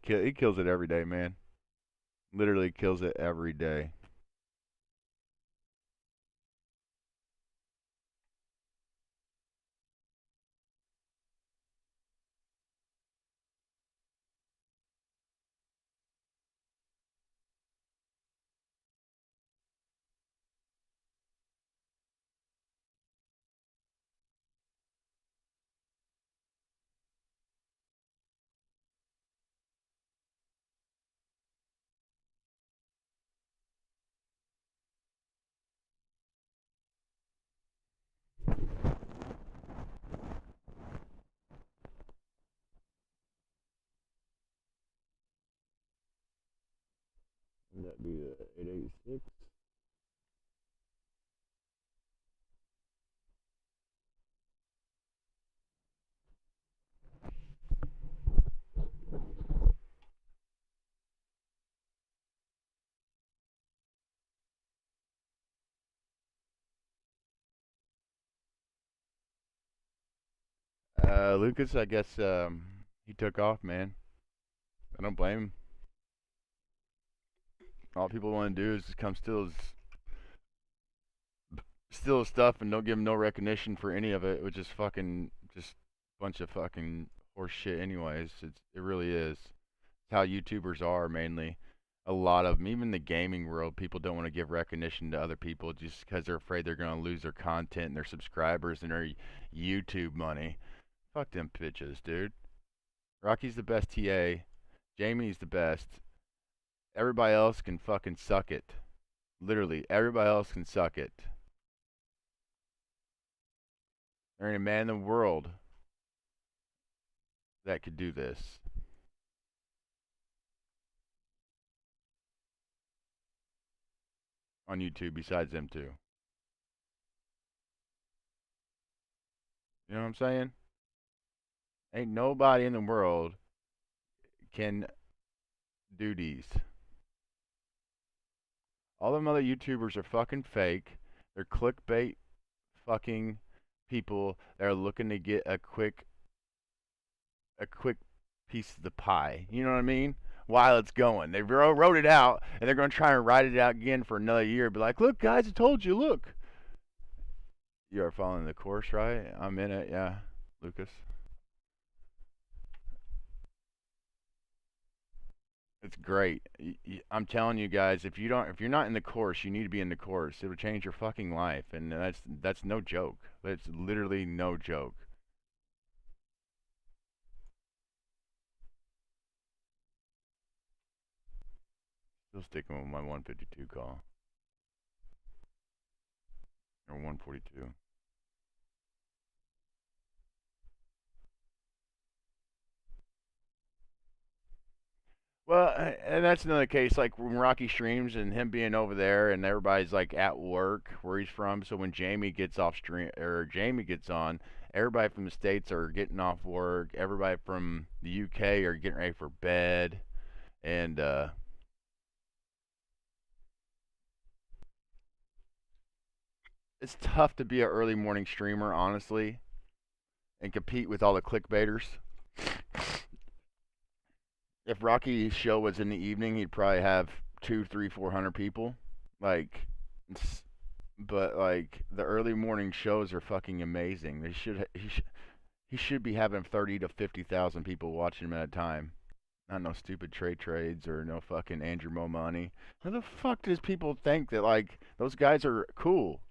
He kills it every day, man. Literally kills it every day. That'd be the 886. Lucas, I guess he took off, man. I don't blame him. All people want to do is just come steal his stuff and don't give him no recognition for any of it, which is fucking just a bunch of fucking horse shit anyways. It really is. It's how YouTubers are mainly. A lot of them, even the gaming world, people don't want to give recognition to other people just because they're afraid they're going to lose their content and their subscribers and their YouTube money. Fuck them bitches, dude. Rocky's the best TA. Jamie's the best. Everybody else can fucking suck it. Literally, everybody else can suck it. There ain't a man in the world that could do this. On YouTube besides them two. You know what I'm saying? Ain't nobody in the world can do these. All them other YouTubers are fucking fake. They're clickbait fucking people that are looking to get a quick piece of the pie. You know what I mean? While it's going. They wrote it out, and they're going to try and write it out again for another year. Be like, look, guys, I told you, look. You are following the course, right? I'm in it, yeah, Lucas. It's great. I'm telling you guys, if you're not in the course, you need to be in the course. It'll change your fucking life, and that's no joke. That's literally no joke. Still sticking with my 152 call. Or 142. Well, and that's another case, like when Rocky streams and him being over there, and everybody's like at work where he's from. So when Jamie gets off stream or Jamie gets on, everybody from the States are getting off work. Everybody from the UK are getting ready for bed, and it's tough to be an early morning streamer, honestly, and compete with all the clickbaiters. If Rocky's show was in the evening, he'd probably have 2, 3, 400 people. Like, but like the early morning shows are fucking amazing. He should be having 30 to 50,000 people watching him at a time. Not no stupid trades or no fucking Andrew Mo money. Who the fuck does people think that like those guys are cool?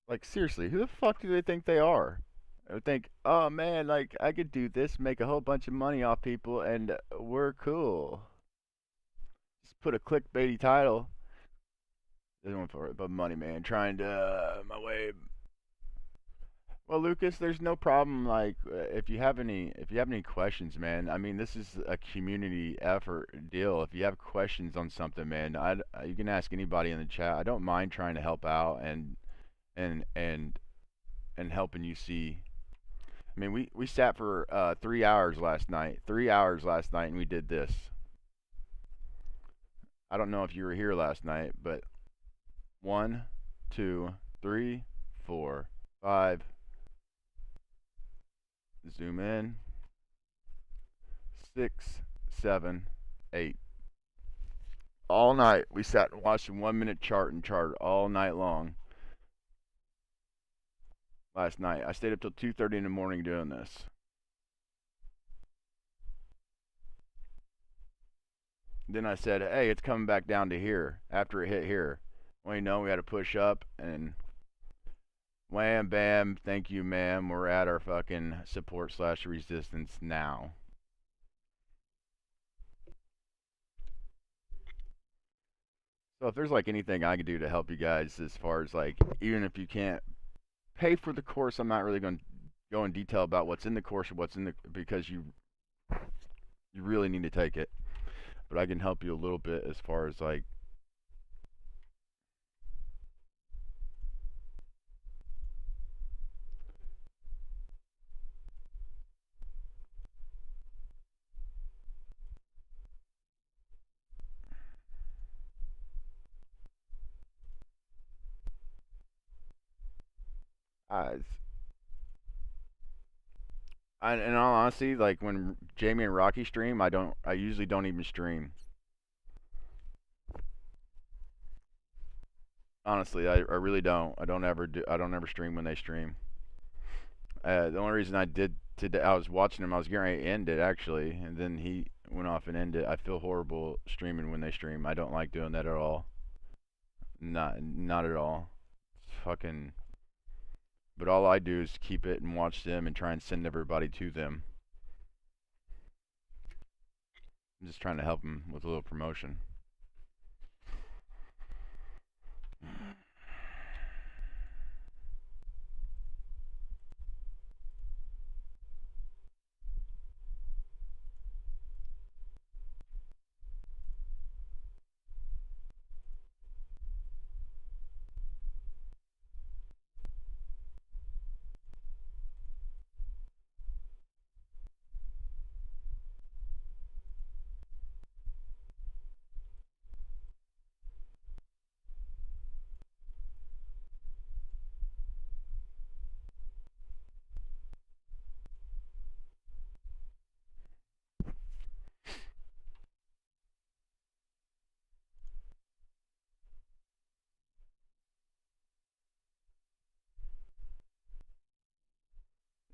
Like seriously, who the fuck do they think they are? I think, oh man, like I could do this, make a whole bunch of money off people, and we're cool. Just put a clickbaity title. There's one for it, but money, man. Trying to my way. Well, Lucas, there's no problem. Like, if you have any questions, man. I mean, this is a community effort deal. If you have questions on something, man, you can ask anybody in the chat. I don't mind trying to help out and and and helping you see. I mean, we sat for 3 hours last night. 3 hours last night, and we did this. I don't know if you were here last night, but 1, 2, 3, 4, 5. Zoom in. 6, 7, 8. All night we sat and watched a 1 minute chart and charted all night long. Last night I stayed up till 2:30 in the morning doing this. Then I said, "Hey, it's coming back down to here." After it hit here, well, you know, we had to push up and wham, bam, thank you, ma'am. We're at our fucking support/resistance now. So if there's like anything I can do to help you guys, as far as like, even if you can't pay for the course, I'm not really going to go in detail about what's in the course or what's in the, because you really need to take it. But I can help you a little bit as far as like, uh, in all honesty, like when Jamie and Rocky stream, I usually don't even stream. Honestly, I really don't. I don't ever stream when they stream. The only reason I did today, I was watching him. I was getting ready to end it actually, and then he went off and ended it. I feel horrible streaming when they stream. I don't like doing that at all. Not at all. It's fucking. But all I do is keep it and watch them and try and send everybody to them. I'm just trying to help them with a little promotion.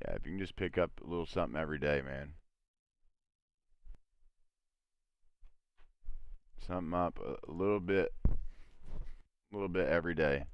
Yeah, if you can just pick up a little something every day, man. Something up a little bit every day.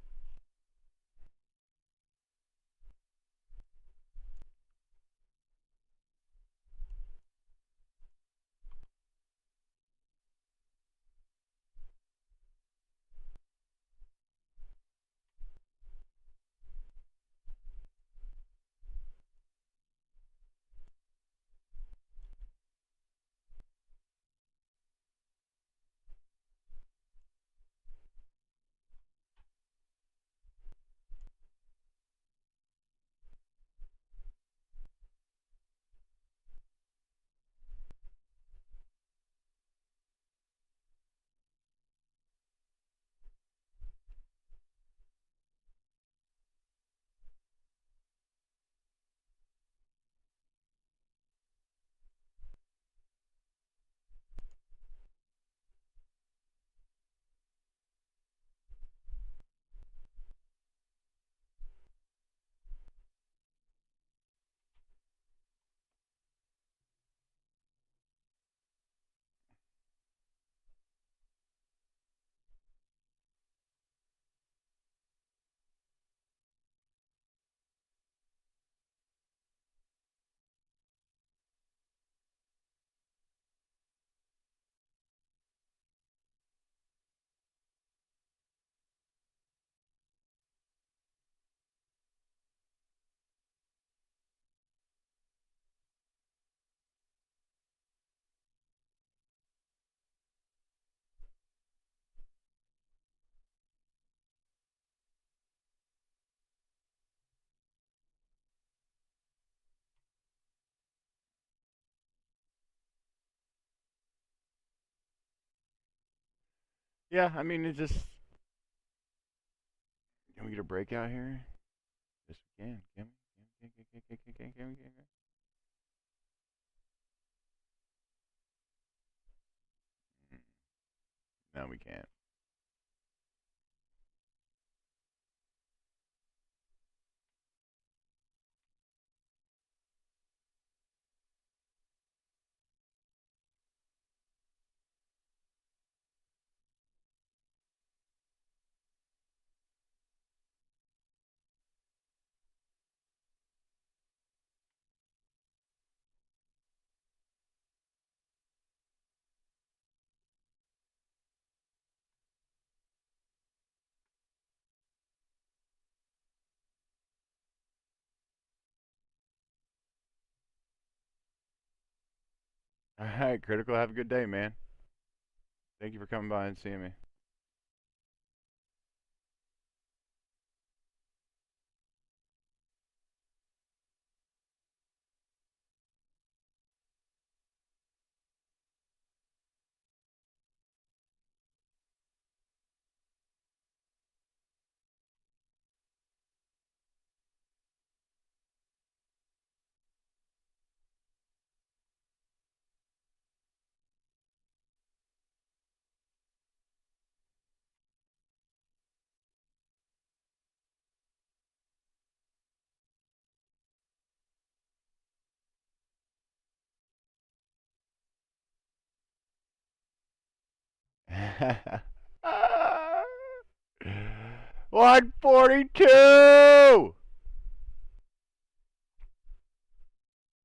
Yeah, I mean, it just. Can we get a breakout here? Yes, we can. Can we? Can we? No, we can't. All right, Critical. Have a good day, man. Thank you for coming by and seeing me. Ah, 142.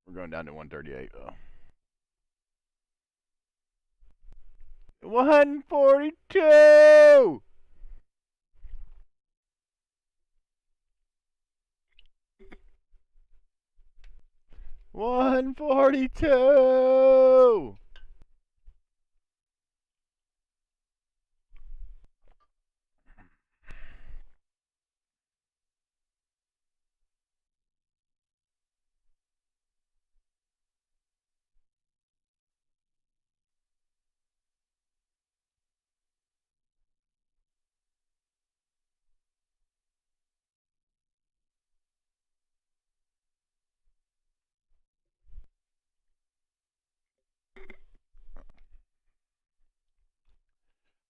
We're going down to 138 though. 142. One 42.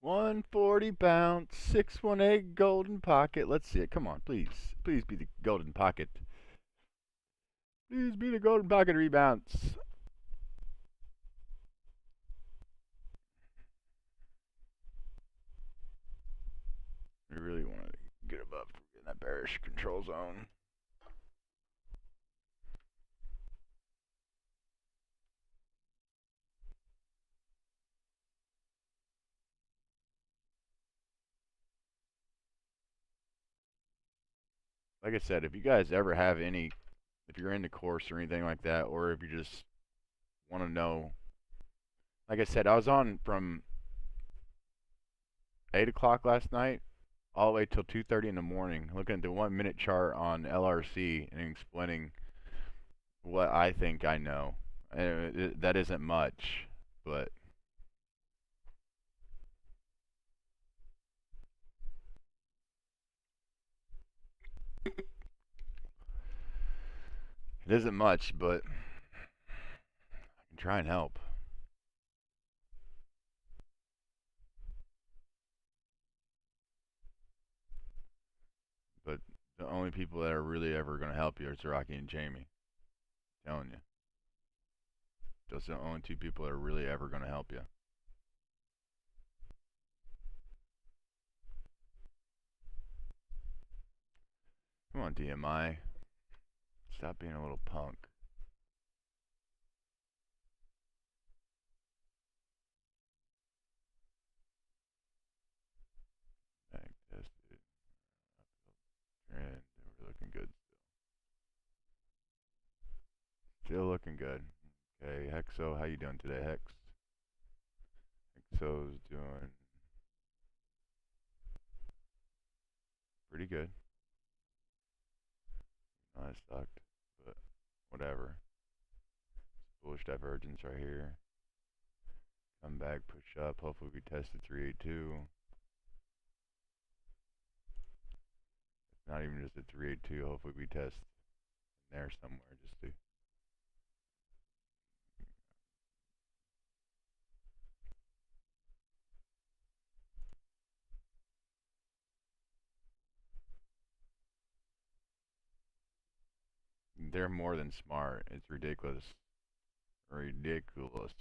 $140 bounce, 618 golden pocket. Let's see it. Come on, please. Please be the golden pocket. Please be the golden pocket rebounds. We really want to get above in that bearish control zone. Like I said, if you guys ever have any, if you're into course or anything like that, or if you just want to know, like I said, I was on from 8 o'clock last night all the way till 2:30 in the morning, looking at the 1 minute chart on LRC and explaining what I think I know. That isn't much, but it isn't much, but I can try and help. But the only people that are really ever going to help you are Rocky and Jamie. I'm telling you. Those are the only two people that are really ever going to help you. Come on, DMI. Stop being a little punk. Back tested. Trend. We're looking good still. Still looking good. Okay, Hexo, how you doing today, Hex? Hexo's doing pretty good. I sucked, but whatever. Bullish divergence right here. Come back, push up. Hopefully we test the 382. Not even just a 382. Hopefully we test in there somewhere just to. They're more than smart. It's ridiculous. Ridiculous.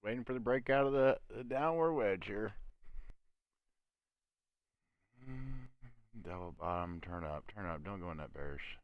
Waiting for the breakout of the downward wedge here. Double bottom, turn up, turn up. Don't go in that bearish.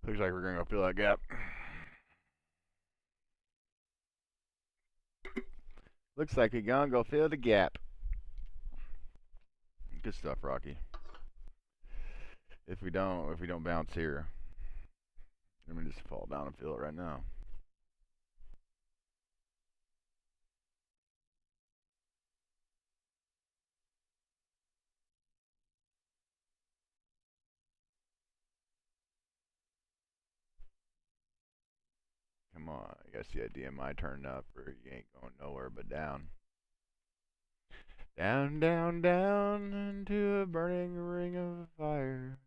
Looks like we're gonna go fill that gap. Looks like we're gonna go fill the gap. Good stuff, Rocky. If we don't bounce here, let me just fall down and feel it right now. Come on, you gotta see that DMI turned up, or you ain't going nowhere but down. Down, down, down into a burning ring of fire.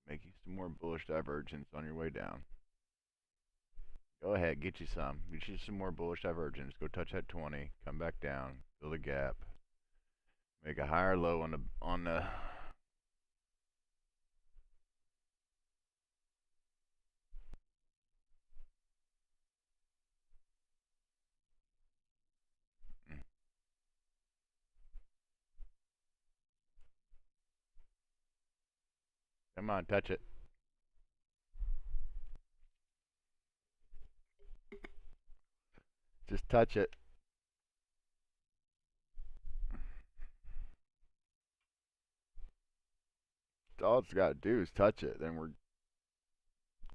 Make you some more bullish divergence on your way down. Go ahead, get you some. Get you some more bullish divergence. Go touch that 20. Come back down. Fill the gap. Make a higher low on the Come on, touch it. Just touch it. All it's got to do is touch it. Then we're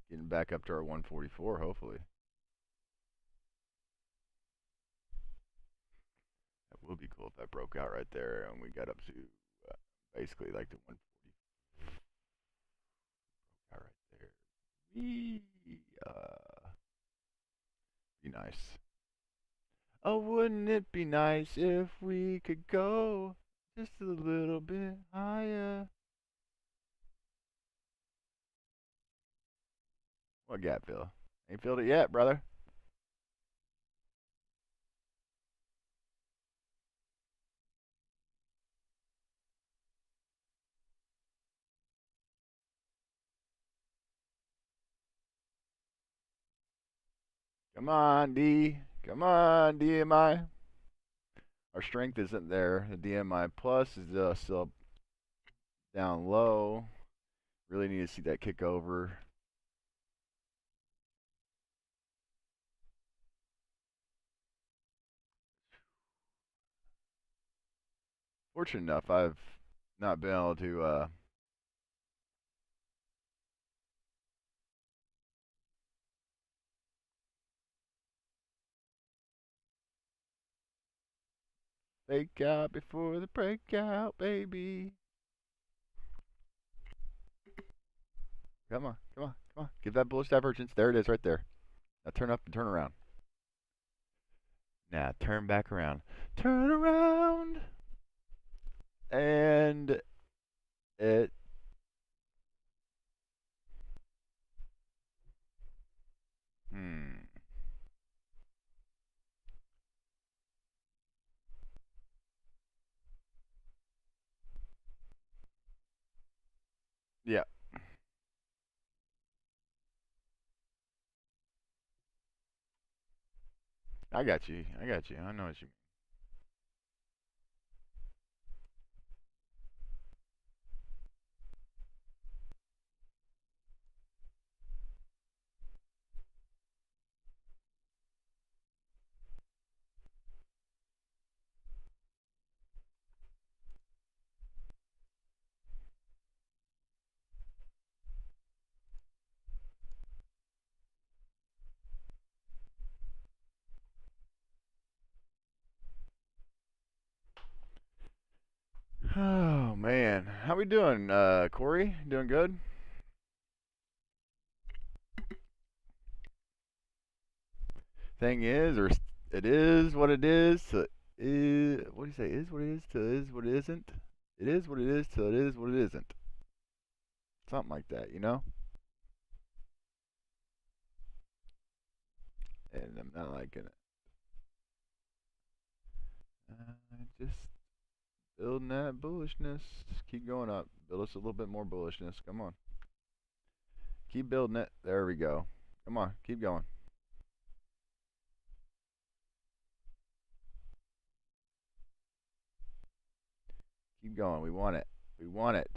getting back up to our 144, hopefully. That would be cool if that broke out right there and we got up to basically like the 140. Broke out right there. Be nice. Oh, wouldn't it be nice if we could go just a little bit higher? What gap, Phil? Ain't filled it yet, brother. Come on, D. Come on, DMI. Our strength isn't there. The DMI plus is still down low. Really need to see that kick over. Fortunate enough, I've not been able to fake out before the breakout, baby. Come on, come on, come on. Give that bullish divergence. There it is right there. Now turn up and turn around. Now turn back around. Turn around. And it Yeah. I got you. I got you. I know what you mean. Oh man, how we doing, Corey? Doing good? Thing is, or it is what it is. To is what do you say? Is what it is. To is what it isn't. It is what it is. Till it is what it isn't. Something like that, you know. And I'm not liking it. Just building that bullishness. Keep going up. Build us a little bit more bullishness. Come on. Keep building it. There we go. Come on. Keep going. Keep going. We want it. We want it.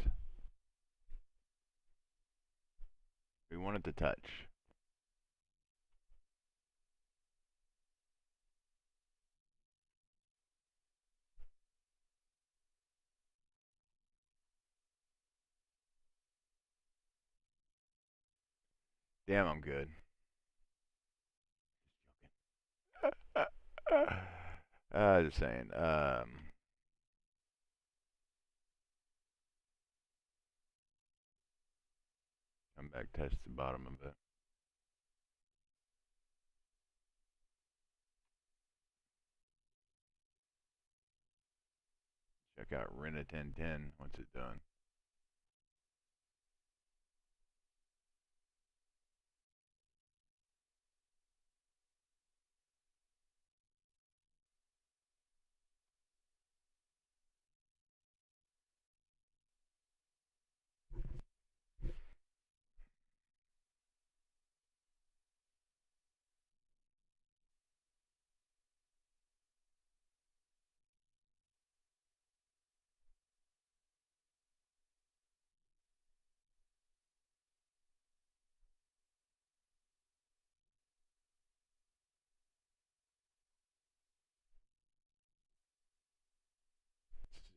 We want it to touch. Damn, I'm good. Just saying. Come back, test the bottom of it. Check out Rena 1010. What's it done?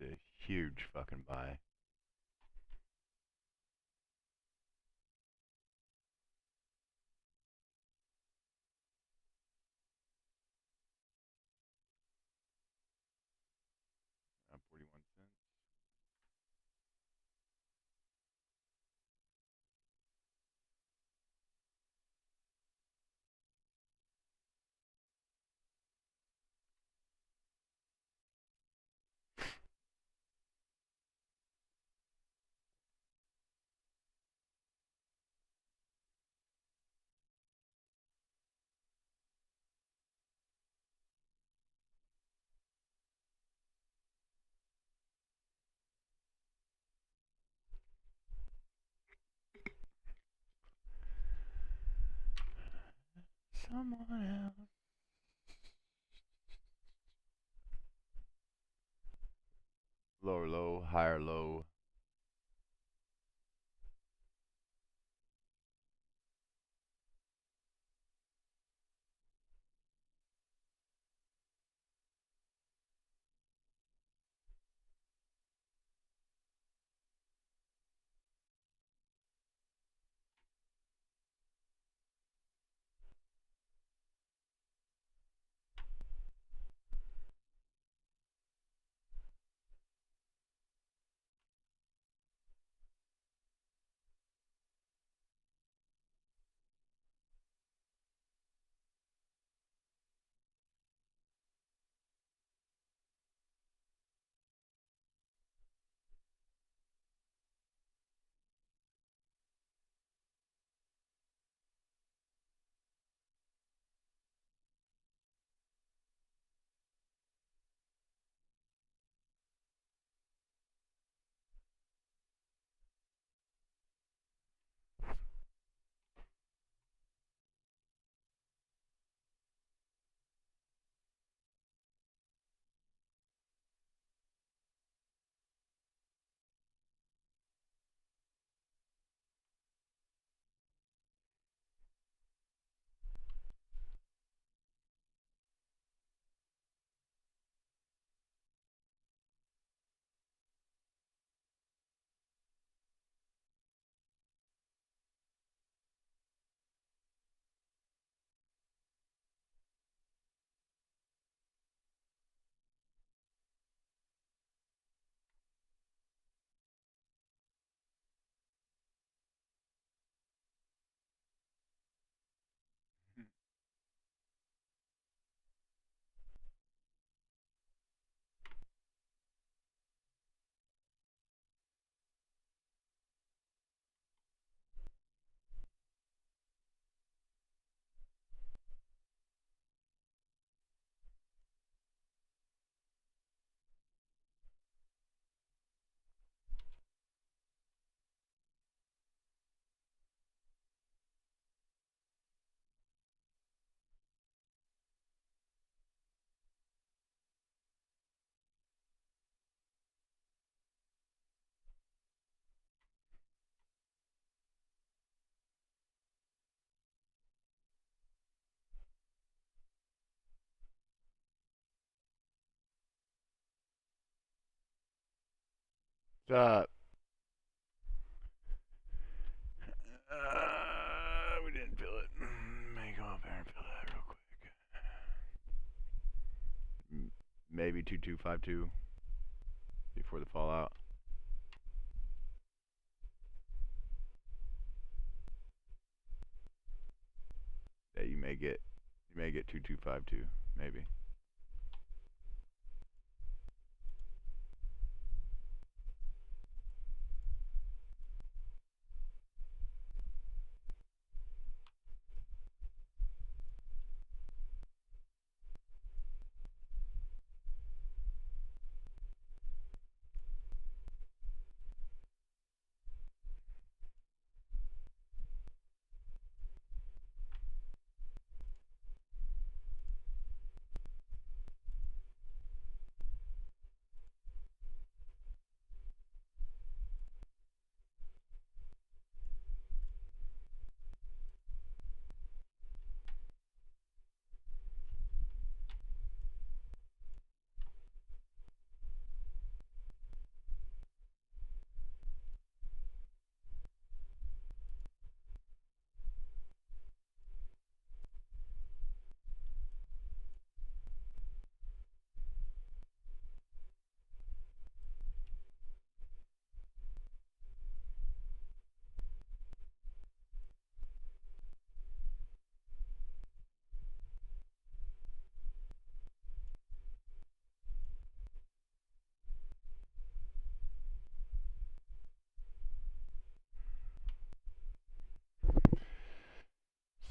It's a huge fucking buy. Up 41 cents. Someone else. Lower low, higher low. Uh, we didn't fill it. Let me go up there and fill that real quick. Maybe 2252 before the fallout. Yeah, you may get 2252 maybe.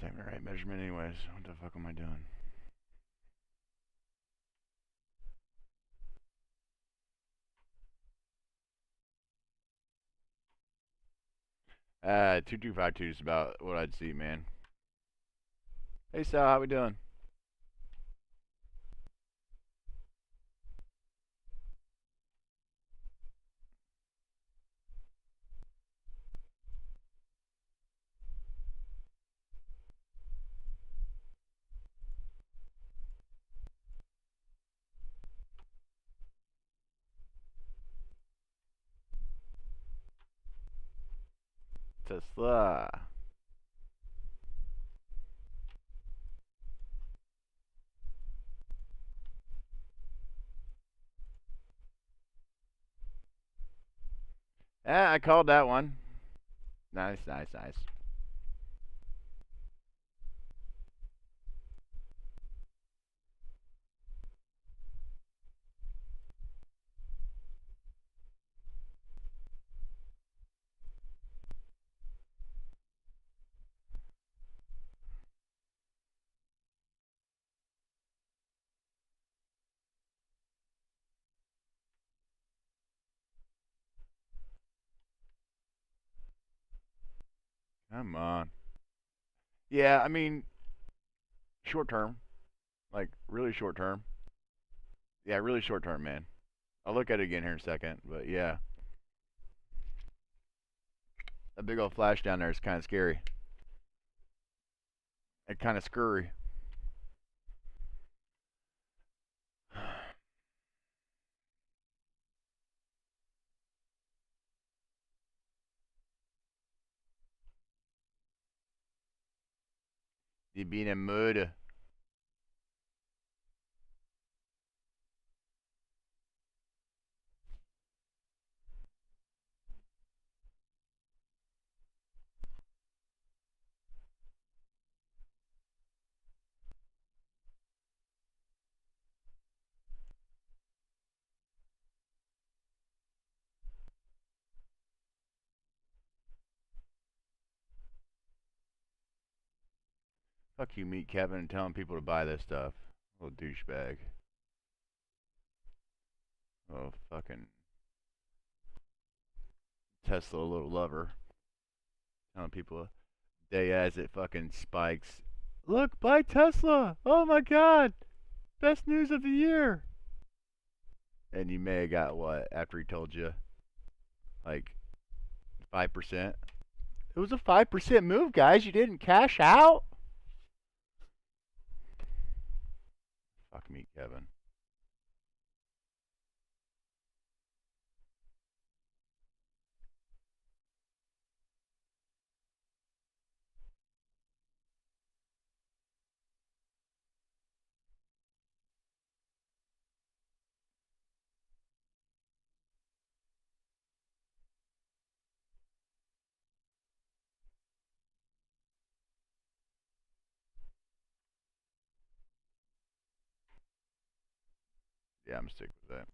Same the right measurement anyways. What the fuck am I doing? Uh, 2252 is about what I'd see, man. Hey Sal, how we doing? Tesla. Yeah, I called that one. Nice, nice, nice. Come on. Yeah, I mean, short term. Like, really short term. Yeah, really short term, man. I'll look at it again here in a second, but yeah. A big old flash down there is kind of scary. And kind of scurry. Die Biene müde. Fuck you, Meet Kevin, and telling people to buy this stuff. Little douchebag. Oh, fucking Tesla little lover. Telling people day as it fucking spikes. Look, buy Tesla! Oh my god! Best news of the year! And you may have got what after he told you? Like 5%? It was a 5% move, guys. You didn't cash out? Fuck me, Kevin. Yeah, I'm sticking with that.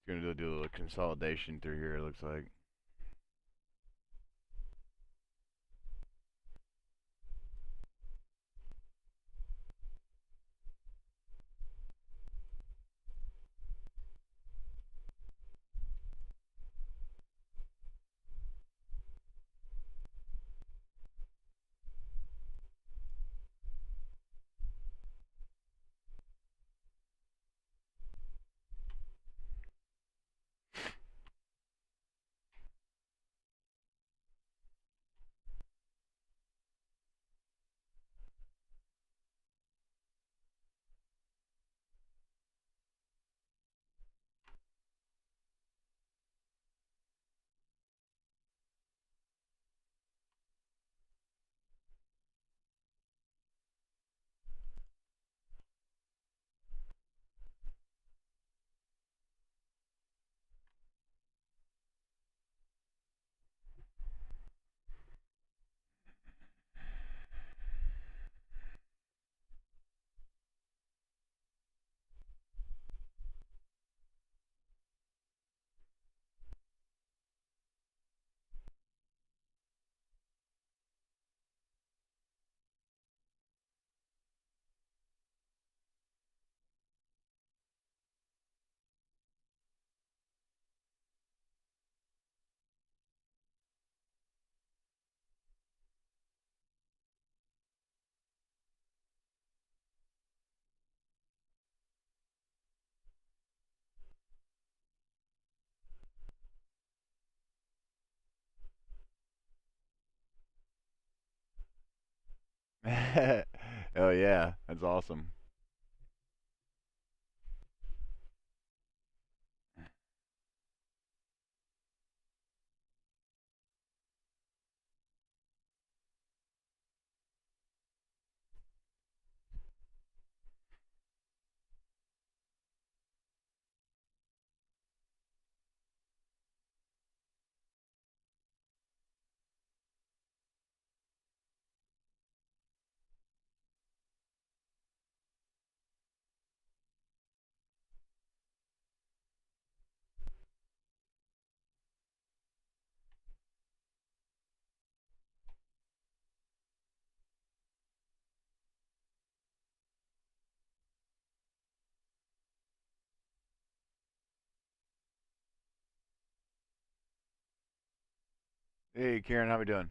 Gonna do a little consolidation through here. It looks like. Oh yeah, that's awesome. Hey Karen, how we doing?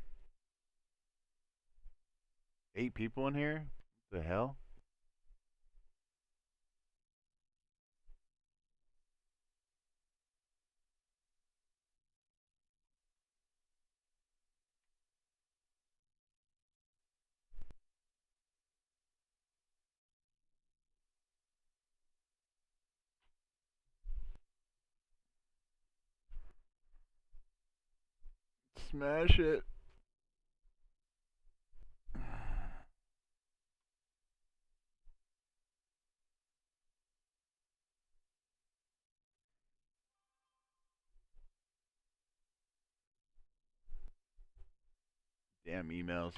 8 people in here? The hell? Smash it. Damn emails.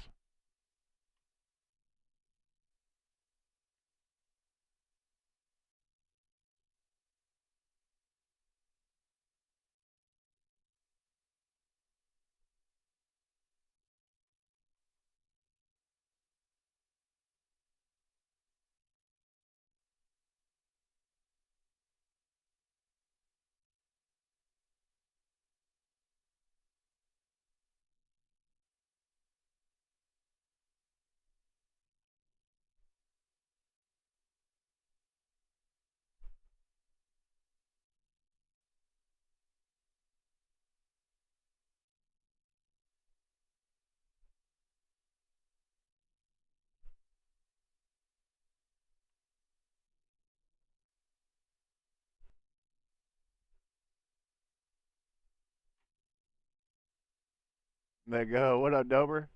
There you go. What up, Dober?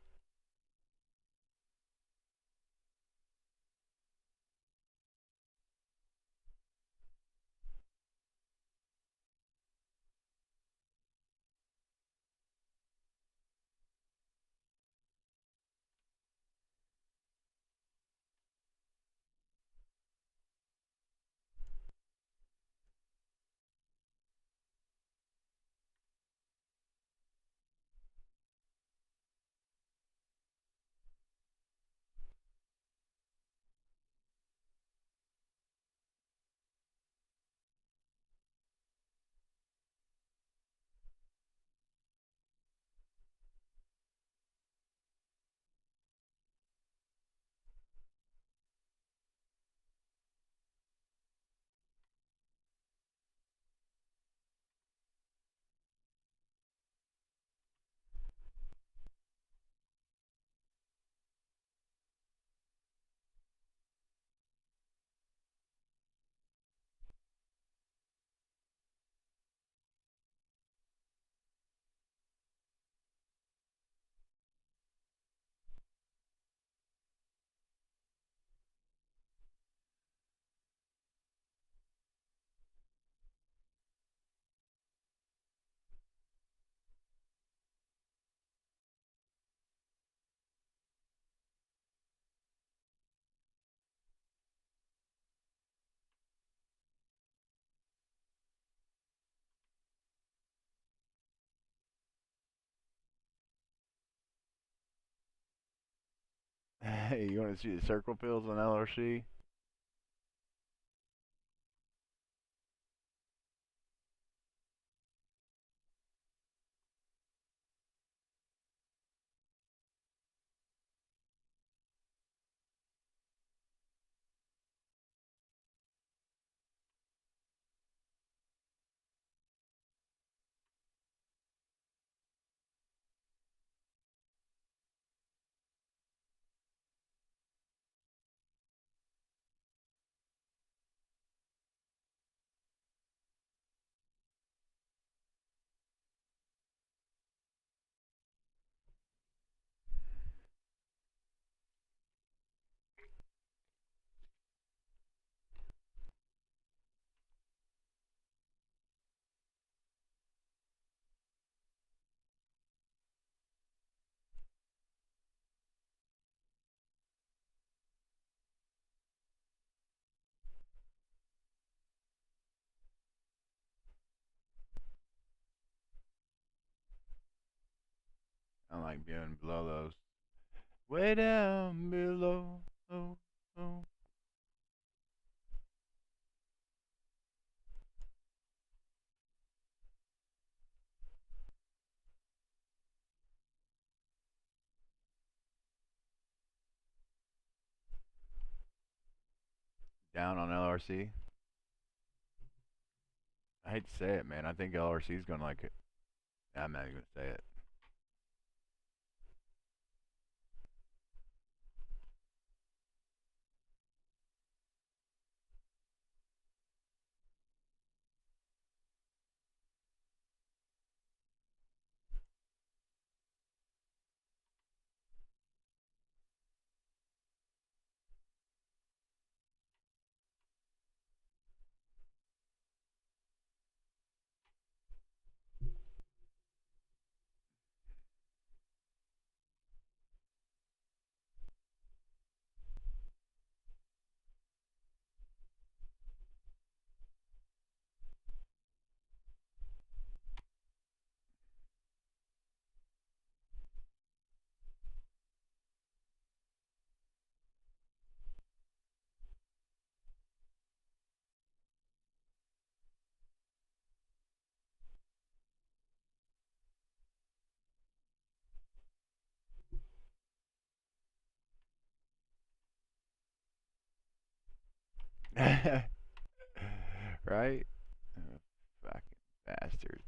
Hey, you want to see the circle pills on LRC? I like being below those. Way down below. Oh, oh. Down on LRC. I hate to say it, man. I think LRC is gonna like it. I'm not even gonna say it. Right? Oh, fucking bastards.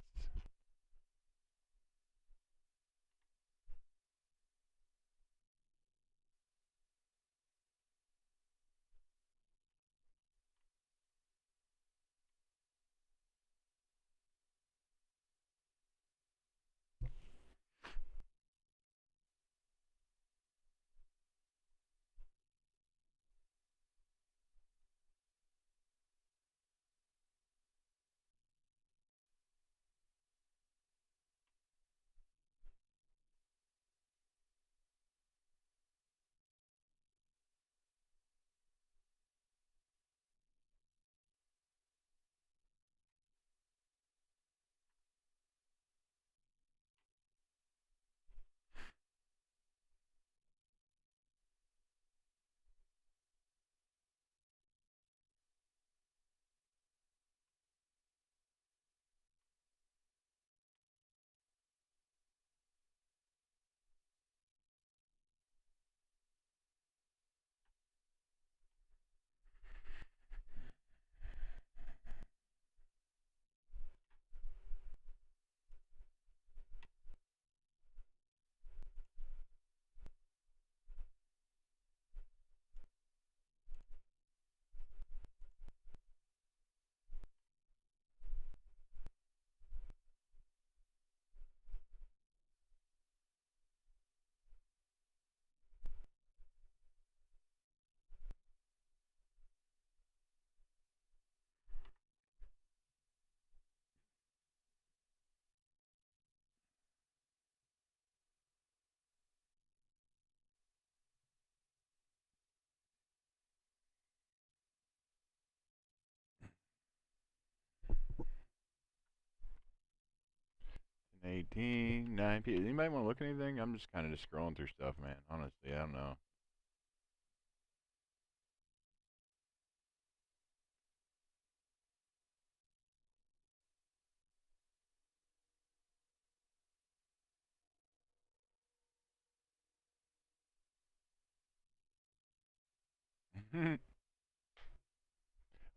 And 18, 9 p. Anybody want to look at anything? I'm just kind of just scrolling through stuff, man. Honestly, I don't know.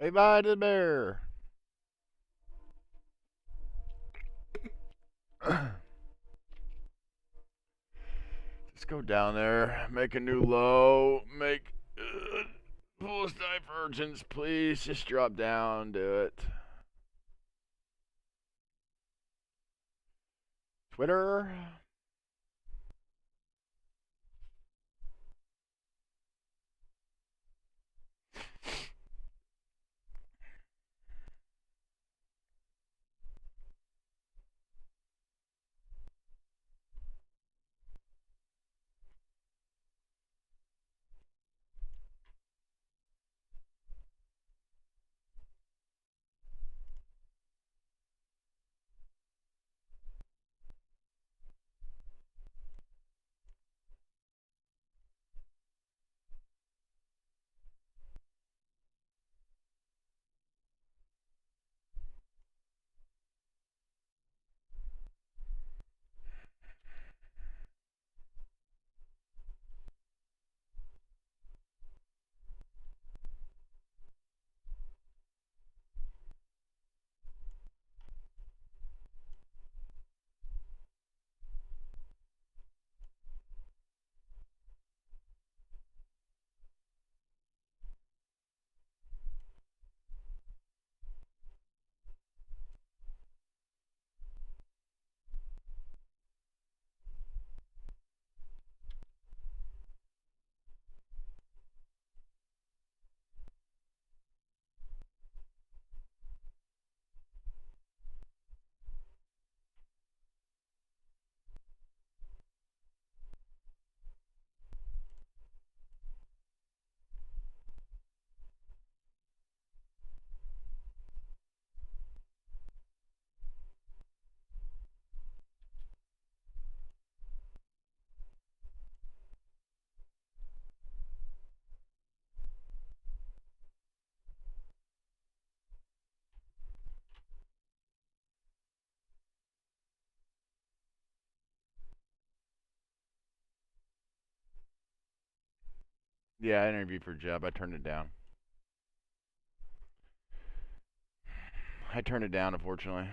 Say bye to the bear. Just go down there, make a new low, make fullest divergence, please. Just drop down, do it. Twitter. Yeah, I interviewed for a job. I turned it down. I turned it down, unfortunately.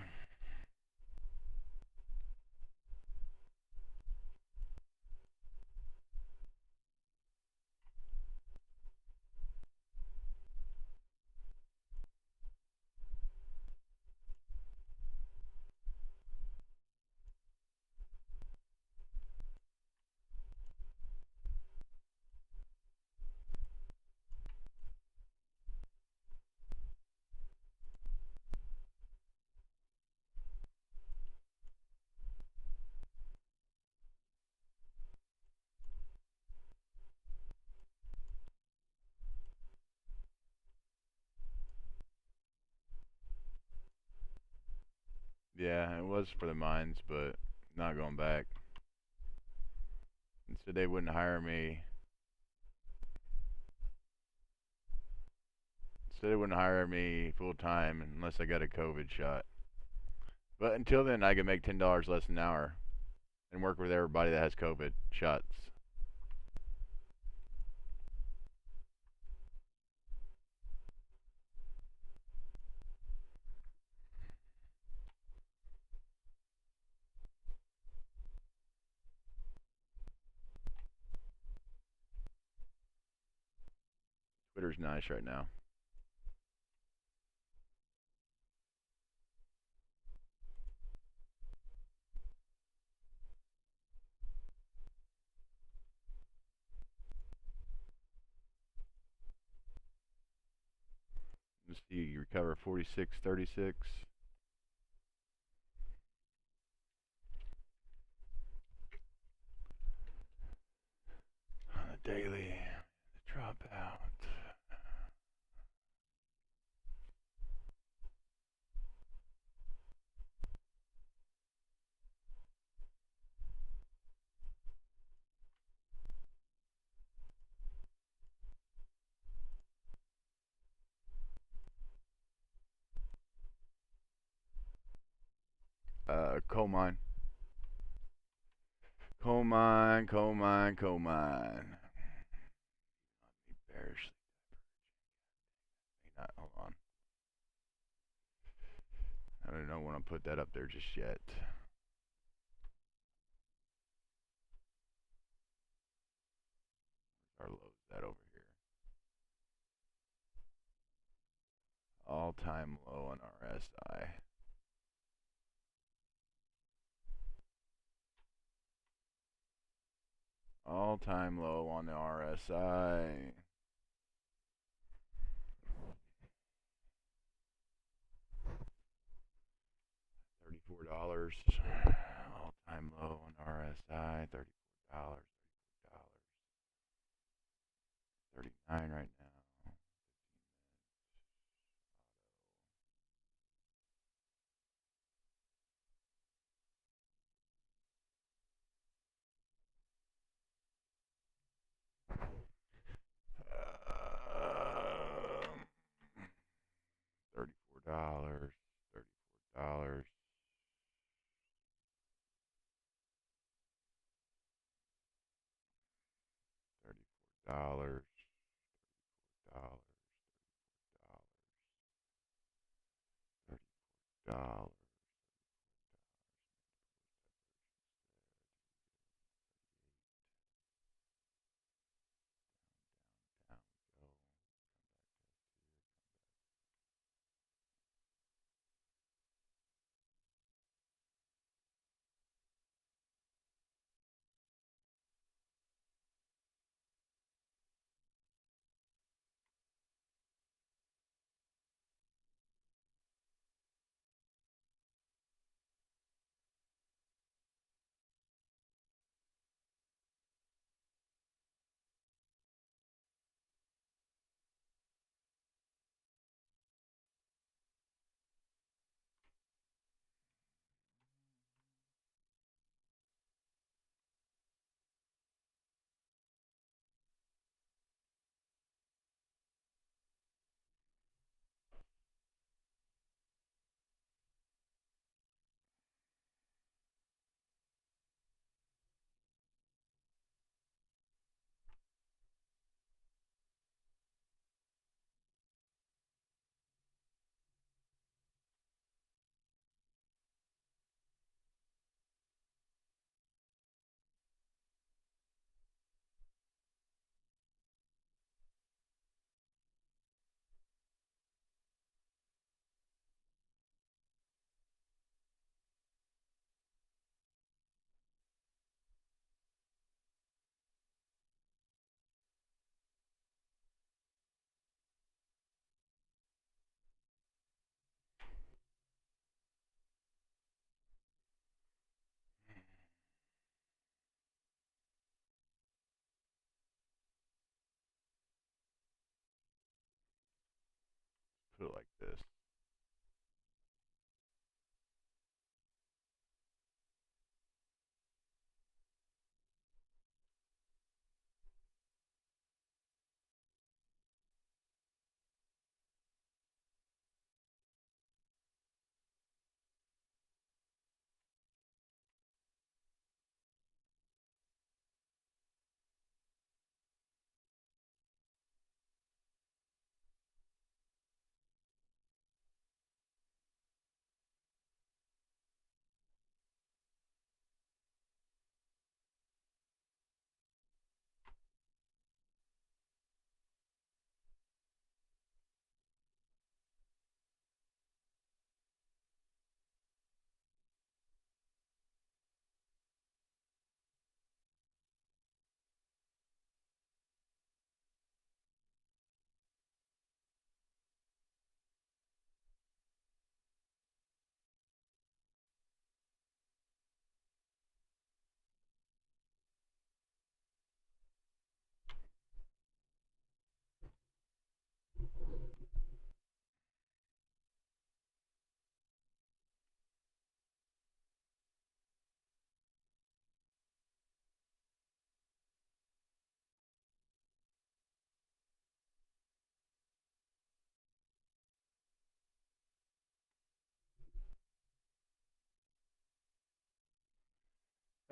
Yeah, it was for the mines, but not going back. And so they wouldn't hire me. So they wouldn't hire me full time unless I got a COVID shot. But until then, I could make $10 less an hour and work with everybody that has COVID shots. Twitter's nice right now. Let's see, you recover 46.36. On the daily, the dropout. Coal mine. Coal mine, coal mine, coal mine. Bearish. Not, hold on. I don't want to put that up there just yet. Our low's that over here. All-time low on RSI. All-time low on the RSI. $34. All-time low on RSI. $34. $39 right now. $34. $34. $34. $34.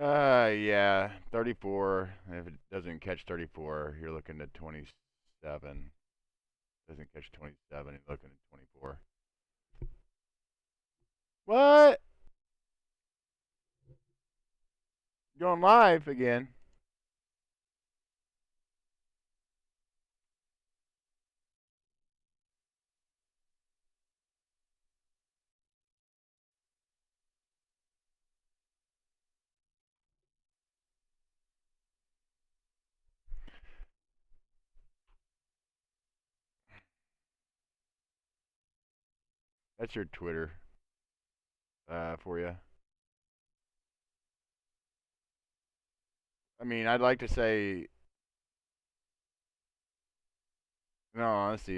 Yeah, 34. If it doesn't catch 34, you're looking at 27. Doesn't catch 27, you're looking at 24. What? Going live again. That's your Twitter for you. I mean, I'd like to say, no, honestly,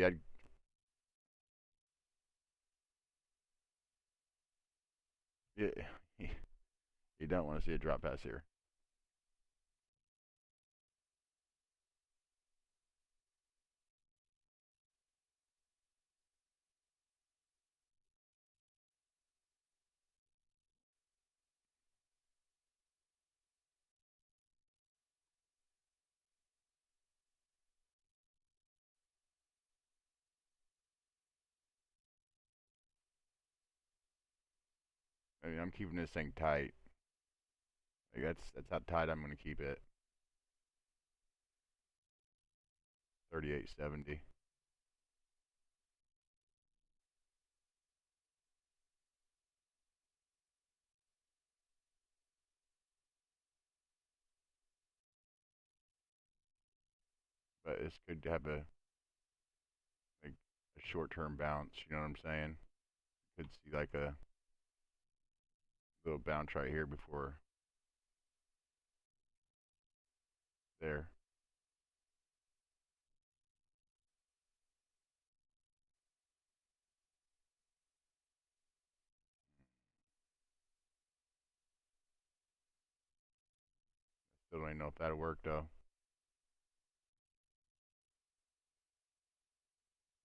you, you don't want to see a drop pass here. I mean, I'm keeping this thing tight. Like that's how tight I'm going to keep it. 38.70. But it's good to have a short-term bounce. You know what I'm saying? Could see like a little bounce right here before there. Still don't even know if that'll work though.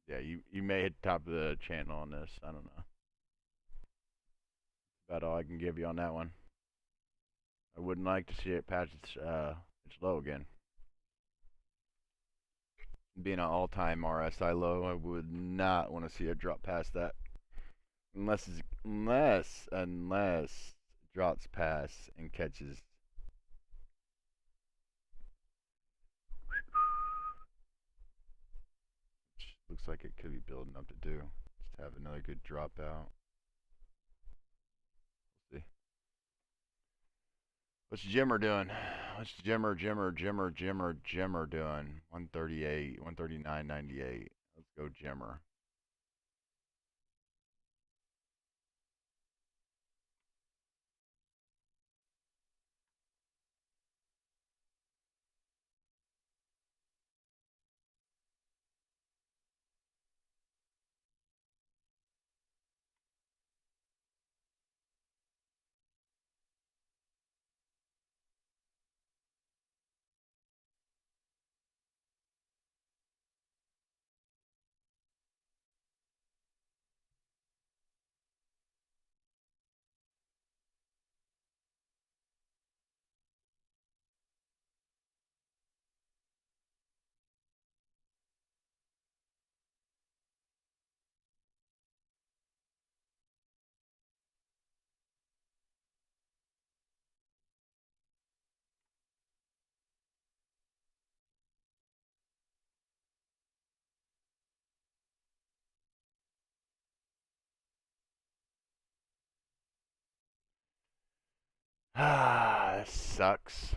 Yeah, you may hit the top of the channel on this. I don't know. About all I can give you on that one. I wouldn't like to see it patch its low again. Being an all-time RSI low, I would not want to see it drop past that. Unless it drops past and catches. Which looks like it could be building up to do. Just have another good drop out. We'll see. What's Jimmer doing? What's Jimmer doing? 138, 139.98. Let's go Jimmer. Ah, that sucks.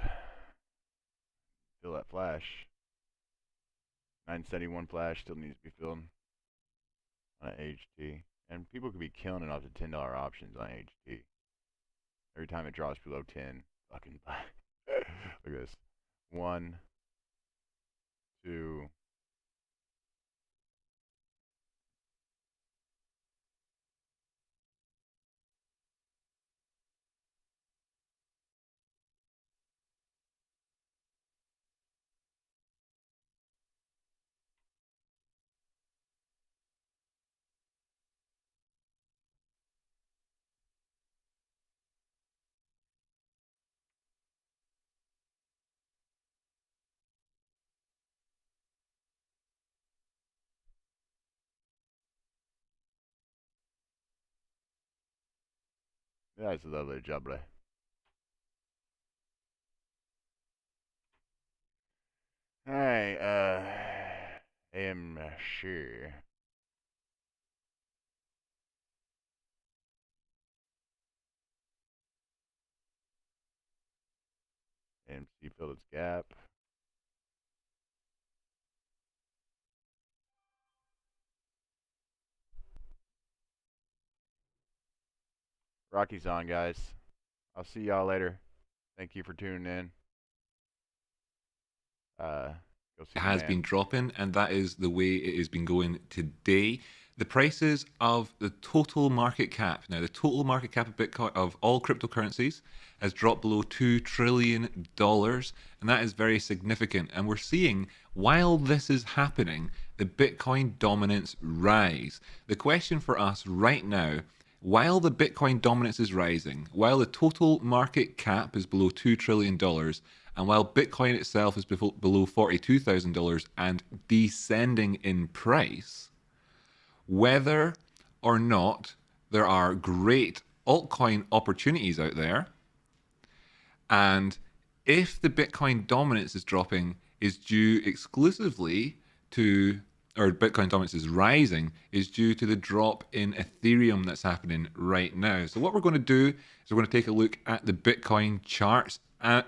Feel that flash. 971 flash still needs to be filled on HT. And people could be killing it off the $10 options on HT. Every time it drops below 10, fucking buy. Look at this. 1, 2. That's lovely, jubbly. I am sure. MC filled its gap. Rocky's on, guys. I'll see y'all later. Thank you for tuning in. Go see It has man. been dropping, and that is the way it has been going today. The prices of the total market cap, now the total market cap of Bitcoin, of all cryptocurrencies, has dropped below $2 trillion, and that is very significant. And we're seeing, while this is happening, the Bitcoin dominance rise. The question for us right now, while the Bitcoin dominance is rising, while the total market cap is below $2 trillion, and while Bitcoin itself is below $42,000 and descending in price, whether or not there are great altcoin opportunities out there, and if the Bitcoin dominance is dropping is due exclusively to, or Bitcoin dominance is rising, is due to the drop in Ethereum that's happening right now. So what we're going to do is we're going to take a look at the Bitcoin charts,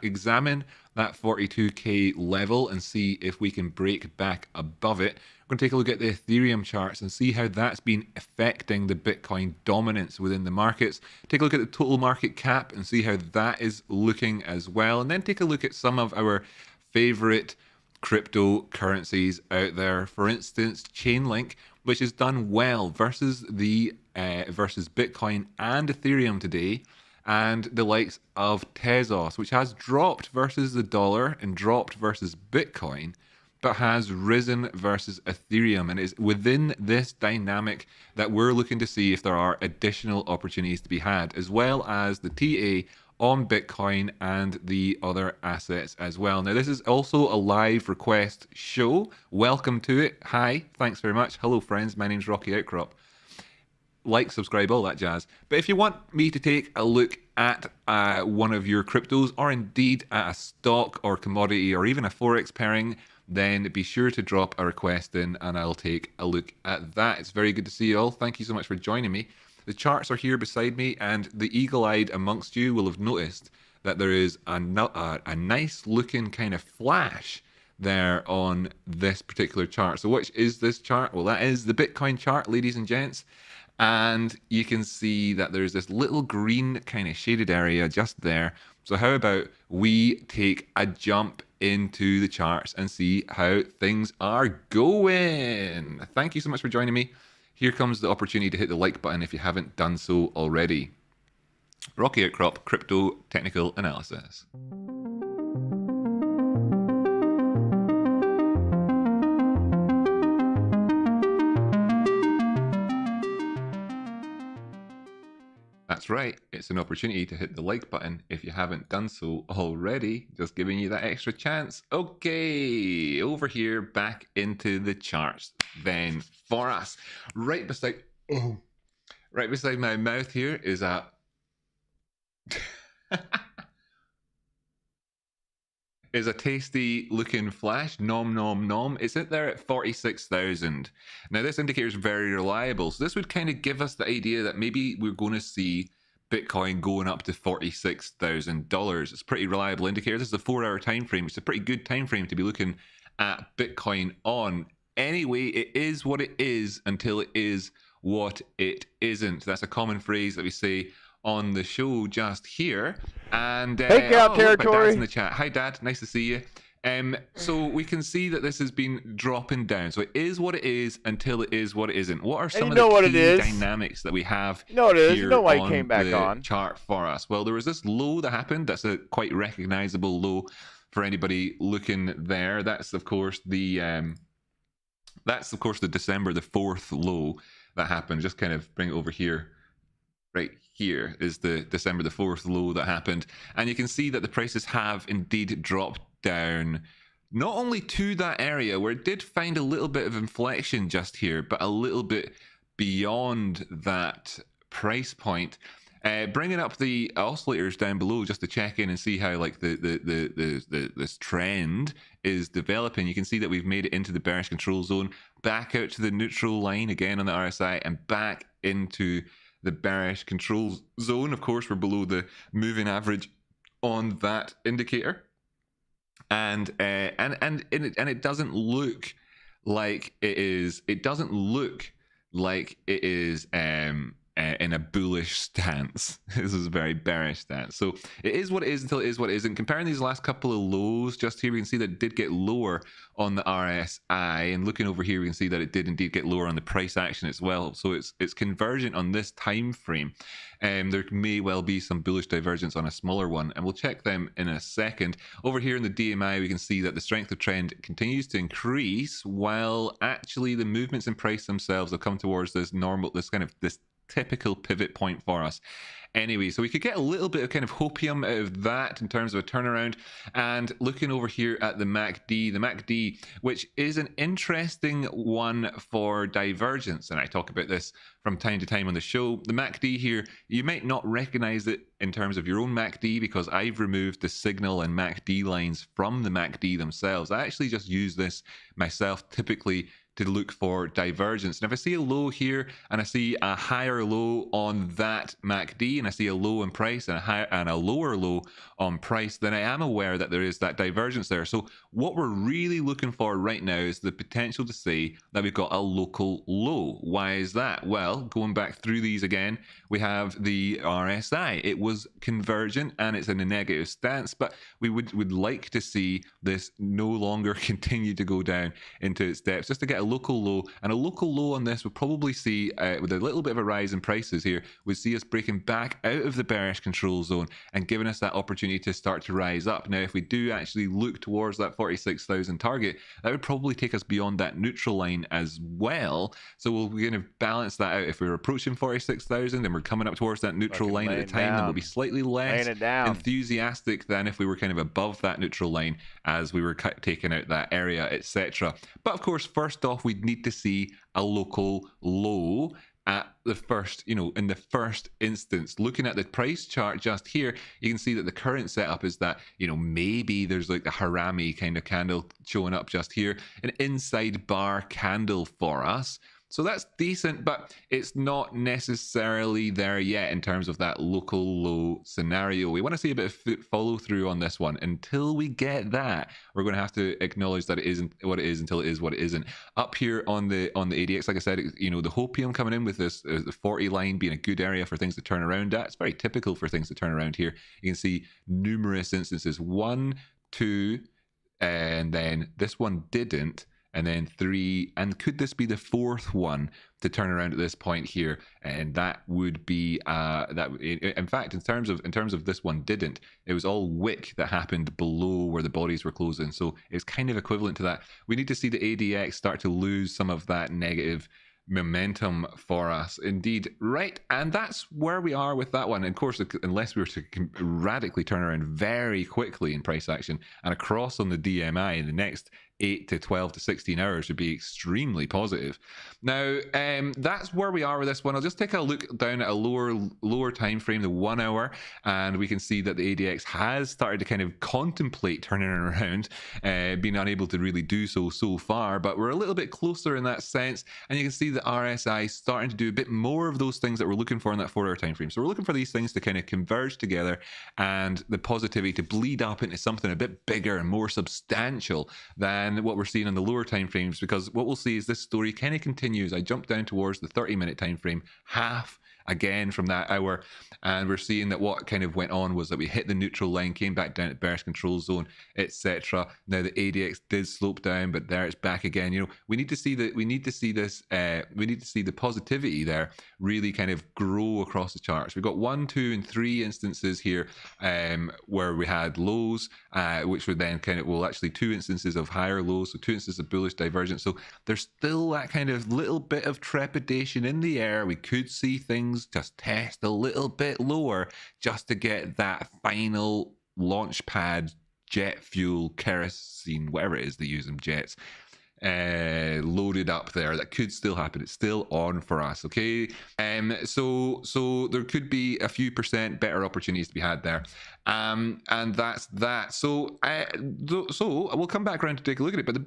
examine that 42k level and see if we can break back above it. We're going to take a look at the Ethereum charts and see how that's been affecting the Bitcoin dominance within the markets. Take a look at the total market cap and see how that is looking as well. And then take a look at some of our favorite cryptocurrencies out there. For instance, Chainlink, which has done well versus the versus Bitcoin and Ethereum today, and the likes of Tezos, which has dropped versus the dollar and dropped versus Bitcoin, but has risen versus Ethereum. And it's within this dynamic that we're looking to see if there are additional opportunities to be had, as well as the TA on Bitcoin and the other assets as well. Now, this is also a live request show. Welcome to it. Hi, thanks very much. Hello, friends. My name's Rocky Outcrop. Like, subscribe, all that jazz. But if you want me to take a look at one of your cryptos, or indeed at a stock or commodity or even a Forex pairing, then be sure to drop a request in and I'll take a look at that. It's very good to see you all. Thank you so much for joining me. The charts are here beside me, and the eagle-eyed amongst you will have noticed that there is a nice looking kind of flash there on this particular chart. So which is this chart? Well, that is the Bitcoin chart, ladies and gents. And you can see that there's this little green kind of shaded area just there. So how about we take a jump into the charts and see how things are going? Thank you so much for joining me. Here comes the opportunity to hit the like button if you haven't done so already. Rocky Outcrop, Crypto Technical Analysis. That's right, it's an opportunity to hit the like button if you haven't done so already. Just giving you that extra chance. Okay, over here, back into the charts then for us. Right beside my mouth here is a is a tasty looking flash. Nom nom nom. It's in there at 46,000. Now this indicator is very reliable, so this would kind of give us the idea that maybe we're going to see Bitcoin going up to $46,000. It's a pretty reliable indicator. This is a 4-hour time frame. It's a pretty good time frame to be looking at Bitcoin on. Anyway, it is what it is until it is what it isn't. That's a common phrase that we say on the show just here. And Takeout territory. Dad's in the chat. Hi, Dad. Nice to see you. So we can see that this has been dropping down. So it is what it is until it is what it isn't. What are some of the key dynamics that we have here why on it came back the on. chart for us? Well, there was this low that happened. That's a quite recognizable low for anybody looking there. That's of course the December the 4th low that happened. Just kind of bring it over here. Right here is the December the 4th low that happened. And you can see that the prices have indeed dropped down, not only to that area where it did find a little bit of inflection just here, but a little bit beyond that price point. Bringing up the oscillators down below just to check in and see how like this trend is developing. You can see that we've made it into the bearish control zone, back out to the neutral line again on the RSI, and back into the bearish control zone. Of course, we're below the moving average on that indicator, and it doesn't look like it is. It doesn't look like it is in a bullish stance. This is a very bearish stance. So it is what it is until it is what it isn't. Comparing these last couple of lows, just here we can see that it did get lower on the RSI, and looking over here we can see that it did indeed get lower on the price action as well. So it's convergent on this time frame. There may well be some bullish divergence on a smaller one, and we'll check them in a second. Over here in the DMI, we can see that the strength of trend continues to increase, while actually the movements in price themselves have come towards this typical pivot point for us. Anyway, so we could get a little bit of kind of hopium out of that in terms of a turnaround. And looking over here at the MACD, which is an interesting one for divergence, and I talk about this from time to time on the show. The MACD here, you might not recognize it in terms of your own MACD because I've removed the signal and MACD lines from the MACD themselves. I actually just use this myself typically to look for divergence. And if I see a low here and I see a higher low on that MACD, and I see a low in price and a lower low on price, then I am aware that there is that divergence there. So what we're really looking for right now is the potential to say that we've got a local low. Why is that? Well, going back through these again, we have the RSI. It was convergent and it's in a negative stance, but we would like to see this no longer continue to go down into its depths, just to get a local low. And a local low on this would probably see, with a little bit of a rise in prices here, would see us breaking back out of the bearish control zone and giving us that opportunity to start to rise up. Now, if we do actually look towards that 46,000 target, that would probably take us beyond that neutral line as well. So we'll kind of balance that out. If we're approaching 46,000 and we're coming up towards that neutral line at the time, then we'll be slightly less enthusiastic than if we were kind of above that neutral line as we were taking out that area, etc. But of course, first off, we'd need to see a local low at the first, in the first instance. Looking at the price chart just here, you can see that the current setup is that, maybe there's like the harami kind of candle showing up just here, an inside bar candle for us. So that's decent, but it's not necessarily there yet in terms of that local low scenario. We want to see a bit of follow through on this one. Until we get that, we're going to have to acknowledge that it isn't what it is until it is what it isn't. Up here on the ADX, like I said, the hopium coming in with this the 40 line being a good area for things to turn around at. It's very typical for things to turn around here. You can see numerous instances, 1, 2, and then this one didn't. And then 3, and could this be the 4th one to turn around at this point here? And that would be in fact, in terms of this one didn't, it was all wick that happened below where the bodies were closing. So it's kind of equivalent to that. We need to see the ADX start to lose some of that negative momentum for us indeed, right? And that's where we are with that one. And of course, unless we were to radically turn around very quickly in price action and across on the DMI in the next 8 to 12 to 16 hours would be extremely positive. Now, that's where we are with this one. I'll just take a look down at a lower time frame, the 1 hour, and we can see that the ADX has started to kind of contemplate turning around, being unable to really do so far, but we're a little bit closer in that sense. And you can see the RSI starting to do a bit more of those things that we're looking for in that 4 hour time frame. So we're looking for these things to kind of converge together and the positivity to bleed up into something a bit bigger and more substantial than what we're seeing in the lower time frames, because what we'll see is this story kind of continues. I jump down towards the 30-minute time frame, half again from that hour, and we're seeing that what kind of went on was that we hit the neutral line, came back down at bearish control zone, etc. Now the ADX did slope down, but there it's back again. We need to see that. We need to see this. We need to see the positivity there really kind of grow across the charts. We've got 1, 2, and 3 instances here where we had lows, which were then actually 2 instances of higher lows, so 2 instances of bullish divergence. So there's still that kind of little bit of trepidation in the air. We could see things just test a little bit lower just to get that final launch pad jet fuel, kerosene, whatever it is they use in jets, loaded up there. That could still happen. It's still on for us. Okay. So there could be a few percent better opportunities to be had there. And that's that. So we'll come back around to take a look at it. But the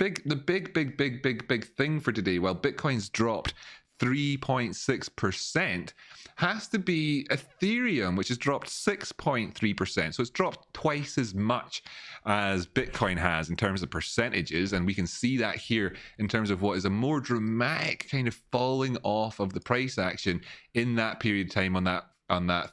big thing for today, while Bitcoin's dropped 3.6%, has to be Ethereum, which has dropped 6.3%. So it's dropped twice as much as Bitcoin has in terms of percentages. And we can see that here in terms of what is a more dramatic kind of falling off of the price action in that period of time on that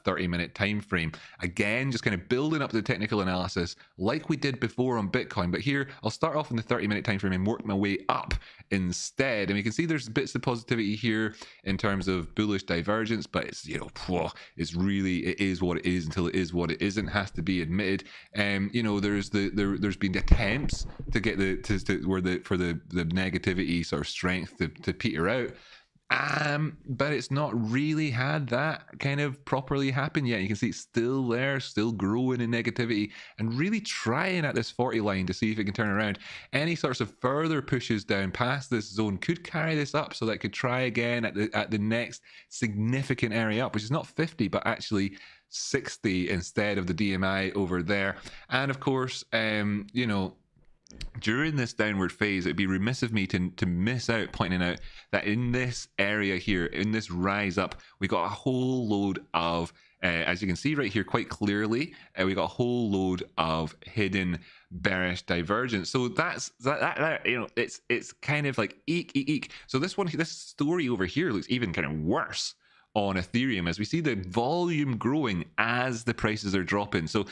30-minute time frame. Again, just kind of building up the technical analysis like we did before on Bitcoin. But here, I'll start off in the 30-minute time frame and work my way up instead. And we can see there's bits of positivity here in terms of bullish divergence, but it's, you know, it's really, it is what it is until it is what it isn't, has to be admitted. You know, there's been attempts to get for the negativity sort of strength to peter out. But it's not really had that kind of properly happen yet. You can see it's still there, still growing in negativity, and really trying at this 40 line to see if it can turn around. Any sorts of further pushes down past this zone could carry this up, so that it could try again at the next significant area up, which is not 50, but actually 60 instead of the DMI over there. And of course, you know, during this downward phase, it'd be remiss of me to miss out pointing out that in this area here, in this rise up, we got a whole load of, as you can see right here quite clearly, we got a whole load of hidden bearish divergence. So that's that you know, it's kind of like eek. So this story over here looks even kind of worse on Ethereum, as we see the volume growing as the prices are dropping. So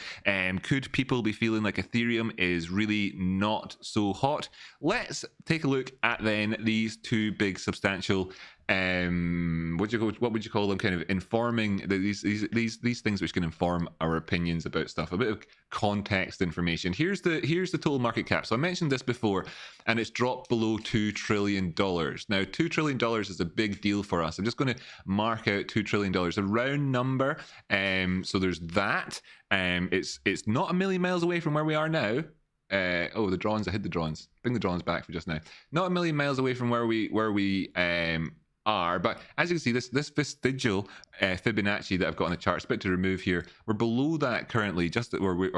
could people be feeling like Ethereum is really not so hot? Let's take a look at then these two big substantial what would you call them, kind of informing these things which can inform our opinions about stuff, a bit of context information. Here's the total market cap. So I mentioned this before, and it's dropped below $2 trillion. Now $2 trillion is a big deal for us. I'm just going to mark out $2 trillion, a round number. So there's that. It's not a million miles away from where we are now. The drawings, I hid the drawings. Bring the drawings back for just now. Not a million miles away from where we are, but as you can see, this vestigial Fibonacci that I've got on the chart, it's a bit to remove here. We're below that currently, just where we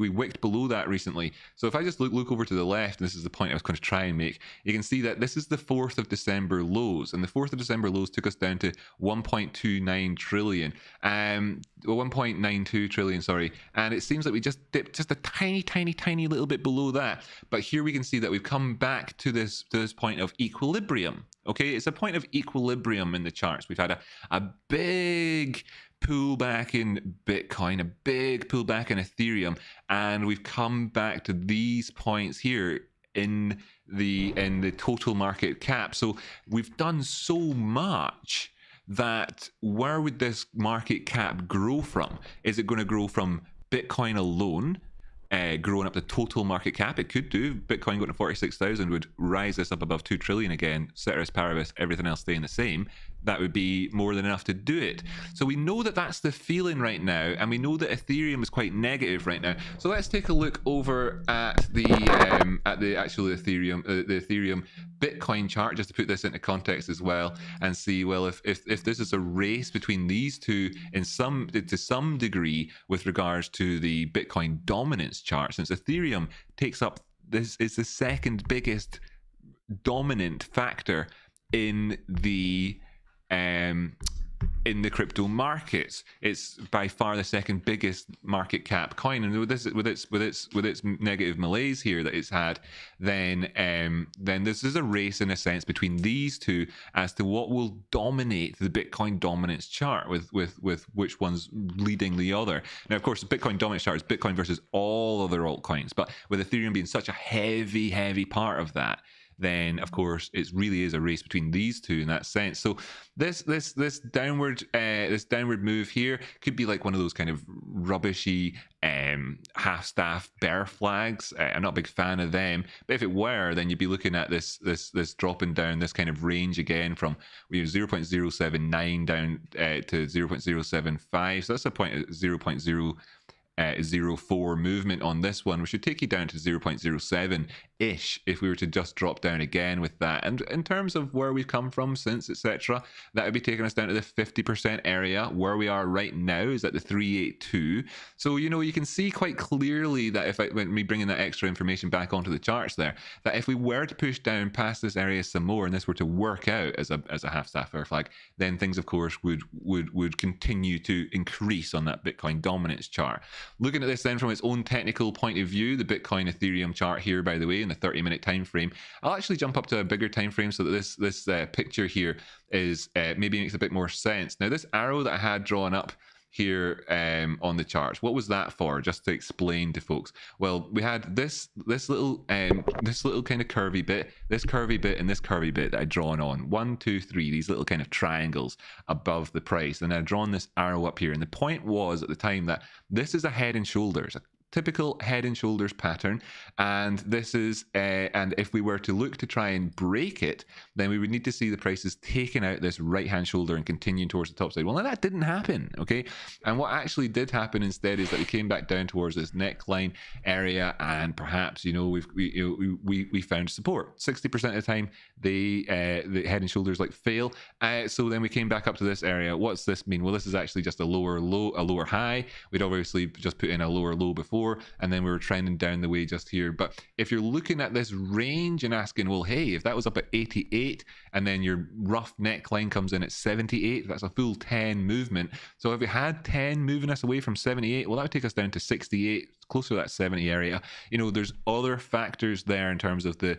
wicked below that recently. So if I just look over to the left, and this is the point I was going to try and make, you can see that this is the 4th of December lows, and the 4th of December lows took us down to 1.29 trillion, 1.92 trillion, sorry, and it seems like we just dipped just a tiny little bit below that. But here we can see that we've come back to this point of equilibrium. Okay, it's a point of equilibrium in the charts. We've had a big pullback in Bitcoin, a big pullback in Ethereum, and we've come back to these points here in the total market cap. So we've done so much that where would this market cap grow from? Is it going to grow from Bitcoin alone? Growing up the total market cap? It could do. Bitcoin going to 46,000 would rise this up above 2 trillion again, ceteris paribus, everything else staying the same. That would be more than enough to do it. So we know that that's the feeling right now, and we know that Ethereum is quite negative right now. So let's take a look over at the actual Ethereum, the Ethereum Bitcoin chart, just to put this into context as well, and see, well, if this is a race between these two to some degree with regards to the Bitcoin dominance chart, since Ethereum takes up, this is the second biggest dominant factor in the crypto markets. It's by far the second biggest market cap coin, and with its negative malaise here that it's had, then this is a race in a sense between these two as to what will dominate the Bitcoin dominance chart, with which one's leading the other. Now, of course, the Bitcoin dominance chart is Bitcoin versus all other altcoins, but with Ethereum being such a heavy part of that, then of course it really is a race between these two in that sense. So this downward move here could be like one of those kind of rubbishy half-staff bear flags. I'm not a big fan of them, but if it were, then you'd be looking at this dropping down this kind of range again from 0.079 down to 0.075. So that's a point at 0.0 0.04 movement on this one, which should take you down to 0.07 ish if we were to just drop down again with that. And in terms of where we've come from since, etc., that would be taking us down to the 50% area. Where we are right now is at the 382. So you can see quite clearly that when we bring in that extra information back onto the charts there, that if we were to push down past this area some more and this were to work out as a half sapphire flag, then things of course would continue to increase on that Bitcoin dominance chart. Looking at this then from its own technical point of view, the Bitcoin Ethereum chart here, by the way, in the 30-minute time frame, I'll actually jump up to a bigger time frame so that this picture here is maybe makes a bit more sense. Now, this arrow that I had drawn up here on the charts, what was that for? Just to explain to folks. Well, we had this little kind of curvy bit, this curvy bit, and this curvy bit that I'd drawn on 1, 2, 3, these little kind of triangles above the price, and I'd drawn this arrow up here. And the point was at the time that this is a head and shoulders, a typical head and shoulders pattern, and this is and if we were to look to try and break it, then we would need to see the prices taking out this right hand shoulder and continuing towards the top side. Well, now that didn't happen, okay? And what actually did happen instead is that we came back down towards this neckline area, and perhaps we found support. 60% of the time the head and shoulders fail, so then we came back up to this area. What's this mean? Well, this is actually just a lower low, a lower high. We'd obviously just put in a lower low before, and then we were trending down the way just here. But if you're looking at this range and asking, well, hey, if that was up at 88 and then your rough neckline comes in at 78, that's a full 10 movement. So if we had 10 moving us away from 78, well, that would take us down to 68, closer to that 70 area. There's other factors there in terms of the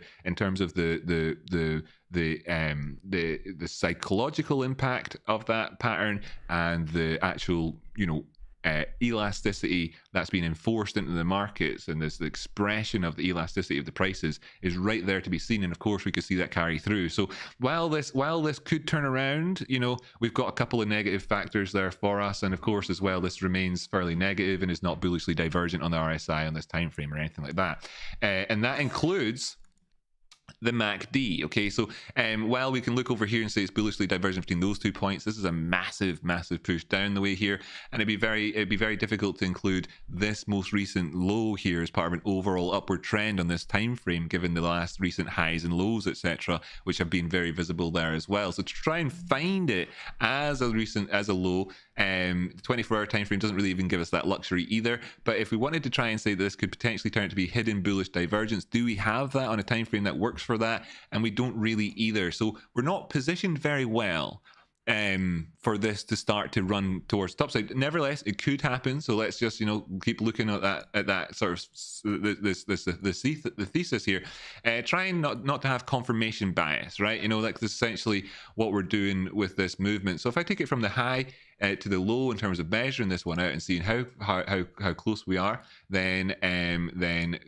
psychological impact of that pattern and the actual elasticity that's been enforced into the markets, and this the expression of the elasticity of the prices is right there to be seen. And of course we could see that carry through. So while this could turn around, we've got a couple of negative factors there for us, and of course as well this remains fairly negative and is not bullishly divergent on the RSI on this time frame or anything like that, and that includes the MACD. Okay, so while we can look over here and say it's bullishly divergent between those 2 points, this is a massive push down the way here, and it'd be very difficult to include this most recent low here as part of an overall upward trend on this time frame, given the last recent highs and lows, etc., which have been very visible there as well. So to try and find it as a low, the 24-hour time frame doesn't really even give us that luxury either. But if we wanted to try and say that this could potentially turn out to be hidden bullish divergence, do we have that on a time frame that works for that? And we don't really either. So we're not positioned very well for this to start to run towards the top side. Nevertheless, it could happen. So let's just keep looking at that sort of the thesis here, trying not to have confirmation bias, right? That's essentially what we're doing with this movement. So if I take it from the high to the low in terms of measuring this one out and seeing how close we are, then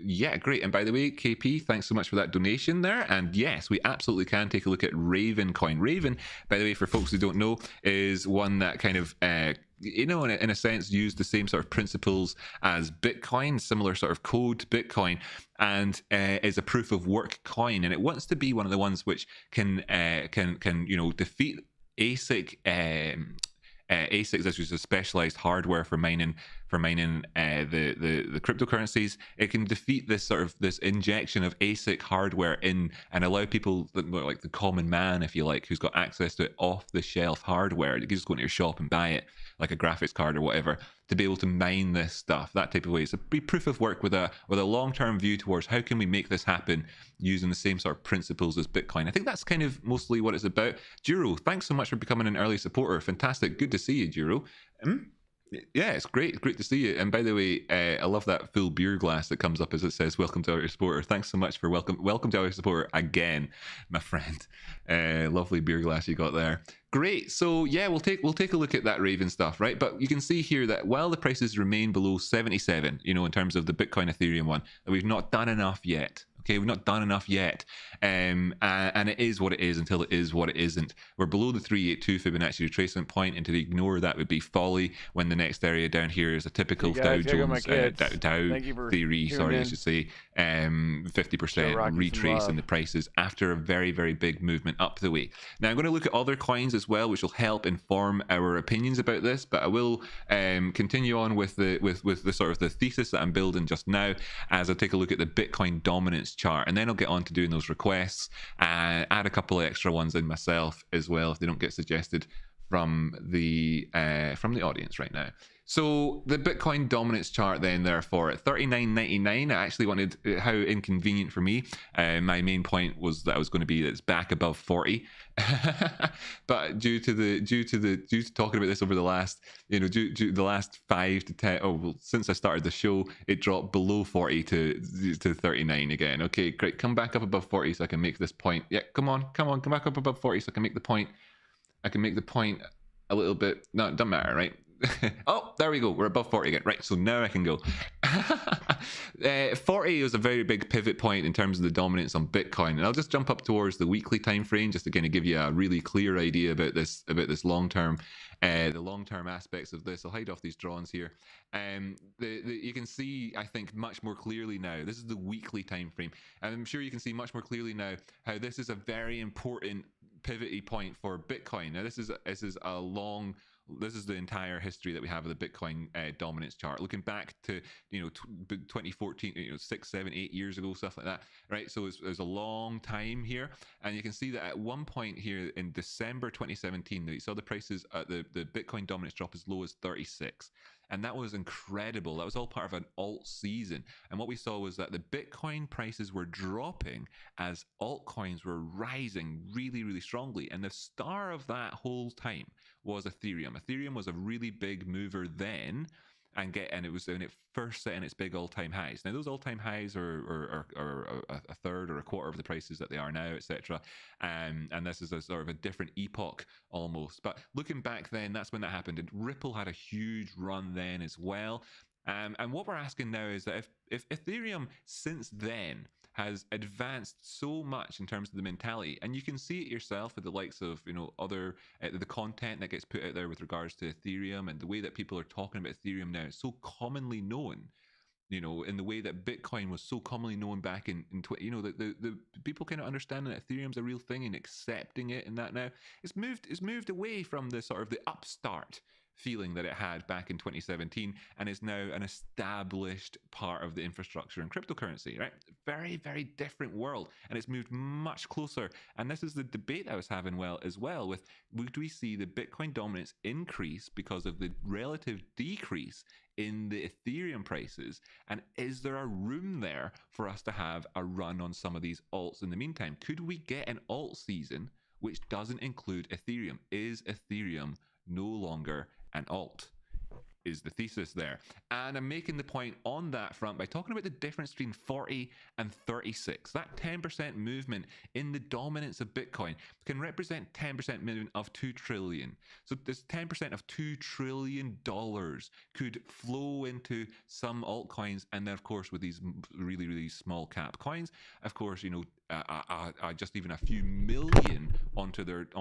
yeah, great. And by the way, KP, thanks so much for that donation there. And yes, we absolutely can take a look at Raven coin. Raven, by the way, for folks who don't know, is one that kind of in a sense used the same sort of principles as Bitcoin, similar sort of code to Bitcoin, and is a proof of work coin, and it wants to be one of the ones which can defeat ASIC ASICs, which is a specialized hardware for mining the cryptocurrencies. It can defeat this injection of ASIC hardware in and allow people like the common man, if you like, who's got access to off the shelf hardware. You can just go into your shop and buy it, like a graphics card or whatever, to be able to mine this stuff, that type of way. It's a proof of work with a long-term view towards how can we make this happen using the same sort of principles as Bitcoin. I think that's kind of mostly what it's about. Juro, thanks so much for becoming an early supporter. Fantastic. Good to see you, Juro. Yeah, it's great to see you. And by the way, I love that full beer glass that comes up as it says "Welcome to our supporter." Thanks so much for welcome to our supporter again, my friend. Lovely beer glass you got there. Great. So yeah, we'll take a look at that Raven stuff, right? But you can see here that while the prices remain below 77, in terms of the Bitcoin Ethereum one, that we've not done enough yet. Okay, we've not done enough yet. And it is what it is until it is what it isn't. We're below the 382 Fibonacci retracement point, and to ignore that would be folly when the next area down here is a typical Dow guys, here go my Jones, kids. Dow Thank you for theory, tuning sorry, I in. should say, 50% Rocky some retrace in love. the prices after a very, very big movement up the way. Now, I'm going to look at other coins as well, which will help inform our opinions about this, but I will continue on with the sort of the thesis that I'm building just now as I take a look at the Bitcoin dominance chart, and then I'll get on to doing those requests, add a couple of extra ones in myself as well if they don't get suggested from the audience right now. So the Bitcoin dominance chart then, therefore, at 39.99, I actually wanted, how inconvenient for me. My main point was that I was going to be that it's back above 40, but due to talking about this over the last, due to the last 5 to 10, since I started the show, it dropped below 40 to 39 again. Okay, great. Come back up above 40 so I can make this point. Yeah, come back up above 40 so I can make the point. I can make the point a little bit. No, it doesn't matter, right? Oh, there we go. We're above 40 again. Right, so now I can go. 40 was a very big pivot point in terms of the dominance on Bitcoin. And I'll just jump up towards the weekly time frame just to kind of give you a really clear idea about this long-term, the long-term aspects of this. I'll hide off these drawings here. You can see, I think, much more clearly now. This is the weekly time frame. And I'm sure you can see much more clearly now how this is a very important pivoty point for Bitcoin. Now, this is the entire history that we have of the Bitcoin dominance chart. Looking back to 2014, 6, 7, 8 years ago, stuff like that, right? So it's a long time here, and you can see that at one point here in December 2017, you saw the prices at the Bitcoin dominance drop as low as 36. And that was incredible. That was all part of an alt season. And what we saw was that the Bitcoin prices were dropping as altcoins were rising really, really strongly. And the star of that whole time was Ethereum. Ethereum was a really big mover then, and it was when it first set in its big all-time highs. Now those all-time highs are a third or a quarter of the prices that they are now, etc. And this is a sort of a different epoch almost. But looking back then, that's when that happened. And Ripple had a huge run then as well. And what we're asking now is that if Ethereum since then has advanced so much in terms of the mentality, and you can see it yourself with the likes of other the content that gets put out there with regards to Ethereum, and the way that people are talking about Ethereum now is so commonly known, in the way that Bitcoin was so commonly known back in the people kind of understanding that Ethereum's a real thing and accepting it, and that now it's moved away from the sort of the upstart feeling that it had back in 2017, and is now an established part of the infrastructure and cryptocurrency, right? Very, very different world, and it's moved much closer. And this is the debate I was having as well with, would we see the Bitcoin dominance increase because of the relative decrease in the Ethereum prices, and is there a room there for us to have a run on some of these alts in the meantime? Could we get an alt season which doesn't include Ethereum? Is Ethereum no longer an alt? Is the thesis there. And I'm making the point on that front by talking about the difference between 40 and 36. That 10% movement in the dominance of Bitcoin can represent 10% movement of 2 trillion. So this 10% of $2 trillion could flow into some altcoins, and then of course with these really, really small cap coins, of course, just even a few million onto